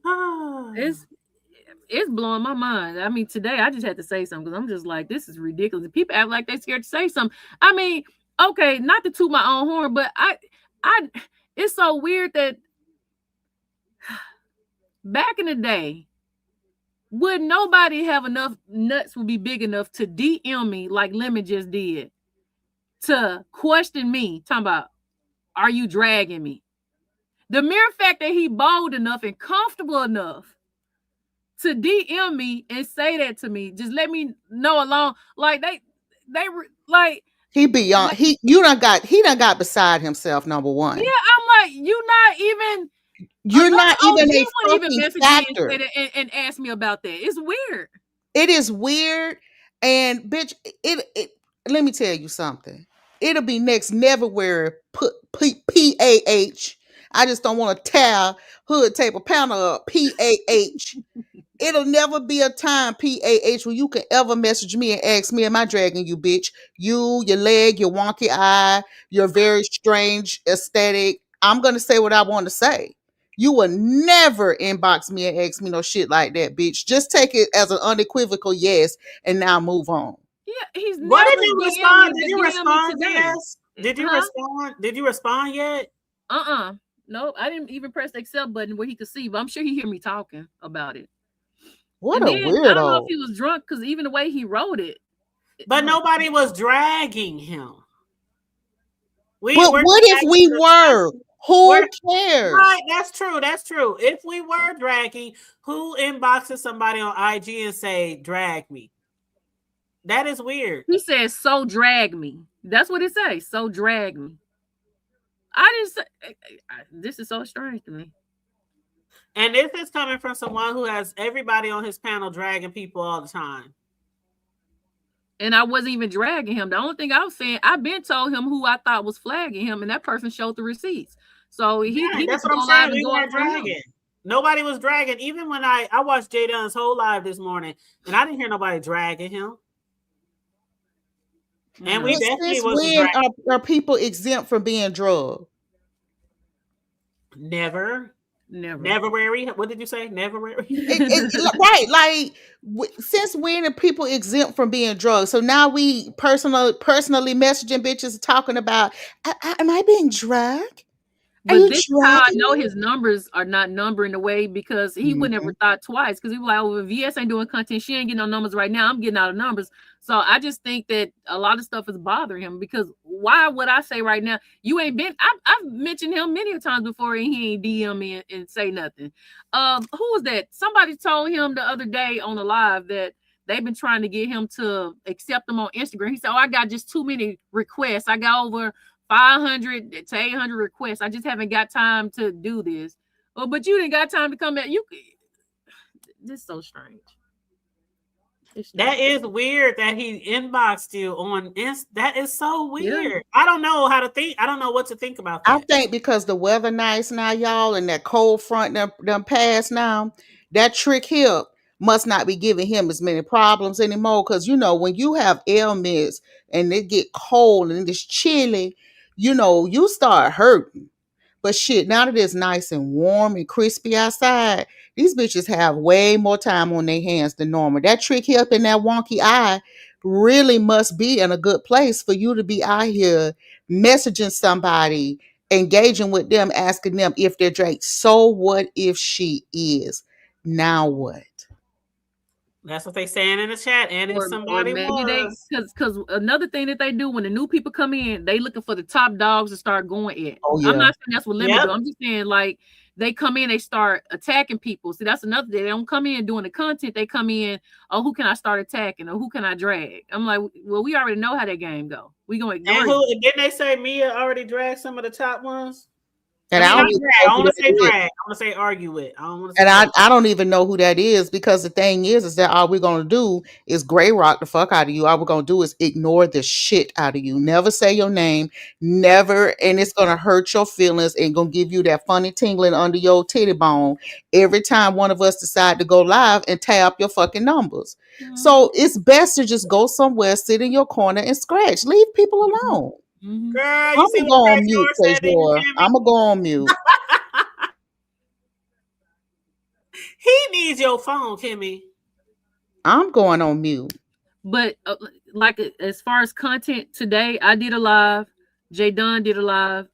Ah. It's blowing my mind. I mean, today I just had to say something because I'm just like, this is ridiculous. And people act like they're scared to say something. I mean, okay, not to toot my own horn, but I it's so weird that back in the day, would nobody have enough nuts would be big enough to DM me like Lemon just did to question me, talking about, are you dragging me? The mere fact that he bold enough and comfortable enough to DM me and say that to me, just let me know alone. Like like He beyond he done got beside himself, number one. yeah, I'm like, you not even You're another not even OG a wouldn't even fucking message me and factor. say that and ask me about that. It's weird. It is weird, and bitch, it let me tell you something. It'll be next never where put PAH. I just don't want to tear hood table panel up. PAH. It'll never be a time, PAH, where you can ever message me and ask me, am I dragging you, bitch? You, your leg, your wonky eye, your very strange aesthetic. I'm going to say what I want to say. You will never inbox me and ask me no shit like that, bitch. Just take it as an unequivocal yes and now move on. Yeah, he's What never did you DM me, respond? Did but you DM me respond, today. VS? Did you Huh? respond? Did you respond yet? Nope, I didn't even press the accept button where he could see, but I'm sure he hear me talking about it. What And a then I don't know if weirdo. he was drunk because even the way he wrote it. But nobody was dragging him. We're But what if dragging we the were? we're Who cares? right. That's true. That's true. If we were dragging, who inboxes somebody on IG and say drag me? That is weird. He says, so drag me. That's what it says. So drag me. I didn't say this is so strange to me. And this is coming from someone who has everybody on his panel dragging people all the time. And I wasn't even dragging him. The only thing I was saying, I've been told him who I thought was flagging him, and that person showed the receipts. So he Yeah, needs that's to what go I'm live saying. and We go up weren't for him. dragging. Nobody was dragging. Even when I watched Jay Dunn's whole live this morning, and I didn't hear nobody dragging him. And we But definitely since wasn't when dragging. are people exempt from being drugged? Never. Never. What did you say? Never. Right, like since when are people exempt from being drugged? So now we personally messaging bitches talking about, am I being drugged? Are But you this is how I dragging know me? his numbers are not numbering the way because he would never Mhm. thought twice because he was like, oh, if VS ain't doing content, she ain't getting no numbers right now. I'm getting out of numbers. So I just think that a lot of stuff is bothering him because why would I say right now, you ain't been, I've mentioned him many times before and he ain't DM me and say nothing. Who was that? Somebody told him the other day on the live that they've been trying to get him to accept them on Instagram. He said, oh, I got just too many requests. I got over 500 to 800 requests. I just haven't got time to do this. Oh, but you didn't got time to come back. This is so strange. That is weird that he inboxed you on that is so weird. Yeah. I don't know how to think. I don't know what to think about I that. think because the weather nice now, y'all, and that cold front them passed now, that trick hip must not be giving him as many problems anymore. Because when you have ailments and it get cold and it's chilly, you start hurting. But shit, now that it's nice and warm and crispy outside, These bitches have way more time on their hands than normal. That tricky up in that wonky eye really must be in a good place for you to be out here messaging somebody, engaging with them, asking them if they're Drake. So what if she is? Now what? That's what they saying in the chat. And if Or somebody maybe they was. because another thing that they do when the new people come in, they looking for the top dogs to start going at. Oh I'm yeah. not saying that's what Lemon Yep. do. I'm just saying like they come in, they start attacking people. See, that's another thing. They don't come in doing the content. They come in, oh, who can I start attacking or who can I drag? I'm like, well, we already know how that game go. We gonna ignore And it. who didn't they say Mia already dragged some of the top ones? I And mean, I not don't even drag. know I who want to that say is. drag. I want to say argue with. I don't want to And say argue. I don't even know who that is, because the thing is that all we're gonna do is gray rock the fuck out of you. All we're gonna do is ignore the shit out of you. Never say your name, never, and it's gonna hurt your feelings and gonna give you that funny tingling under your titty bone every time one of us decide to go live and tie up your fucking numbers. So it's best to just go somewhere, sit in your corner and scratch. Leave people alone. Mhm. Girl, you I'm see gonna what go on Craig mute, George said to you, Tajor. Kimmy? I'm gonna go on mute. He needs your phone, Kimmy. I'm going on mute. But like as far as content today, I did a live. Jay Dunn did a live.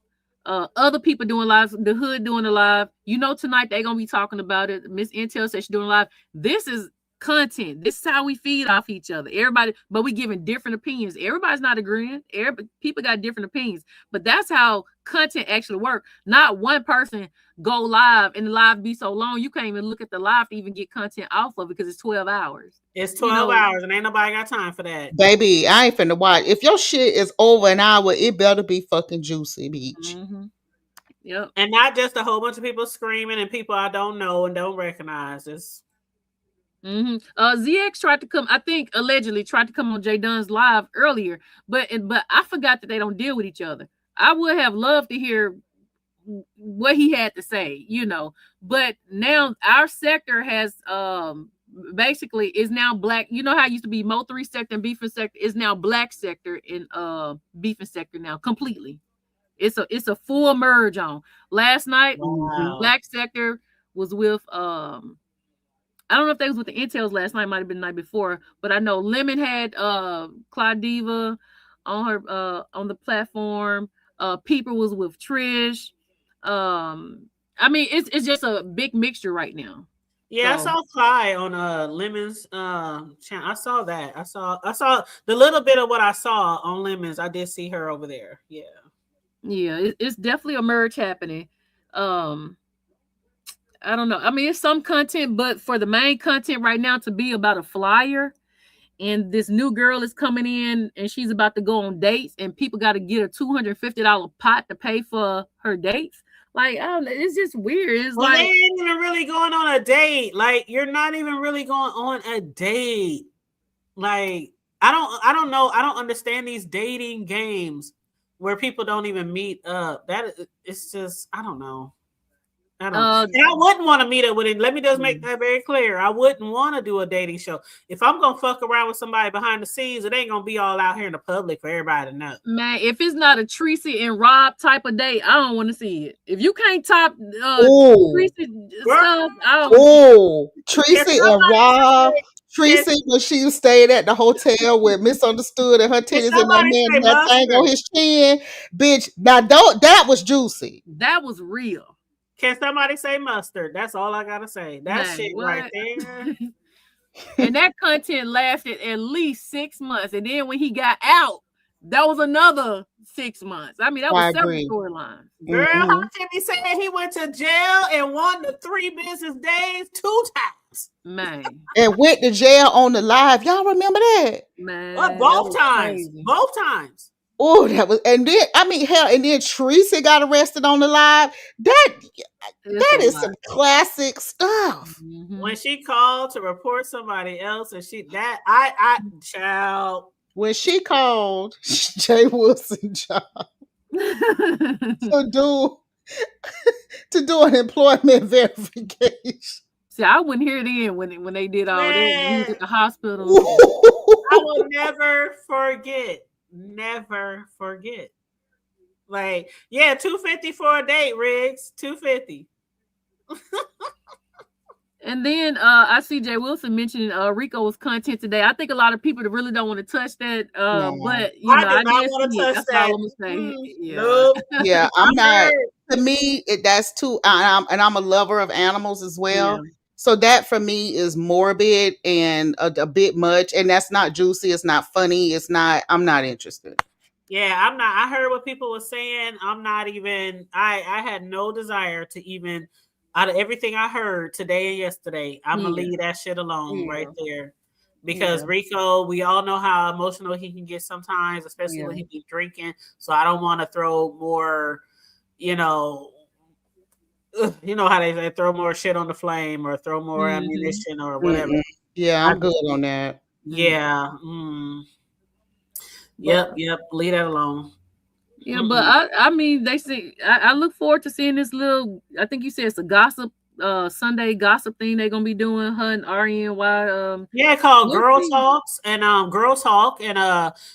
Other people doing lives. The Hood doing a live. You know, tonight they're gonna be talking about it. Miss Intel said she's doing a live. This is content. This is how we feed off each other. Everybody, but we giving different opinions. Everybody's not agreeing. People got different opinions. But that's how content actually work. Not one person go live and the live be so long you can't even look at the live to even get content off of it because it's 12 hours. It's You 12 know, hours and ain't nobody got time for that. Baby, I ain't finna watch. If your shit is over an hour, it better be fucking juicy, bitch. Yep. And not just a whole bunch of people screaming and people I don't know and don't recognize. It's ZX tried to come, I think allegedly tried to come on Jay Dunn's live earlier, but I forgot that they don't deal with each other. I would have loved to hear what he had to say, you know. But now our sector has basically is now black. You know how it used to be Mo 3 sector and beefing sector is now black sector in beefing sector now completely. It's a full merge on. Last night, Mhm. wow. black sector was with I don't know if they was with the Intels last night, might have been the night before, but I know Lemon had Claudiva on her on the platform. Peeper was with Trish. I mean it's just a big mixture right now. Yeah, I So saw Clyde on Lemon's channel. I saw that. I saw the little bit of what I saw on Lemon's. I did see her over there. Yeah. yeah, it's definitely a merge happening. Um I don't know. I mean, it's some content, but for the main content right now to be about a flyer and this new girl is coming in and she's about to go on dates and people got to get a $250 pot to pay for her dates. Like, I don't know, it's just weird. It's Well, they like ain't even really going on a date. Like, you're not even really going on a date. Like, I don't know. I don't understand these dating games where people don't even meet up. It's just, I don't know. I don't. And I wouldn't want to meet up with it. Let me just make that very clear. I wouldn't want to do a dating show. If I'm gonna fuck around with somebody behind the scenes, it ain't gonna be all out here in the public for everybody to know. man, if it's not a Tracy and Rob type of date, I don't want to see it. If you can't top Ooh. Tracy Girl. stuff, I don't wanna see Oh, If Tracy and somebody Rob. say- Tracy, when she stayed at the hotel with Misunderstood and her if titties and that somebody say man that thing on mustard, his chin, bitch. Now don't that was juicy. it. That was real. can somebody say mustard? That's all I gotta say. That Man, shit right there. And that content lasted at least 6 months. And then when he got out, that was another 6 months. I mean, that was I several agree. storylines. Girl, how Mhm. Timmy said he went to jail and won the 3 business days 2 times. Man, And went to jail on the live. Y'all remember that? man. Well, that both was times. crazy. Both times. Oh, that was, and then I mean, hell, and then Tracy got arrested on the live. It's That a is lot. some classic stuff. Mhm. When she called to report somebody else and I child. When she called Jay Wilson job to do an employment verification. See, I wouldn't hear it in when they did all that. When he was Man, at the hospital. I will never forget. Never forget. Like, yeah, $250 for a date, Riggs. $250. And then I see Jay Wilson mentioning Rico's content today. I think a lot of people that really don't want to touch that, No. but I do I not did want to see it. touch That's all that. I'm gonna say. Yeah. Nope. Yeah, I I'm not. heard. To me, that's too. And I'm a lover of animals as Yeah. well. So that for me is morbid and a bit much, and that's not juicy. It's not funny. It's not. I'm not interested. Yeah, I'm not. I heard what people were saying. I'm not even. I had no desire to even. Out of everything I heard today and yesterday, I'm gonna Yeah. leave that shit alone right Yeah. there. Because Yeah. Rico, we all know how emotional he can get sometimes, especially Yeah. when he be drinking. So I don't want to throw more, you know, you know how they throw more shit on the flame or throw more Mm-hmm. ammunition or whatever. Mm-mm. Yeah, I I'm good on that. yeah, But yep. Leave that alone. yeah, but Mm-mm. I mean they say I look forward to seeing this little. I think you said it's a gossip Sunday gossip thing they're gonna be doing. Her and RNY. Yeah, called We'll Girl see. Talks and Girl Talk and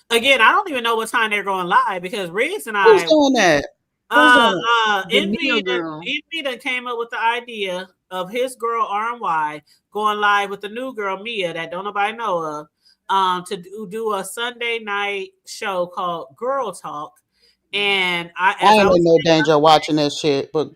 again I don't even know what time they're going live because Riggs and Who's I doing that? Who's doing it? The Mia girl. Envy that came up with the idea of his girl RMY going live with the new girl Mia that don't nobody know of to do a Sunday night show called Girl Talk and I I as I ain't in was no danger of watching that shit, but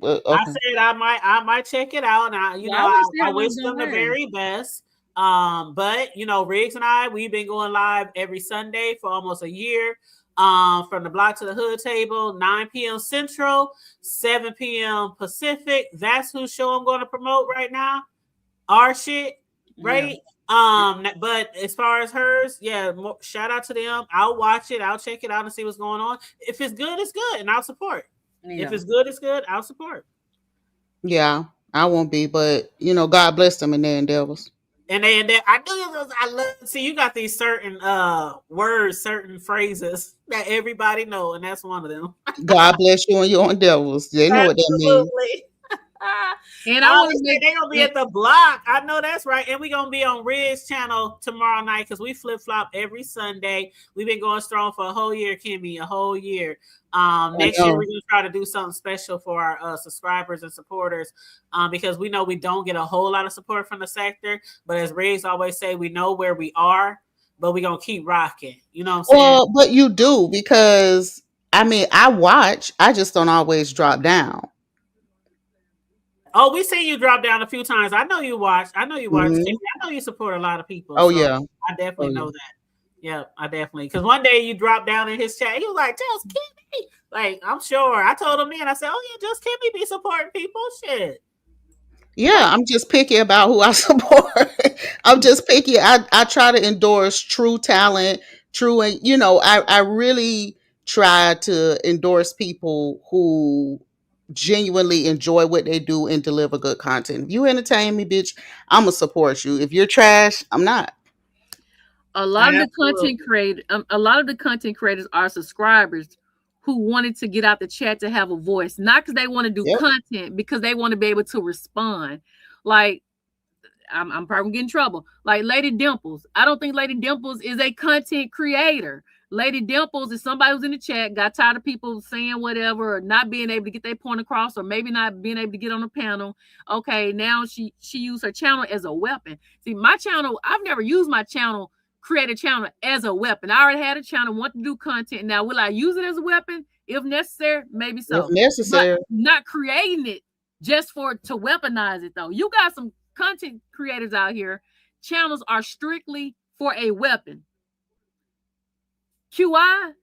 I okay. said I might check it out, and Yeah, I want to see I how long wish it's them gonna the last. very best. But Riggs and I we've been going live every Sunday for almost a year. From the block to the hood table, 9 p.m. Central, 7 p.m. Pacific. That's whose show I'm going to promote right now. Our shit, Yeah. right? But as far as hers, yeah, shout out to them. I'll watch it. I'll check it out and see what's going on. If it's good, it's good, and I'll support. If Yeah. it's good, it's good. I'll support. Yeah, I won't be, but God bless them in their endeavors. And then I knew it was, I love see you got these certain words, certain phrases that everybody know, and that's one of them. God bless you and your endeavors. They know what that means. Absolutely. And I want They to say make they gonna be it at the block. I know that's right. And we gonna be on Ridge channel tomorrow night because we flip flop every Sunday. We've been going strong for a whole year, Kimmy, a whole year. I Next year know. we're gonna try to do something special for our subscribers and supporters, because we know we don't get a whole lot of support from the sector. But as Riggs always say, we know where we are, but we gonna keep rocking. You know what I'm saying? Well, but you do because I mean I watch. I just don't always drop down. Oh, we seen you drop down a few times. I know you watch. I know you watch, Kimmy. Hmm. I know you support a lot of people, Oh so yeah. I Oh definitely yeah. know that. Yeah, I definitely. Because one day you dropped down in his chat. He was like, "Just Kimmy." Like I'm sure. I told him then. I said, "Oh yeah, just Kimmy be supporting people." Shit. Yeah, Like I'm just picky about who I support. I'm just picky. I try to endorse true talent, true, and I really try to endorse people who genuinely enjoy what they do and deliver good content. If you entertain me, bitch, I'm gonna support you. If you're trash, I'm not. a lot of the content absolutely. creators a lot of the content creators are subscribers who wanted to get out the chat to have a voice, not because they want to do Yep. content, because they want to be able to respond. Like I'm probably gonna get in trouble. Like Lady Dimples. I don't think Lady Dimples is a content creator. Lady Dimples is somebody who's in the chat, got tired of people saying whatever or not being able to get their point across, or maybe not being able to get on a panel. Okay, now she used her channel as a weapon. See, my channel, I've never used my channel, create a channel as a weapon. I already had a channel, want to do content. Now, will I use it as a weapon? If necessary, maybe If so. But necessary. not creating it just for to weaponize it though. You got some content creators out here, channels are strictly for a weapon. QI,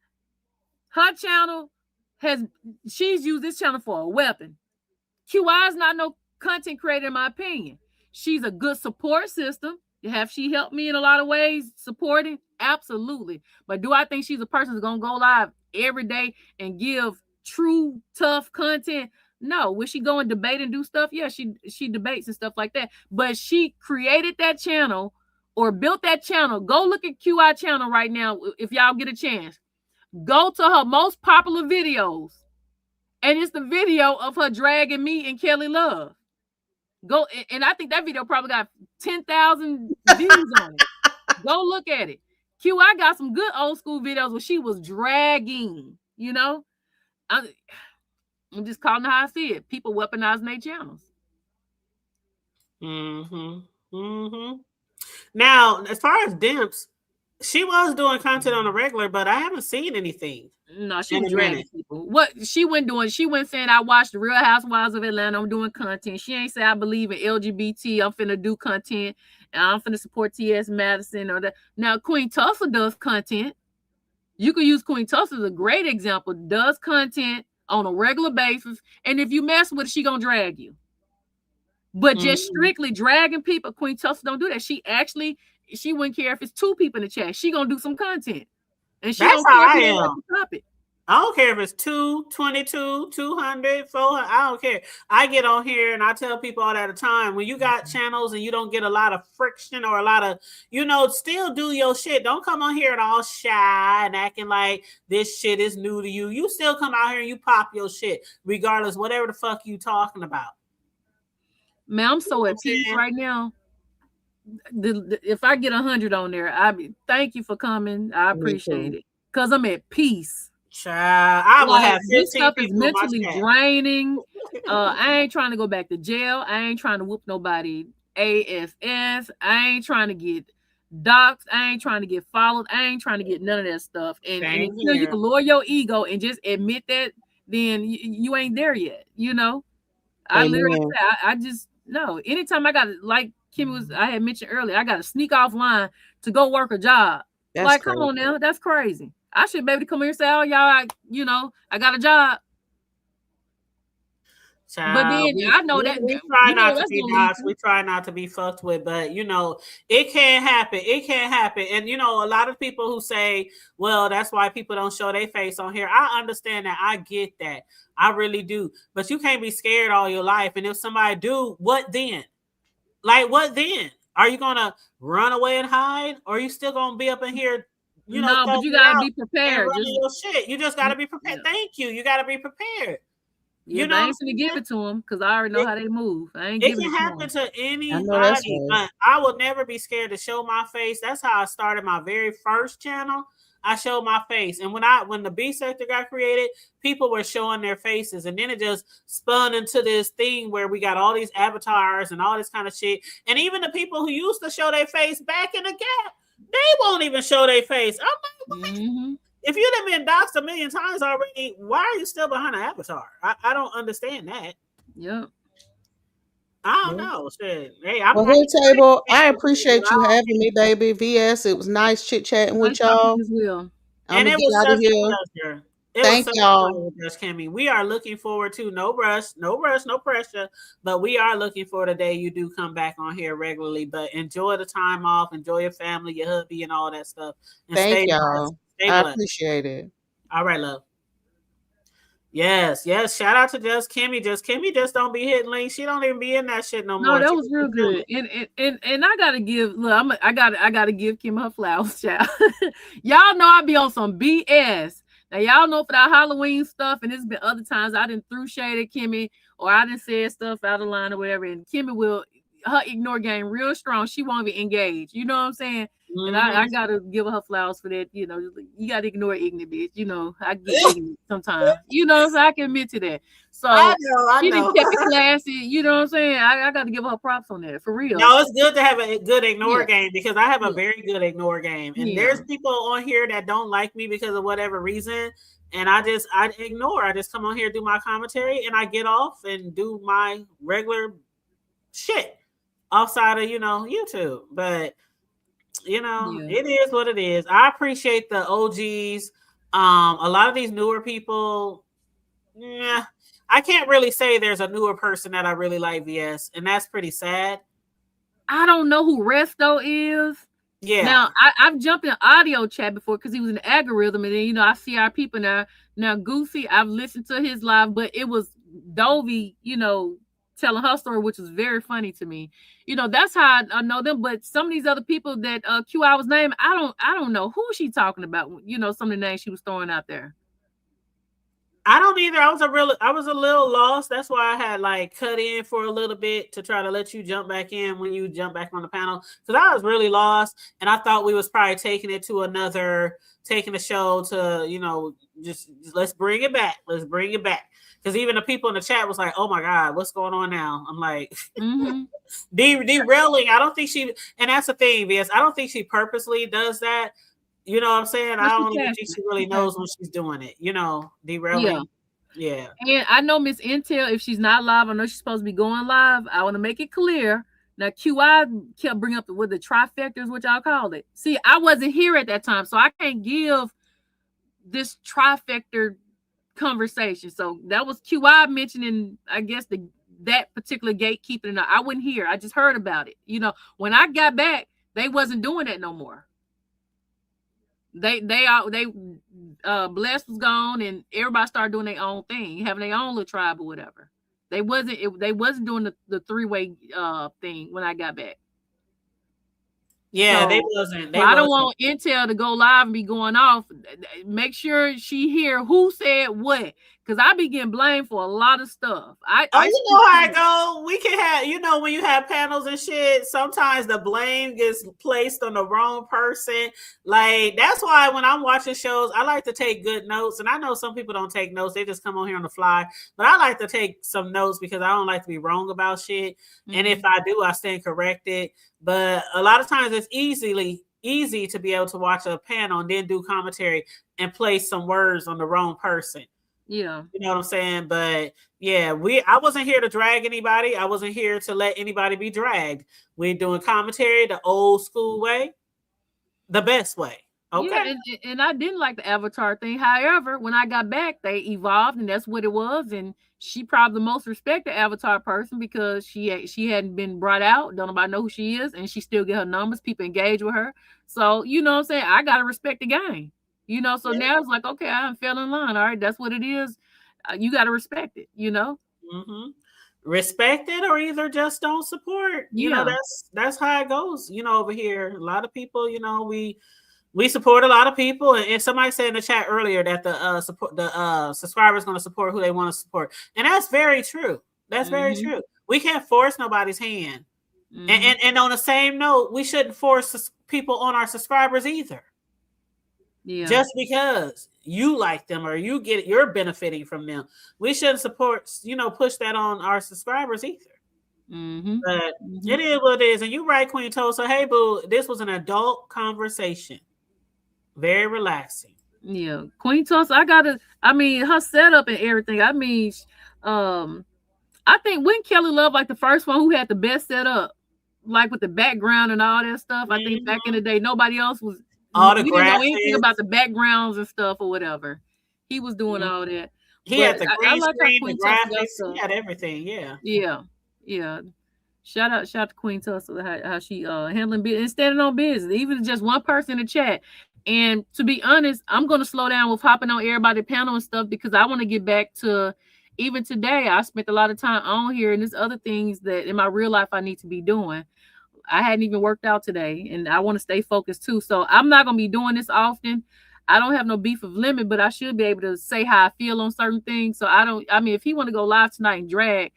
her channel has she's used this channel for a weapon. QI is not no content creator in my opinion. She's a good support system. Have she helped me in a lot of ways supporting? Absolutely. But do I think she's a person that's gonna go live every day and give true tough content? No. Will she go and debate and do stuff? Yeah, she debates and stuff like that. But she created that channel or built that channel. Go look at QI channel right now if y'all get a chance. Go to her most popular videos, and it's the video of her dragging me and Kelly Love. Go, and I think that video probably got 10,000 views on it. Go look at it. QI got some good old school videos where she was dragging. I'm just calling it how I see it. People weaponizing their channels. Mm-hmm. Mm-hmm. Now, as far as Dimps, she was doing content on a regular, but I haven't seen anything No, she in was a dragging minute. people. What she went doing, she went saying, I watched the Real Housewives of Atlanta. I'm doing content. She ain't say I believe in LGBT. I'm finna do content and I'm finna support T.S. Madison or that. Now, Queen Tulsa does content. You could use Queen Tulsa as a great example, does content on a regular basis. And if you mess with it, she gonna drag you. But just Mm-hmm. strictly dragging people, Queen Tulsa don't do that. She wouldn't care if it's two people in the chat. She gonna do some content. And she That's don't how care if I you don't like am. the topic. I don't care if it's 222, 200, 400. I don't care. I get on here and I tell people all that the time. When you got channels and you don't get a lot of friction or a lot of, still do your shit. Don't come on here and all shy and acting like this shit is new to you. You still come out here and you pop your shit, regardless, whatever the fuck you talking about. Man, I'm so at peace right now. If I get 100 on there, thank you for coming. I appreciate it. Cause I'm at peace. Child, I will Like have this 15 stuff is people in my mentally chat. draining. I ain't trying to go back to jail. I ain't trying to whoop nobody ASS. I ain't trying to get doxxed. I ain't trying to get followed. I ain't trying to get none of that stuff. And Same until you here. can lower your ego and just admit that, then you ain't there yet. I literally Amen. say, I just no. Anytime I got to, like I had mentioned earlier, I got to sneak offline to go work a job. That's Like, crazy. come on now, that's crazy. I should be able to come here and say, oh, y'all, I got a job. But Child, then I know that we try not to that's be gonna lead doxxed. to. We try not to be fucked with, but it can happen. It can happen. And a lot of people who say, well, that's why people don't show their face on here. I understand that. I get that. I really do. But you can't be scared all your life. And if somebody do, what then? Like, what then? Are you gonna run away and hide? Or are you still gonna be up in here, No, but thugging you it gotta out be and prepared. running your shit? You just gotta be prepared. Yeah. Thank you. You gotta be prepared. Yeah, but I ain't gonna give it to them because I already know how they move. I ain't It giving can it to happen them. to I know that's anybody, right. but I will never be scared to show my face. That's how I started my very first channel. I showed my face, and when the B sector got created, people were showing their faces, and then it just spun into this thing where we got all these avatars and all this kind of shit. And even the people who used to show their face back in the gap, they won't even show their face. I'm like, what? If you'd have been doxxed a million times already, why are you still behind an avatar? I don't understand that. Yep. I don't Yeah. know. Shit. Hey, I'm Well, happy. Hood Table, I appreciate you having me, baby. VS, it was nice chit chatting Nice with talking to y'all. you as well. I'm And gonna it get was out of such a here. pleasure. It was Thank such a y'all. pleasure, Just Kimmie. We are looking forward to no rush, no pressure, but we are looking for the day you do come back on here regularly. But enjoy the time off, enjoy your family, your hubby, and all that stuff, and Thank stay blessed. y'all. Stay I blessed. appreciate it. All right, love. Yes, yes. Shout out to Just Kimmie. Just Kimmie just don't be hitting links. She don't even be in that shit no No, more. that She was just real be good. chilling. And I gotta give I gotta give Kim her flowers, child. Y'all know I be on some BS. Now y'all know for that Halloween stuff, and it's been other times I didn't threw shade at Kimmy or I didn't say stuff out of line or whatever, and Kimmy will her ignore game real strong. She won't be engaged. You know what I'm saying? And I Mm-hmm. gotta give her flowers for that. You gotta ignore ignorant bitch. I get ignorant sometimes. So I can admit to that. I So know, I she didn't know. kept it classy. You know what I'm saying? I got to give her props on that for real. No, it's good to have a good ignore Yeah, game because I have a yeah, very good ignore game. And yeah. there's people on here that don't like me because of whatever reason. And I ignore. I just come on here, do my commentary, and I get off and do my regular shit outside of, YouTube. But Yeah. it is what it is. I appreciate the OGs. A lot of these newer people, yeah, I can't really say there's a newer person that I really like VS, and that's pretty sad. I don't know who Resto is. Yeah. Now I've jumped in audio chat before because he was in the algorithm, and then I see our people now. Now Goofy, I've listened to his live, but it was Dovey, telling her story, which was very funny to me. That's how I know them. But some of these other people that QI was naming, I don't know who she talking about. Some of the names she was throwing out there. I don't either. I was a little lost. That's why I had like cut in for a little bit to try to let you jump back in when you jump back on the panel. Because I was really lost, and I thought we was probably taking the show to, just let's bring it back. Let's bring it back. Because even the people in the chat was like, "Oh my God, what's going on now?" I'm like, derailing. I don't think and that's the thing, because I don't think she purposely does that. You know what I'm saying? I don't even think she really knows when she's doing it. Derailing. Yeah. And I know Miss Intel, if she's not live, I know she's supposed to be going live. I want to make it clear. Now, QI kept bringing up the trifectas, which I'll call it. See, I wasn't here at that time, so I can't give this trifecta conversation. So that was QI mentioning, I guess, that particular gatekeeping. And I wasn't here. I just heard about it. When I got back, they wasn't doing that no more. They Blessed was gone, and everybody started doing their own thing, having their own little tribe or whatever. They wasn't doing the three-way thing when I got back. Yeah, they wasn't. I don't want Intel to go live and be going off. Make sure she hear who said what, because I be getting blamed for a lot of stuff. You know how it go. We can have, when you have panels and shit, sometimes the blame gets placed on the wrong person. Like, that's why when I'm watching shows, I like to take good notes. And I know some people don't take notes. They just come on here on the fly. But I like to take some notes because I don't like to be wrong about shit. And if I do, I stand corrected. But a lot of times it's easy to be able to watch a panel and then do commentary and place some words on the wrong person. Yeah. You know what I'm saying? But yeah, I wasn't here to drag anybody. I wasn't here to let anybody be dragged. We're doing commentary the old school way, the best way. Okay. Yeah, and I didn't like the Avatar thing. However, when I got back, they evolved, and that's what it was. And she probably the most respected Avatar person because she hadn't been brought out. Don't nobody know who she is, and she still get her numbers. People engage with her. So, you know what I'm saying? I got to respect the game. So now it's like, okay, I fell in line. All right, that's what it is. You got to respect it, Mm-hmm. Respect it or either just don't support. That's how it goes, over here. A lot of people, we support a lot of people. And somebody said in the chat earlier that the subscribers going to support who they want to support. And that's very true. That's very true. We can't force nobody's hand. And on the same note, we shouldn't force people on our subscribers either. Yeah. Just because you like them or you're benefiting from them, we shouldn't support, push that on our subscribers either. But it is what it is. And you're right, Queen Tulsa. Hey, boo, this was an adult conversation. Very relaxing. Yeah. Queen Tulsa, her setup and everything. I think when Kelly Love, like the first one who had the best setup, like with the background and all that stuff. I think back in the day, nobody else was. All the we didn't know anything about the backgrounds and stuff or whatever. He was doing all that. He had the green screen, the graphics. He had everything. Yeah. Shout out to Queen Tulsa, how she handling business and standing on business. Even just one person in the chat. And to be honest, I'm going to slow down with hopping on everybody's panel and stuff because I want to get back to even today. I spent a lot of time on here and there's other things that in my real life I need to be doing. I hadn't even worked out today and I want to stay focused too. So I'm not going to be doing this often. I don't have no beef of limit, but I should be able to say how I feel on certain things. So if he want to go live tonight and drag,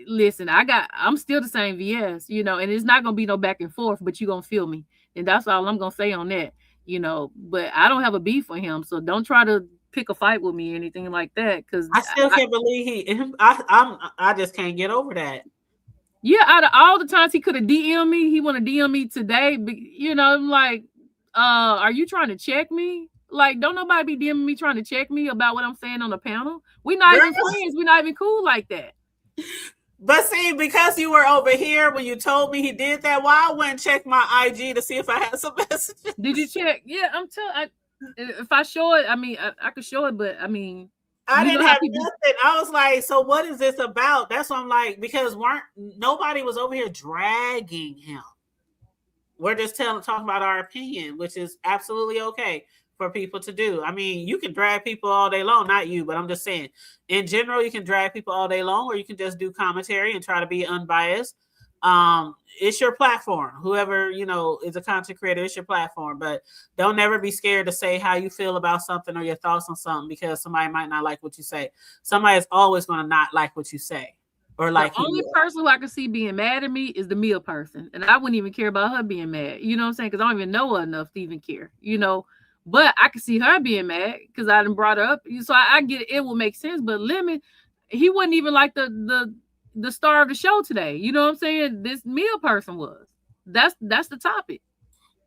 listen, I'm still the same VS, and it's not going to be no back and forth, but you're going to feel me. And that's all I'm going to say on that, but I don't have a beef with him. So don't try to pick a fight with me or anything like that. Cause I still can't believe I just can't get over that. Yeah. Out of all the times he could have DM'd me, he want to DM me today. I'm like, are you trying to check me? Like, don't nobody be DMing me trying to check me about what I'm saying on the panel. We're not even friends. We're not even cool like that. But see, because you were over here when you told me he did that, why I went and check my IG to see if I had some messages. Did you check? Yeah, I'm telling. If I show it, I could show it, but I didn't have nothing. I was like, so what is this about? That's what I'm like, because nobody was over here dragging him. We're just talking about our opinion, which is absolutely okay for people to do. You can drag people all day long, not you, but I'm just saying, in general, you can drag people all day long, or you can just do commentary and try to be unbiased. It's your platform. Whoever, is a content creator, it's your platform. But don't never be scared to say how you feel about something or your thoughts on something, because somebody might not like what you say. Somebody is always going to not like what you say or like the only person who I can see being mad at me is the Mia person. And I wouldn't even care about her being mad. You know what I'm saying? Because I don't even know her enough to even care, But I can see her being mad because I done brought her up. So I get it. It will make sense. But Lemon, he wasn't even like the star of the show today. You know what I'm saying? This Mia person was. That's the topic.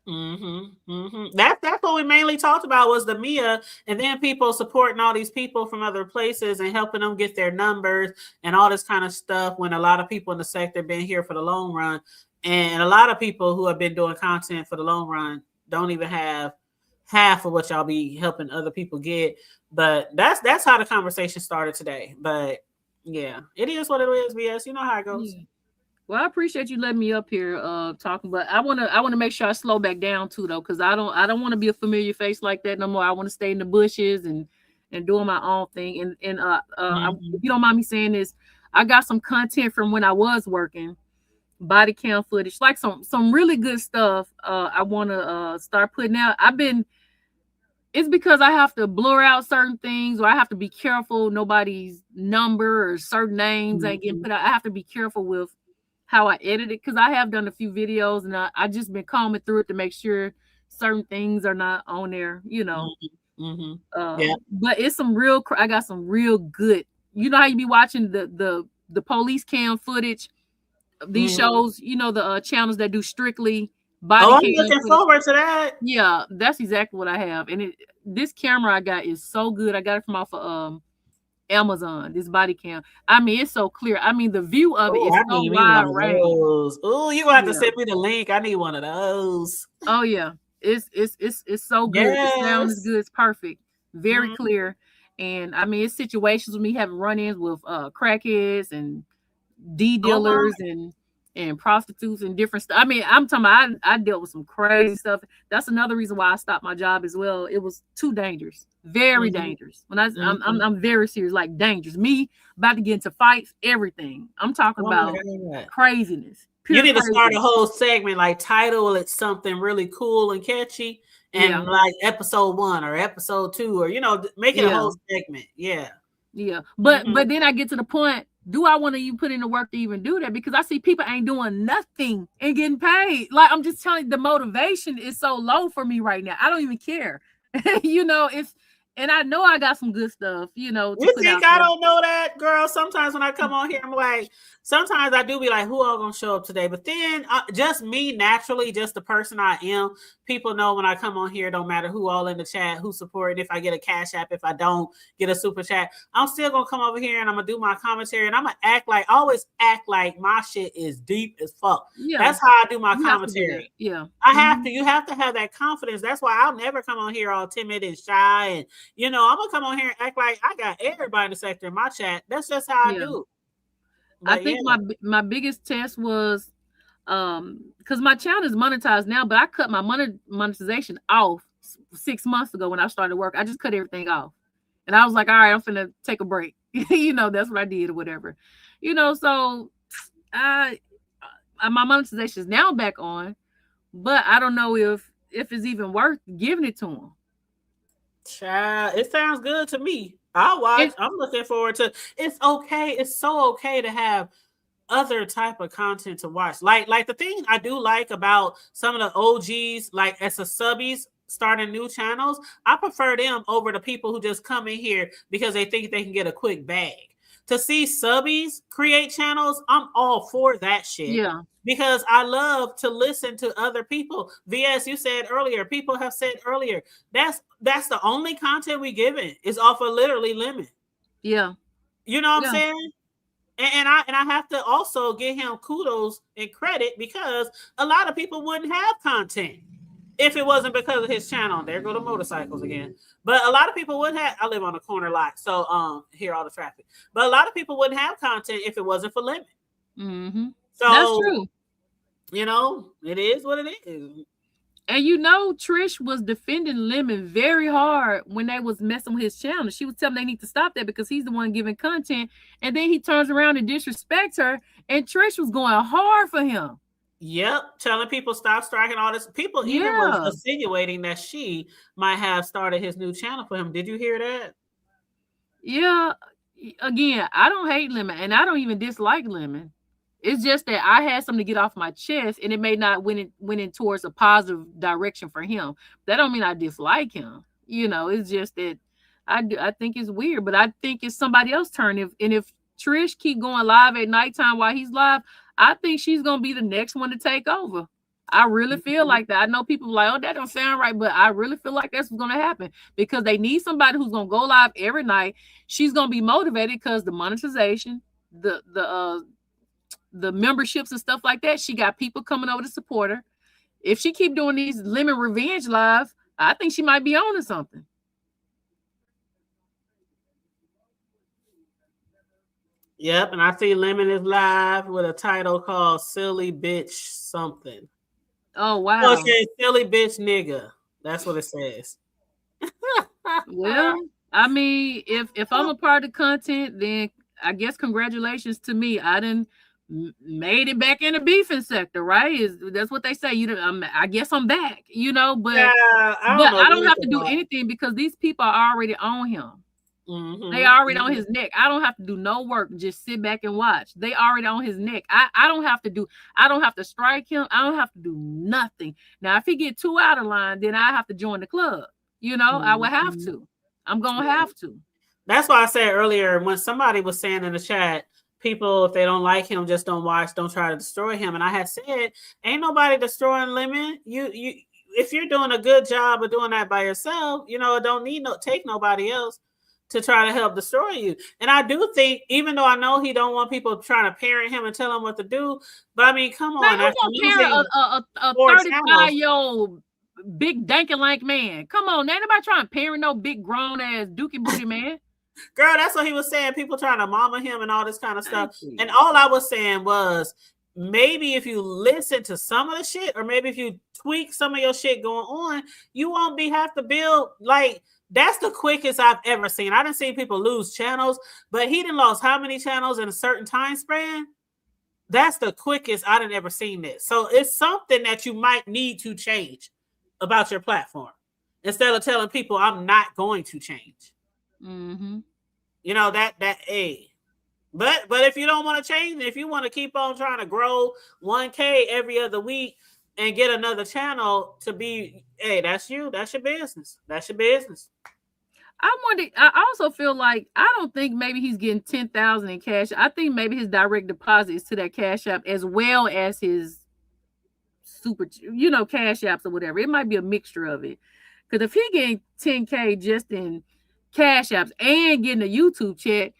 That's what we mainly talked about, was the Mia, and then people supporting all these people from other places and helping them get their numbers and all this kind of stuff, when a lot of people in the sector been here for the long run, and a lot of people who have been doing content for the long run don't even have half of what y'all be helping other people get. But that's how the conversation started today. But yeah, it is what it is, BS. You know how it goes. Yeah. Well, I appreciate you letting me up here talking, but I wanna make sure I slow back down too, though, because I don't want to be a familiar face like that no more. I want to stay in the bushes and doing my own thing. And if you don't mind me saying this, I got some content from when I was working, body cam footage, like some really good stuff. I want to start putting out. It's because I have to blur out certain things, or I have to be careful nobody's number or certain names ain't getting put out. I have to be careful with how I edit it, because I have done a few videos and I just been combing through it to make sure certain things are not on there, But it's I got some real good, how you be watching the police cam footage of these shows, the channels that do strictly body I'm cam looking footage. forward to that. Yeah, that's exactly what I have. And this camera I got is so good. I got it from off of Amazon, this body cam. I mean, it's so clear. I mean, the view of it is so wide range. Oh, you gonna have to send me the link. I need one of those. Oh yeah, it's so good. Yes. The sound is good. It's perfect. Very clear. And I mean, it's situations with me having run-ins with crackheads and D dealers and prostitutes and different stuff. I mean, I'm talking about I dealt with some crazy stuff. That's another reason why I stopped my job as well. It was too dangerous, very dangerous. When I'm very serious, like dangerous. Me about to get into fights, everything. I'm talking about craziness. You need to start a whole segment, like title it something really cool and catchy, and like episode 1 or episode 2, or make it a whole segment. Yeah. But then I get to the point. Do I want to even put in the work to even do that? Because I see people ain't doing nothing and getting paid. Like, I'm just telling you, the motivation is so low for me right now. I don't even care. And I know I got some good stuff, You think I don't know that, girl? Sometimes when I come on here, I'm like, sometimes I do be like, who all gonna show up today? But then just me naturally, just the person I am, people know when I come on here, don't matter who all in the chat, who supported, if I get a cash app, if I don't get a super chat, I'm still gonna come over here and I'm gonna do my commentary, and I'm gonna always act like my shit is deep as fuck. Yeah. That's how I do my commentary. I have to. You have to have that confidence. That's why I'll never come on here all timid and shy, and I'm gonna come on here and act like I got everybody in the sector in my chat. That's just how I do. But I think my biggest test was because my channel is monetized now, but I cut my monetization off 6 months ago when I started work. I just cut everything off, and I was like, all right, I'm finna take a break. That's what I did or whatever. So my monetization is now back on, but I don't know if it's even worth giving it to them. Child, it sounds good to me. I'll watch. I'm looking forward to. It's okay. It's so okay to have other type of content to watch. Like the thing I do like about some of the OGs, like as a subbies starting new channels, I prefer them over the people who just come in here because they think they can get a quick bag. To see subbies create channels, I'm all for that shit. Yeah. Because I love to listen to other people. VS, you said earlier, people have said earlier, that's the only content we giving is off of literally Lemon. Yeah. You know what I'm saying? And I have to also give him kudos and credit, because a lot of people wouldn't have content if it wasn't because of his channel. There go the motorcycles again. But a lot of people wouldn't have. I live on a corner lot, so hear all the traffic. But a lot of people wouldn't have content if it wasn't for Lemon. Mm-hmm. So that's true. It is what it is. And you know, Trish was defending Lemon very hard when they was messing with his channel. She was telling them they need to stop that because he's the one giving content. And then he turns around and disrespects her. And Trish was going hard for him. Yep, telling people stop striking all this. People even was insinuating that she might have started his new channel for him. Did you hear that? Yeah. Again, I don't hate Lemon, and I don't even dislike Lemon. It's just that I had something to get off my chest, and it may not went in towards a positive direction for him. That don't mean I dislike him. You know, it's just that I think it's weird, but I think it's somebody else's turn. If Trish keep going live at nighttime while he's live, I think she's gonna be the next one to take over. I really feel like that. I know people like, oh, that don't sound right, but I really feel like that's what's gonna happen because they need somebody who's gonna go live every night. She's gonna be motivated because the monetization, the memberships and stuff like that. She got people coming over to support her. If she keep doing these Lemon Revenge live, I think she might be on to something. Yep, and I see Lemon is live with a title called Silly Bitch Something. Oh, wow. Oh, it says Silly Bitch Nigga. That's what it says. Well, I mean, if I'm a part of the content, then I guess congratulations to me. I done made it back in the beefing sector, right? That's what they say. I guess I'm back, you know, but yeah, I don't have to do anything because these people are already on him. Mm-hmm. They already on his neck. I don't have to do no work. Just sit back and watch. They already on his neck. I don't have to strike him. I don't have to do nothing. Now, if he get too out of line, then I have to join the club. You know, I would have to. I'm going to have to. That's why I said earlier when somebody was saying in the chat, people, if they don't like him, just don't watch, don't try to destroy him. And I had said, ain't nobody destroying Lemon. You if you're doing a good job of doing that by yourself, you know, it don't need take nobody else to try to help destroy you. And I do think, even though I know he don't want people trying to parent him and tell him what to do, but I mean, come on. Man, who gonna parent a 35-year-old big danky-lank man? Come on, ain't nobody trying to parent no big grown-ass dookie booty man. Girl, that's what he was saying. People trying to mama him and all this kind of stuff. And all I was saying was, maybe if you listen to some of the shit, or maybe if you tweak some of your shit going on, you won't have to build like. That's the quickest I've ever seen. I didn't see people lose channels, but he didn't lost how many channels in a certain time span? That's the quickest I didn't ever seen this. So it's something that you might need to change about your platform instead of telling people I'm not going to change. Mm-hmm. You know, that but if you don't want to change, if you want to keep on trying to grow 1K every other week and get another channel to be, hey, that's your business. That's your business. I also feel like I don't think maybe he's getting 10,000 in cash. I think maybe his direct deposit is to that Cash App as well as his super, Cash Apps or whatever. It might be a mixture of it. Because if he getting 10K just in Cash Apps and getting a YouTube check,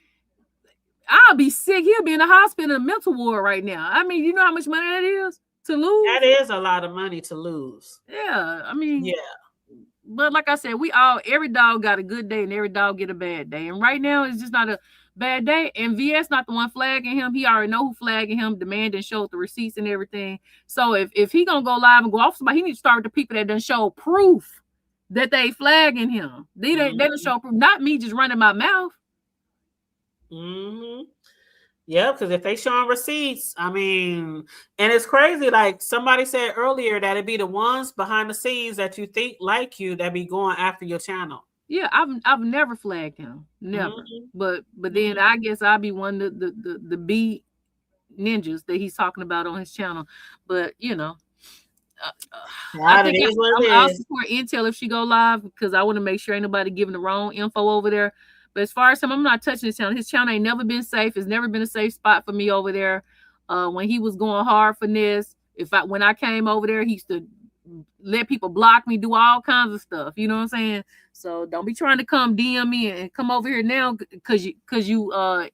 I'll be sick. He'll be in the hospital in a mental ward right now. I mean, you know how much money that is to lose? That is a lot of money to lose. Yeah, I mean, yeah. But like I said, every dog got a good day and every dog get a bad day. And right now it's just not a bad day. And VS not the one flagging him. He already know who flagging him, demanding, showed the receipts and everything. So if he gonna go live and go off somebody, he needs to start with the people that done show proof that they flagging him. They done show proof, not me just running my mouth. Mm-hmm. Yeah, because if they showing receipts, I mean, and it's crazy. Like somebody said earlier, that it'd be the ones behind the scenes that you think like you that be going after your channel. Yeah, I've never flagged him, never. Mm-hmm. But then I guess I'll be one of the B ninjas that he's talking about on his channel. But I think I'll support Intel if she go live because I want to make sure ain't nobody giving the wrong info over there. But as far as him, I'm not touching his channel. His channel ain't never been safe. It's never been a safe spot for me over there. When he was going hard for this, when I came over there, he used to let people block me, do all kinds of stuff. You know what I'm saying? So don't be trying to come DM me and come over here now because you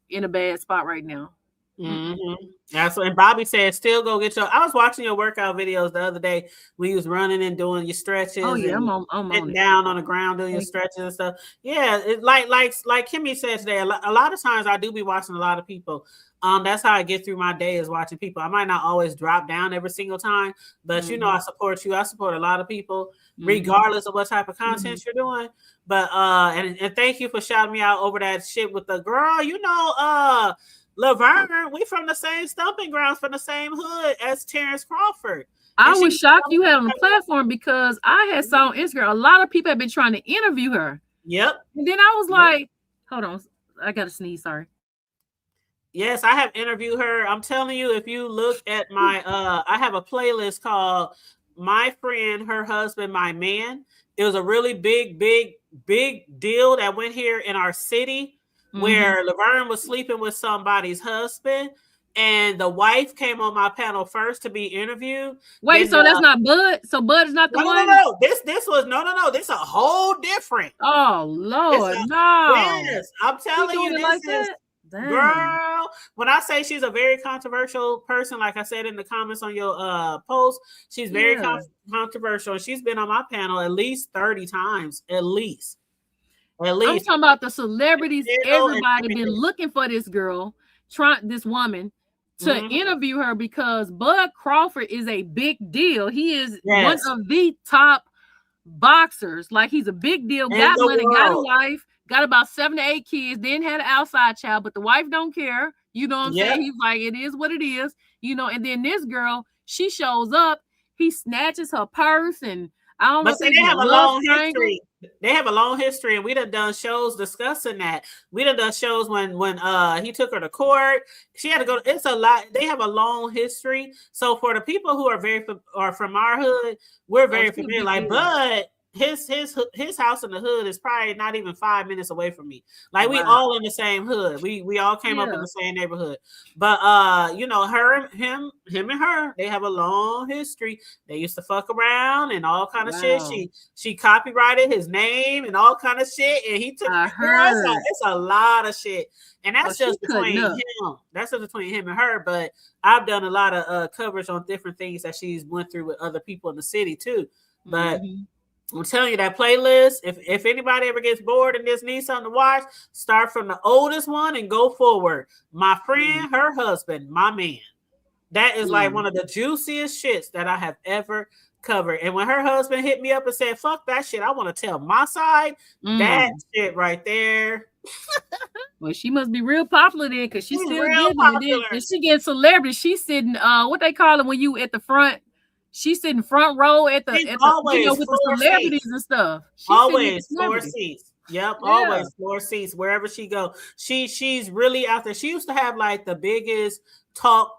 in a bad spot right now. Mm-hmm. Yeah. So and Bobby said, still go get I was watching your workout videos the other day when you was running and doing your stretches. Oh yeah, I'm sitting down on the ground doing your stretches and stuff. Yeah, it, like Kimmie said today, a lot of times I do be watching a lot of people That's how I get through my day, is watching people. I might not always drop down every single time, but you know, I support you. I support a lot of people, regardless of what type of content you're doing. But and thank you for shouting me out over that shit with the girl. You know, Laverne, we from the same stomping grounds, from the same hood as Terrence Crawford. I was shocked you had on the platform, because I had saw on Instagram a lot of people have been trying to interview her. Yep. And then I was like, hold on, I got to sneeze. Sorry. Yes, I have interviewed her. I'm telling you, if you look at my, I have a playlist called My Friend, Her Husband, My Man. It was a really big deal that went here in our city, where Laverne was sleeping with somebody's husband, and the wife came on my panel first to be interviewed. Wait, then, so that's not Bud? So Bud is not the one? No. This was no. This a whole different. Oh Lord, no. Yes, I'm telling you, this like is. Damn. Girl, when I say she's a very controversial person, like I said in the comments on your post, she's very controversial. She's been on my panel at least 30 times, at least. I'm talking about the celebrities. Everybody been looking for this girl, this woman, to interview her, because Bud Crawford is a big deal. He is one of the top boxers. Like, he's a big deal. Got money, got a wife. Got about 7 to 8 kids, then had an outside child, but the wife don't care. You know what I'm saying? He's like, it is what it is, you know. And then this girl, she shows up, he snatches her purse, and I don't know. They have a long history. They have a long history, and we done shows discussing that. We done shows when he took her to court. She had to go. It's a lot. They have a long history. So for the people who are from our hood, we're very familiar. Like, Bud, his house in the hood is probably not even 5 minutes away from me. Like, we all in the same hood. We all came up in the same neighborhood. But you know, him and her, they have a long history. They used to fuck around and all kind of shit. She copyrighted his name and all kind of shit, and he took it's a lot of shit. And that's just between him. That's just between him and her. But I've done a lot of coverage on different things that she's went through with other people in the city too. But I'm telling you, that playlist, if anybody ever gets bored and just needs something to watch, start from the oldest one and go forward. My Friend, Her Husband, My Man. That is like one of the juiciest shits that I have ever covered. And when her husband hit me up and said, fuck that shit, I want to tell my side, that shit right there. Well, she must be real popular then, because she's still getting it. And she gets celebrity. She's sitting, what they call it when you at the front. She's sitting front row at the you know, with the celebrities seats and stuff. She's always floor seats. Yep, always floor seats wherever she go. She's really out there. She used to have like the biggest talk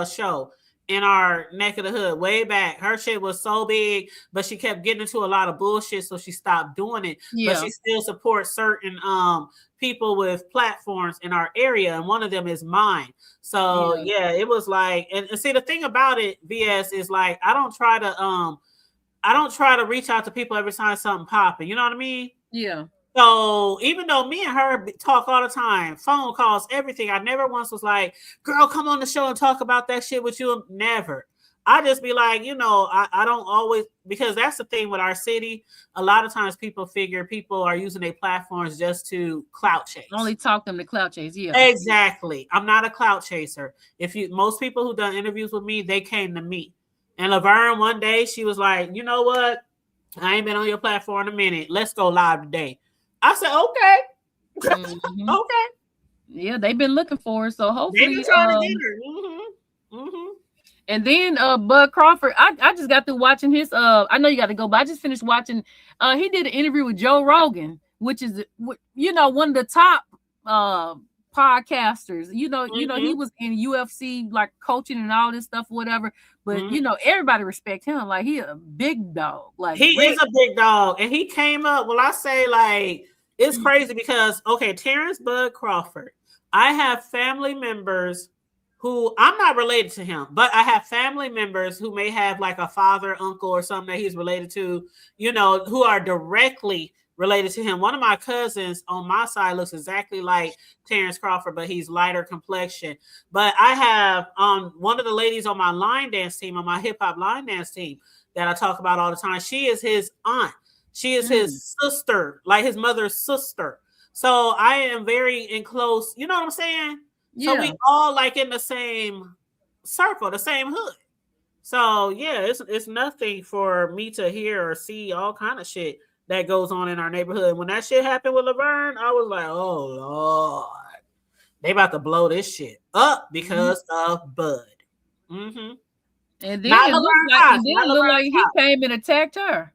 show in our neck of the hood way back. Her shit was so big, but she kept getting into a lot of bullshit, so she stopped doing it. But she still supports certain people with platforms in our area, and one of them is mine. So it was like, and see, the thing about it, VS, is like, I don't try to reach out to people every time something popping. You know what I mean? Yeah. So even though me and her talk all the time, phone calls, everything, I never once was like, girl, come on the show and talk about that shit with you. Never. I just be like, you know, I don't always, because that's the thing with our city. A lot of times people figure people are using their platforms just to clout chase. Only talk them to clout chase. Yeah, exactly. I'm not a clout chaser. Most people who done interviews with me, they came to me. And Laverne, one day, she was like, you know what? I ain't been on your platform in a minute. Let's go live today. I said, okay. Okay. Yeah, they've been looking for her. So hopefully. They've been trying to get her. And then Bud Crawford, I just got through watching his I know you got to go, but I just finished watching he did an interview with Joe Rogan, which is, you know, one of the top podcasters. You know, he was in UFC, like coaching and all this stuff, whatever. But you know, everybody respect him. Like, he a big dog. Like, he is a big dog, and he came up. Well, I say, like, it's crazy because Terrence Bud Crawford. I have family members who, I'm not related to him, but I have family members who may have like a father, uncle, or something that he's related to, you know, who are directly related to him. One of my cousins on my side looks exactly like Terrence Crawford, but he's lighter complexion. But I have one of the ladies on my line dance team, on my hip hop line dance team, that I talk about all the time. She is his aunt. She is his sister, like his mother's sister. So I am very in close, you know what I'm saying? So we Yeah. all like in the same circle, the same hood. So yeah, it's nothing for me to hear or see all kind of shit that goes on in our neighborhood. When that shit happened with Laverne, I was like, oh Lord, they about to blow this shit up Mhm. because of Bud. Mm-hmm. And then Not it looked Laverne like Cox. Not Laverne he Cox. came and attacked her.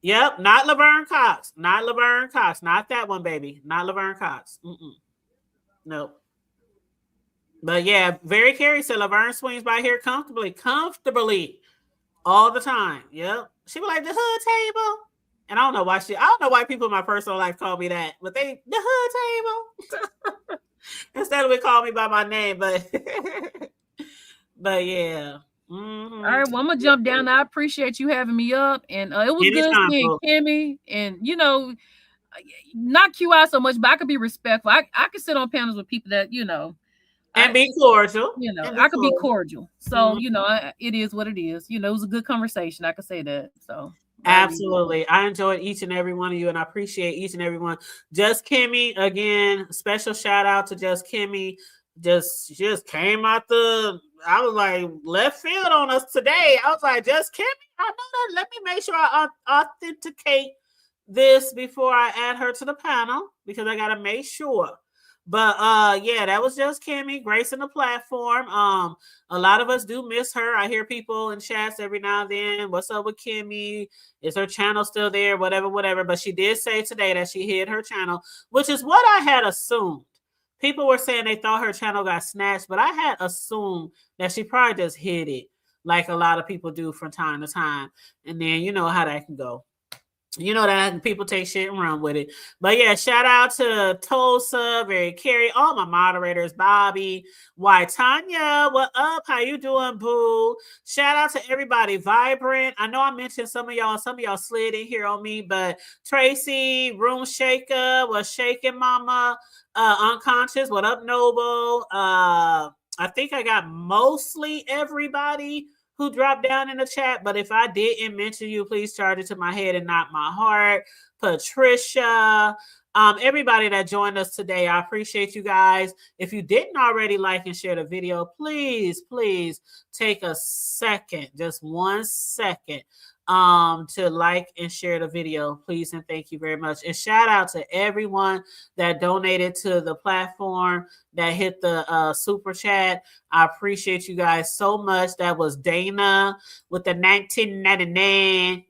Yep, not Laverne Cox. Not Laverne Cox. Not that one, baby. Not Laverne Cox. Nope. But yeah, very Carey said Laverne swings by here comfortably all the time. Yep. She be like the hood table. And I don't know why people in my personal life call me that, but they the hood table. Instead of it call me by my name, but but yeah. All right, well, I'm gonna jump down. I appreciate you having me up, and it was good Anytime, seeing folks. Kimmie, and not QI so much, but I could be respectful. I could sit on panels with people that And I be cordial. And be I could be cordial. cordial. So Mhm. it is what it is. It was a good conversation. I could say that. So Absolutely. I enjoyed each and every one of you, and I appreciate each and every one. Just Kimmie, again, special shout out to Just Kimmie. Just came out I was like, left field on us today. I was like, Just Kimmie, I know that. Let me make sure I authenticate this before I add her to the panel because I gotta make sure. But yeah, that was Just Kimmie gracing the platform. A lot of us do miss her. I hear people in chats every now and then. What's up with Kimmie? Is her channel still there? Whatever, whatever. But she did say today that she hid her channel, which is what I had assumed. People were saying they thought her channel got snatched, but I had assumed that she probably just hid it, like a lot of people do from time to time. And then you know how that can go. You know that people take shit and run with it. But yeah, shout out to Tulsa, Very Carey, all my moderators, Bobby, Why Tanya, what up? How you doing, boo? Shout out to everybody, Vibrant. I know I mentioned some of y'all slid in here on me, but Tracy, Room Shaker, was shaking mama, unconscious, what up, Noble? I think I got mostly everybody who dropped down in the chat. But if I didn't mention you, please charge it to my head and not my heart. Patricia, everybody that joined us today, I appreciate you guys. If you didn't already like and share the video, please take a second, just 1 second, to like and share the video, please, and thank you very much. And shout out to everyone that donated to the platform, that hit the super chat. I appreciate you guys so much. That was Dana with the 1999.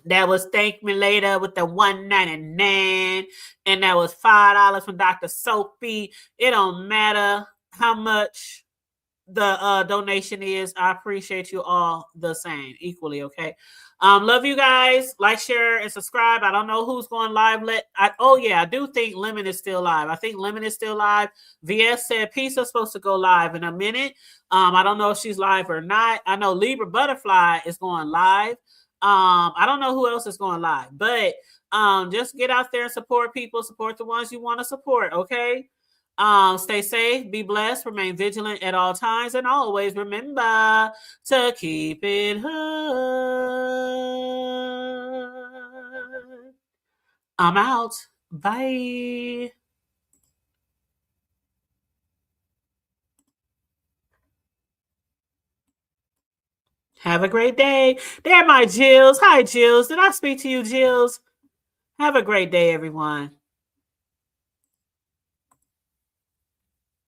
That was Thank Me Later with the 199. And that was $5 from Dr. Sophie. It don't matter how much the donation is. I appreciate you all the same, equally, okay? Love you guys. Like, share, and subscribe. I don't know who's going live. I do think Lemon is still live. I think Lemon is still live. VS said Pizza's supposed to go live in a minute. I don't know if she's live or not. I know Libra Butterfly is going live. I don't know who else is going live, but just get out there and support people. Support the ones you want to support, okay? Stay safe, be blessed, remain vigilant at all times, and always remember to keep it hood. I'm out. Bye. Have a great day. There, my Jills. Hi, Jills. Did I speak to you, Jills? Have a great day, everyone.